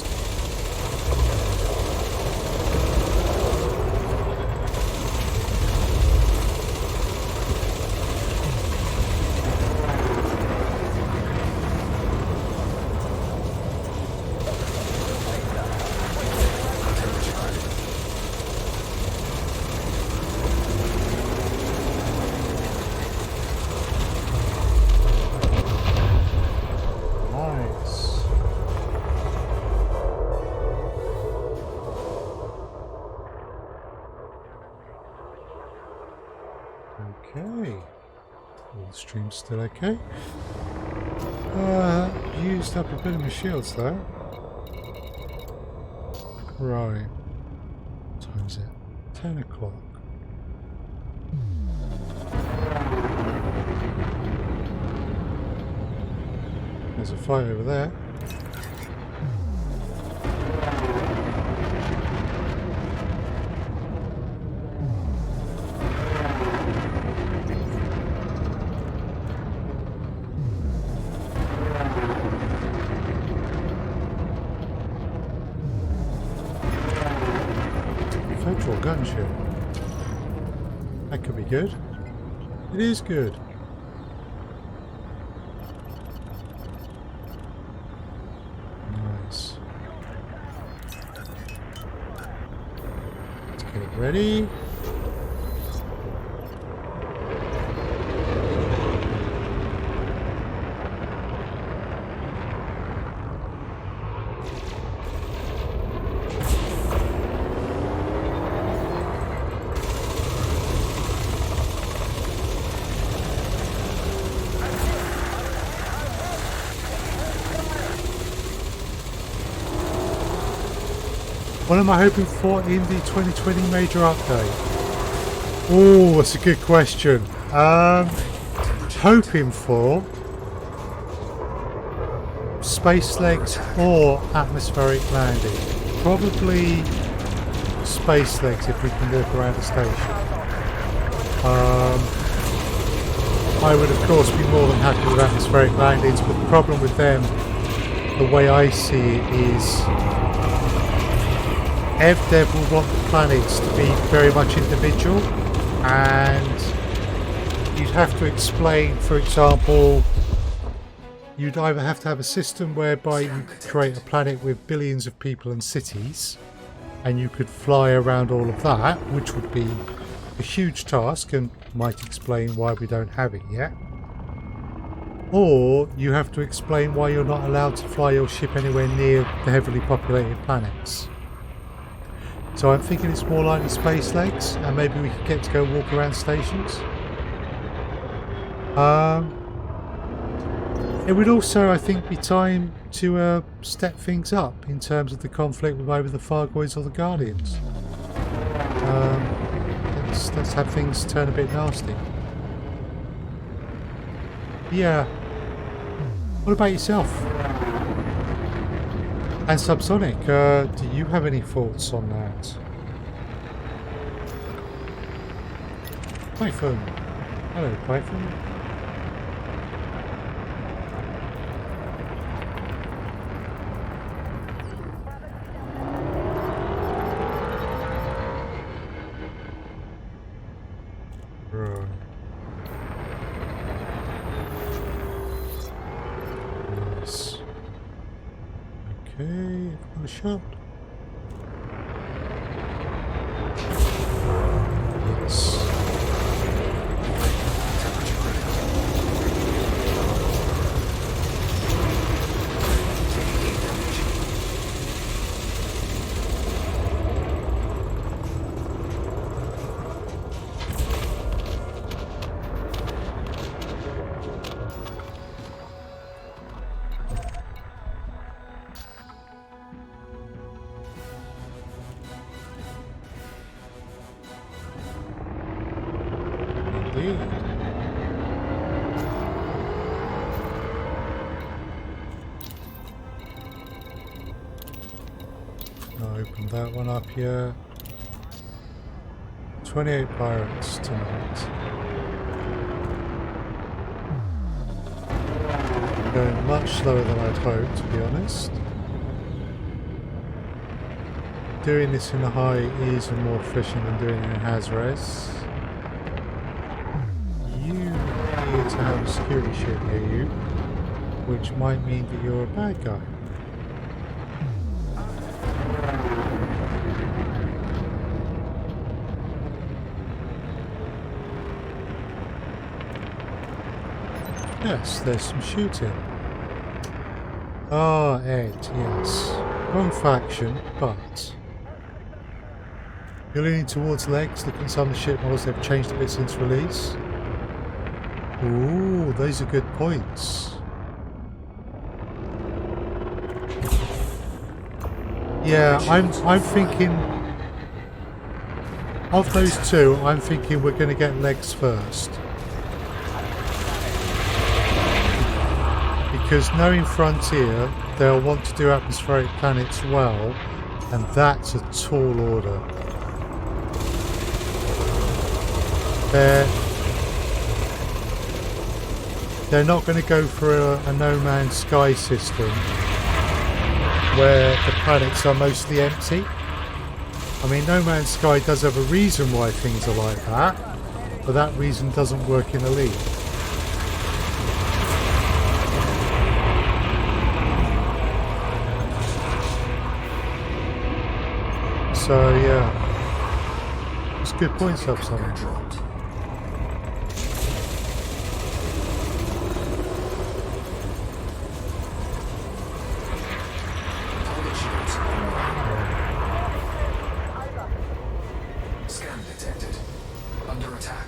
Temperature critical. Nice. Okay. All the stream's still okay. Used up a bit of my shields though. Right. What time is it? 10 o'clock. There's a fight over there. Federal gunship. That could be good. It is good. Nice. Let's get it ready. What am I hoping for in the 2020 major update? Oh, that's a good question. Hoping for space legs or atmospheric landing. Probably space legs if we can walk around the station. I would of course be more than happy with atmospheric landings, but the problem with them, the way I see it, is EvDev will want the planets to be very much individual, and you'd have to explain, for example, you'd either have to have a system whereby you could create a planet with billions of people and cities, and you could fly around all of that, which would be a huge task and might explain why we don't have it yet. Or you have to explain why you're not allowed to fly your ship anywhere near the heavily populated planets. So I'm thinking it's more likely space legs, and maybe we could get to go walk around stations. It would also, I think, be time to step things up in terms of the conflict with either the Fargoids or the Guardians. Let's have things turn a bit nasty. Yeah. What about yourself? And Subsonic, do you have any thoughts on that? Python. Hello, Python. Right. Nice. Okay, I've got a shot. Yes. Temperature critical. Taking heat damage. Indeed. I'll open that one up here. 28 pirates tonight. Going much slower than I'd hoped, to be honest. Doing this in a high is more efficient than doing it in Hazres. You appear to have a security ship near you, which might mean that you're a bad guy. Yes, there's some shooting. Ah, Ed, yes. Wrong faction, but you're leaning towards legs. Looking at some of the ship models, they've changed a bit since release. Ooh, those are good points. Yeah, I'm thinking of those two. I'm thinking we're going to get legs first. Because knowing Frontier, they'll want to do atmospheric planets well, and that's a tall order. They're not going to go for a No Man's Sky system where the planets are mostly empty. I mean, No Man's Sky does have a reason why things are like that, but that reason doesn't work in Elite. So yeah, it's good points up something. Dropped. Target shields online. Scan detected. Under attack.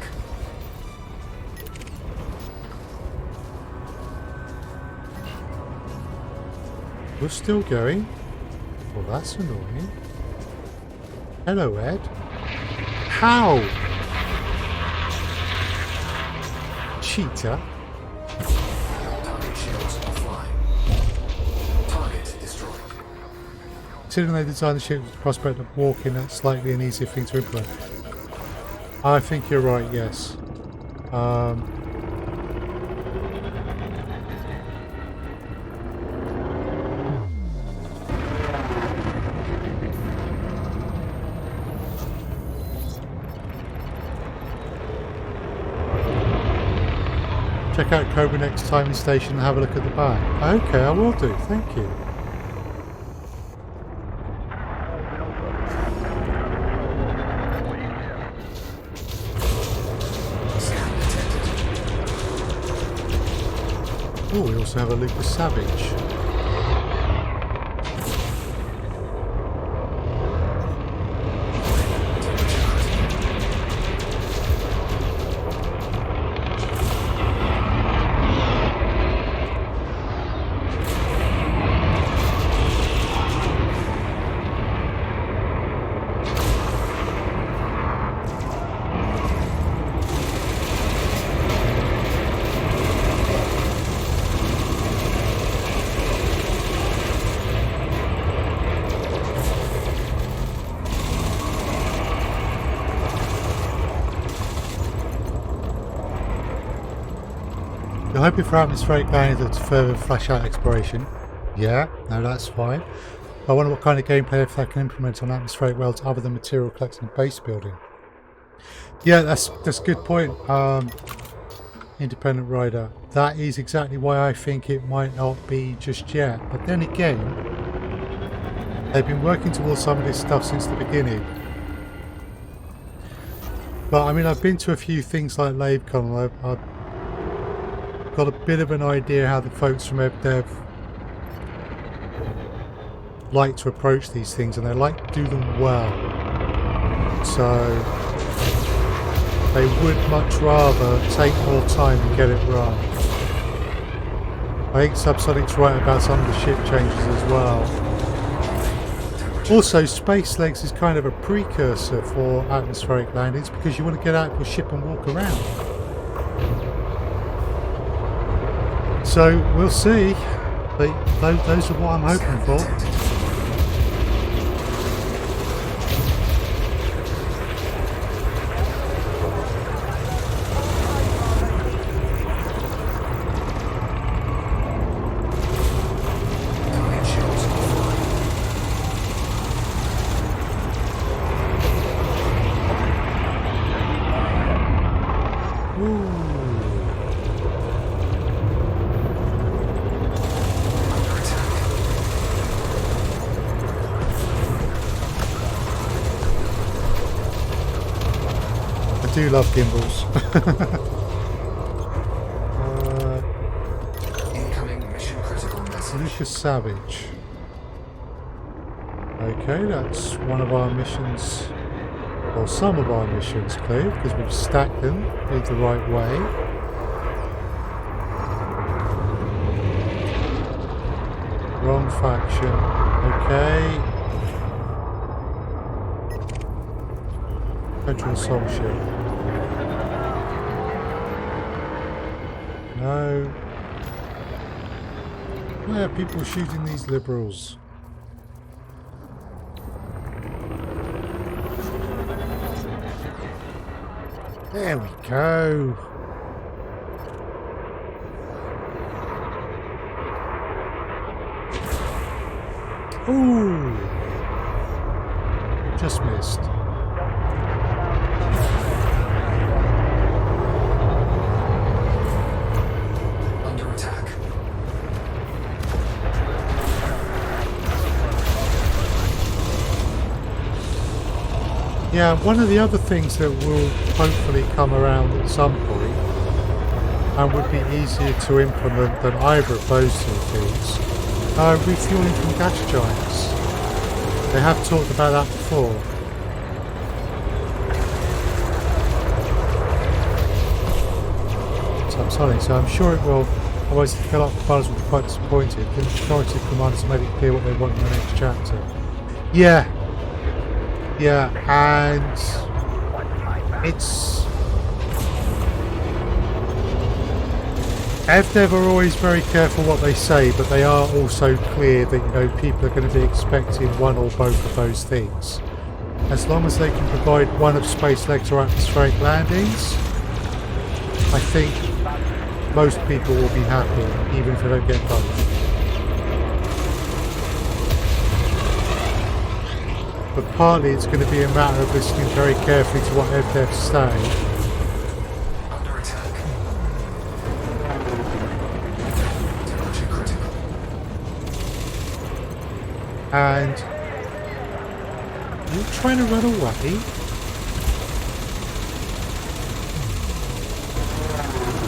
We're still going? Well, that's annoying. Hello, Ed. How? Cheater. Target shields offline. Target destroyed. Considering they designed the ship with the prospect of walking, that's slightly an easier thing to implement. I think you're right, yes. Check out Cobra next timing station and have a look at the back. Okay, I will do. Thank you. Oh, we also have a Lucas Savage. You're hoping for atmospheric landing to further flash out exploration. Yeah, no, that's fine. I wonder what kind of gameplay if that can implement on atmospheric worlds other than material collecting and base building. Yeah, that's a good point. Independent rider. That is exactly why I think it might not be just yet. But then again, they've been working towards some of this stuff since the beginning. But I mean, I've been to a few things like LaveCon, and I've got a bit of an idea how the folks from EvDev like to approach these things, and they like to do them well. So they would much rather take more time and get it right. I think Subsonic's right about some of the ship changes as well. Also, space legs is kind of a precursor for atmospheric landings because you want to get out of your ship and walk around. So we'll see. Those are what I'm hoping for. I do love gimbals. Incoming mission critical message. Lucas Savage. Okay, that's one of our missions, or some of our missions cleared, because we've stacked them in the right way. Wrong faction. Okay. Federal Soul Ship. No. Why are people shooting these liberals? There we go. Ooh. Just missed. Under attack. Yeah, one of the other things that will hopefully come around at some point and would be easier to implement than either of those two things are refueling from gas giants. They have talked about that before. So I'm sorry, so I'm sure it will. Otherwise, if the commanders will be quite disappointed. The majority of commanders made it clear what they want in the next chapter. Yeah. Yeah, and it's... EvDev are always very careful what they say, but they are also clear that, you know, people are going to be expecting one or both of those things. As long as they can provide one of space legs or atmospheric landings, I think most people will be happy, even if they don't get both. But partly it's going to be a matter of listening very carefully to what EvDev say. Under attack. And you're trying to run away?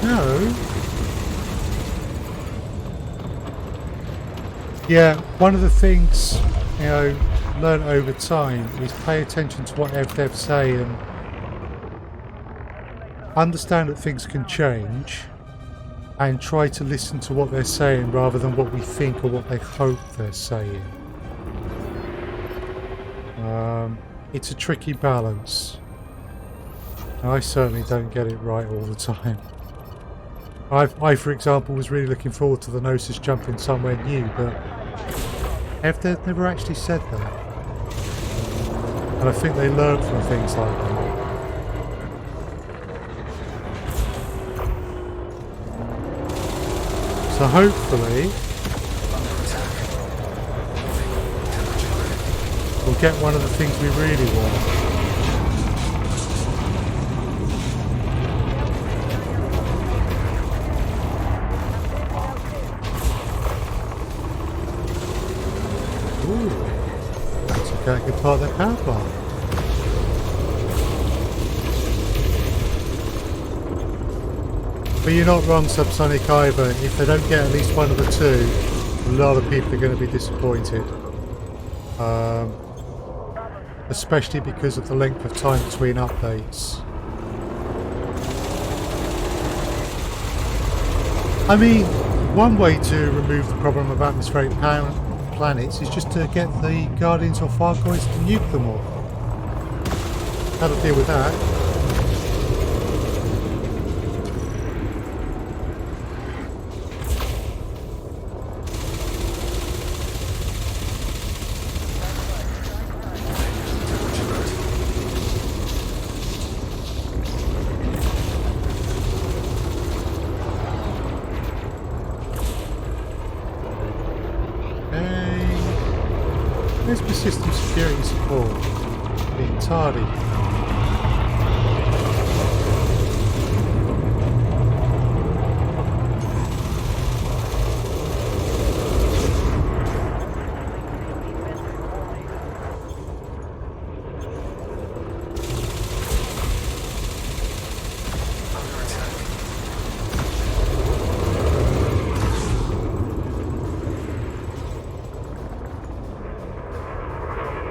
No. Yeah, one of the things, you know, learn over time is pay attention to what they're saying. Understand that things can change and try to listen to what they're saying rather than what we think or what they hope they're saying. It's a tricky balance. I certainly don't get it right all the time. I, for example, was really looking forward to the Gnosis jumping somewhere new, but they've never actually said that. And I think they learn from things like that. So hopefully we'll get one of the things we really want. That could part of their power plant. But you're not wrong, Subsonic, either. If they don't get at least one of the two, a lot of people are going to be disappointed. Especially because of the length of time between updates. I mean, one way to remove the problem of atmospheric planets is just to get the Guardians or Fargoids to nuke them all. That'll deal with that. Where's my system security support? Being tardy.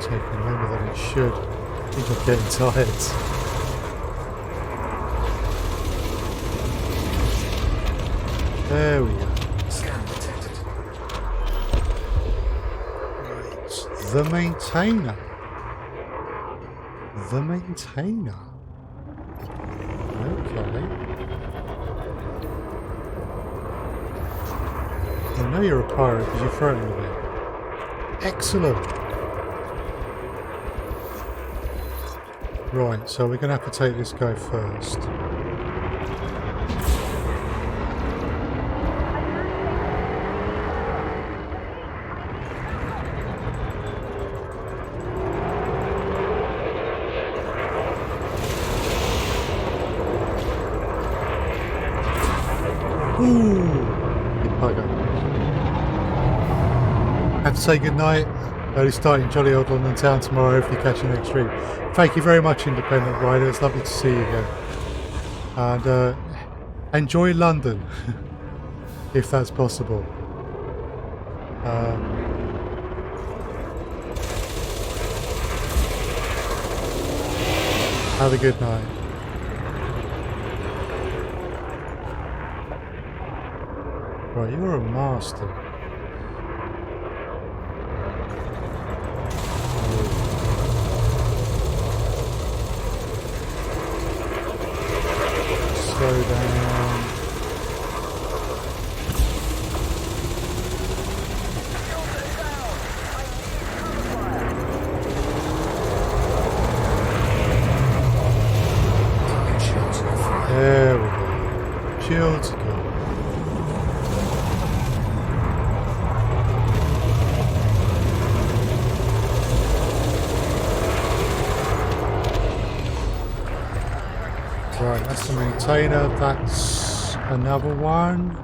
Taking longer than it should. I think I'm getting tired. There we go. Scan detected. Right. The maintainer. The maintainer. Okay. I know you're a pirate because you're throwing me there. Excellent. Right, so we're going to have to take this guy first. Ooh, you bugger. Have to say goodnight. Early starting jolly old London town tomorrow. Hopefully catch you next week. Thank you very much, Independent Rider. It's lovely to see you again. And enjoy London, if that's possible. Have a good night. Right, you're a master. Slow down. There we go. Shields go. Right, that's the maintainer, that's another one.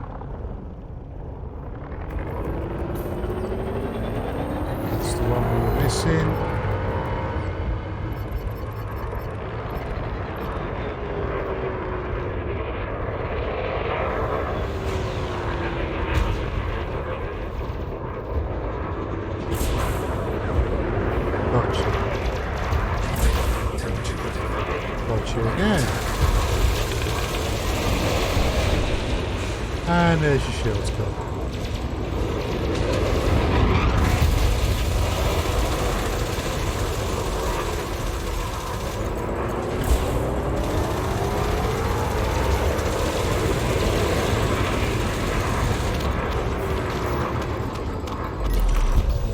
That's the crossing. Gotcha. Temperature critical. Gotcha again. And there's your shields gone.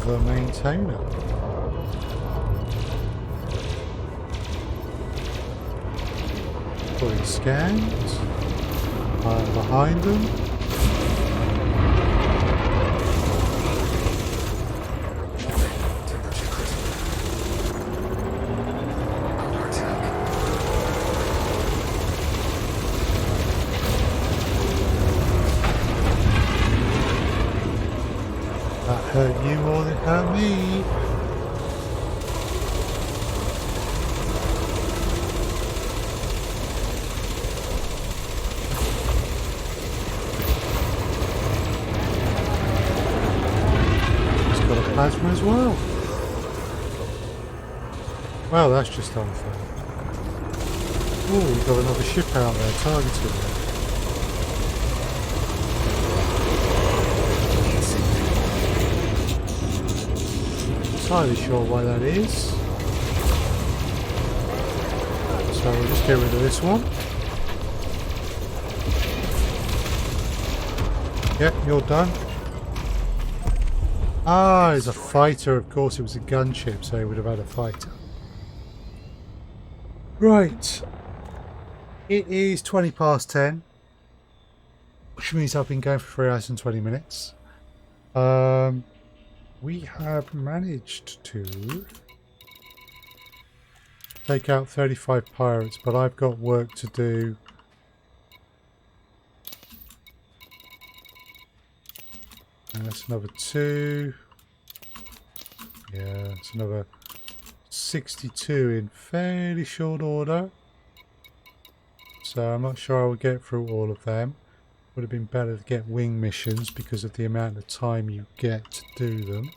The maintainer. Pulling scans. I'm behind them. Temperature critical. Under attack. That hurt you more than it hurt me. It's got a plasma as well. Well, that's just unfair. Oh, we've got another ship out there targeted. Entirely sure why that is. So we'll just get rid of this one. Yep, you're done. Ah, it's a fighter. Of course, it was a gunship, so he would have had a fighter. Right. It is 20 past 10, which means I've been going for 3 hours and 20 minutes. We have managed to take out 35 pirates, but I've got work to do. And that's another 2. Yeah, it's another 62 in fairly short order. So I'm not sure I will get through all of them. Would have been better to get wing missions because of the amount of time you get to do them.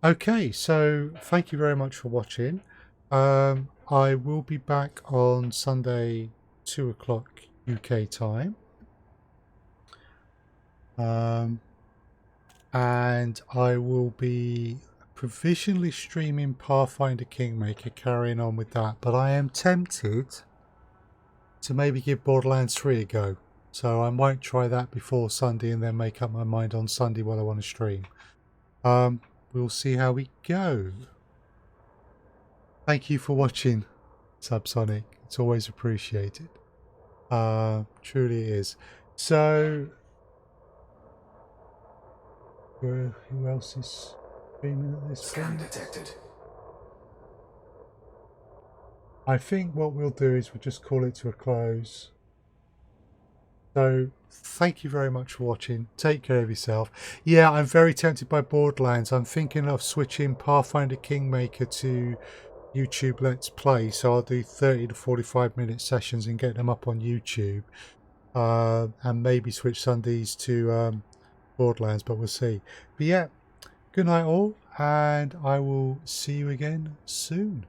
Okay, so thank you very much for watching. I will be back on Sunday 2 o'clock UK time. And I will be provisionally streaming Pathfinder Kingmaker, carrying on with that, but I am tempted to maybe give Borderlands 3 a go, so I might try that before Sunday and then make up my mind on Sunday what I want to stream. We'll see how we go. Thank you for watching, Subsonic. It's always appreciated. Truly is. So who else is streaming at this Scan point? detected. I think what we'll do is we'll just call it to a close. So thank you very much for watching. Take care of yourself. Yeah, I'm very tempted by Borderlands. I'm thinking of switching Pathfinder Kingmaker to YouTube Let's Play. So I'll do 30 to 45 minute sessions and get them up on YouTube. And maybe switch Sundays to Borderlands, but we'll see. But yeah, good night all, and I will see you again soon.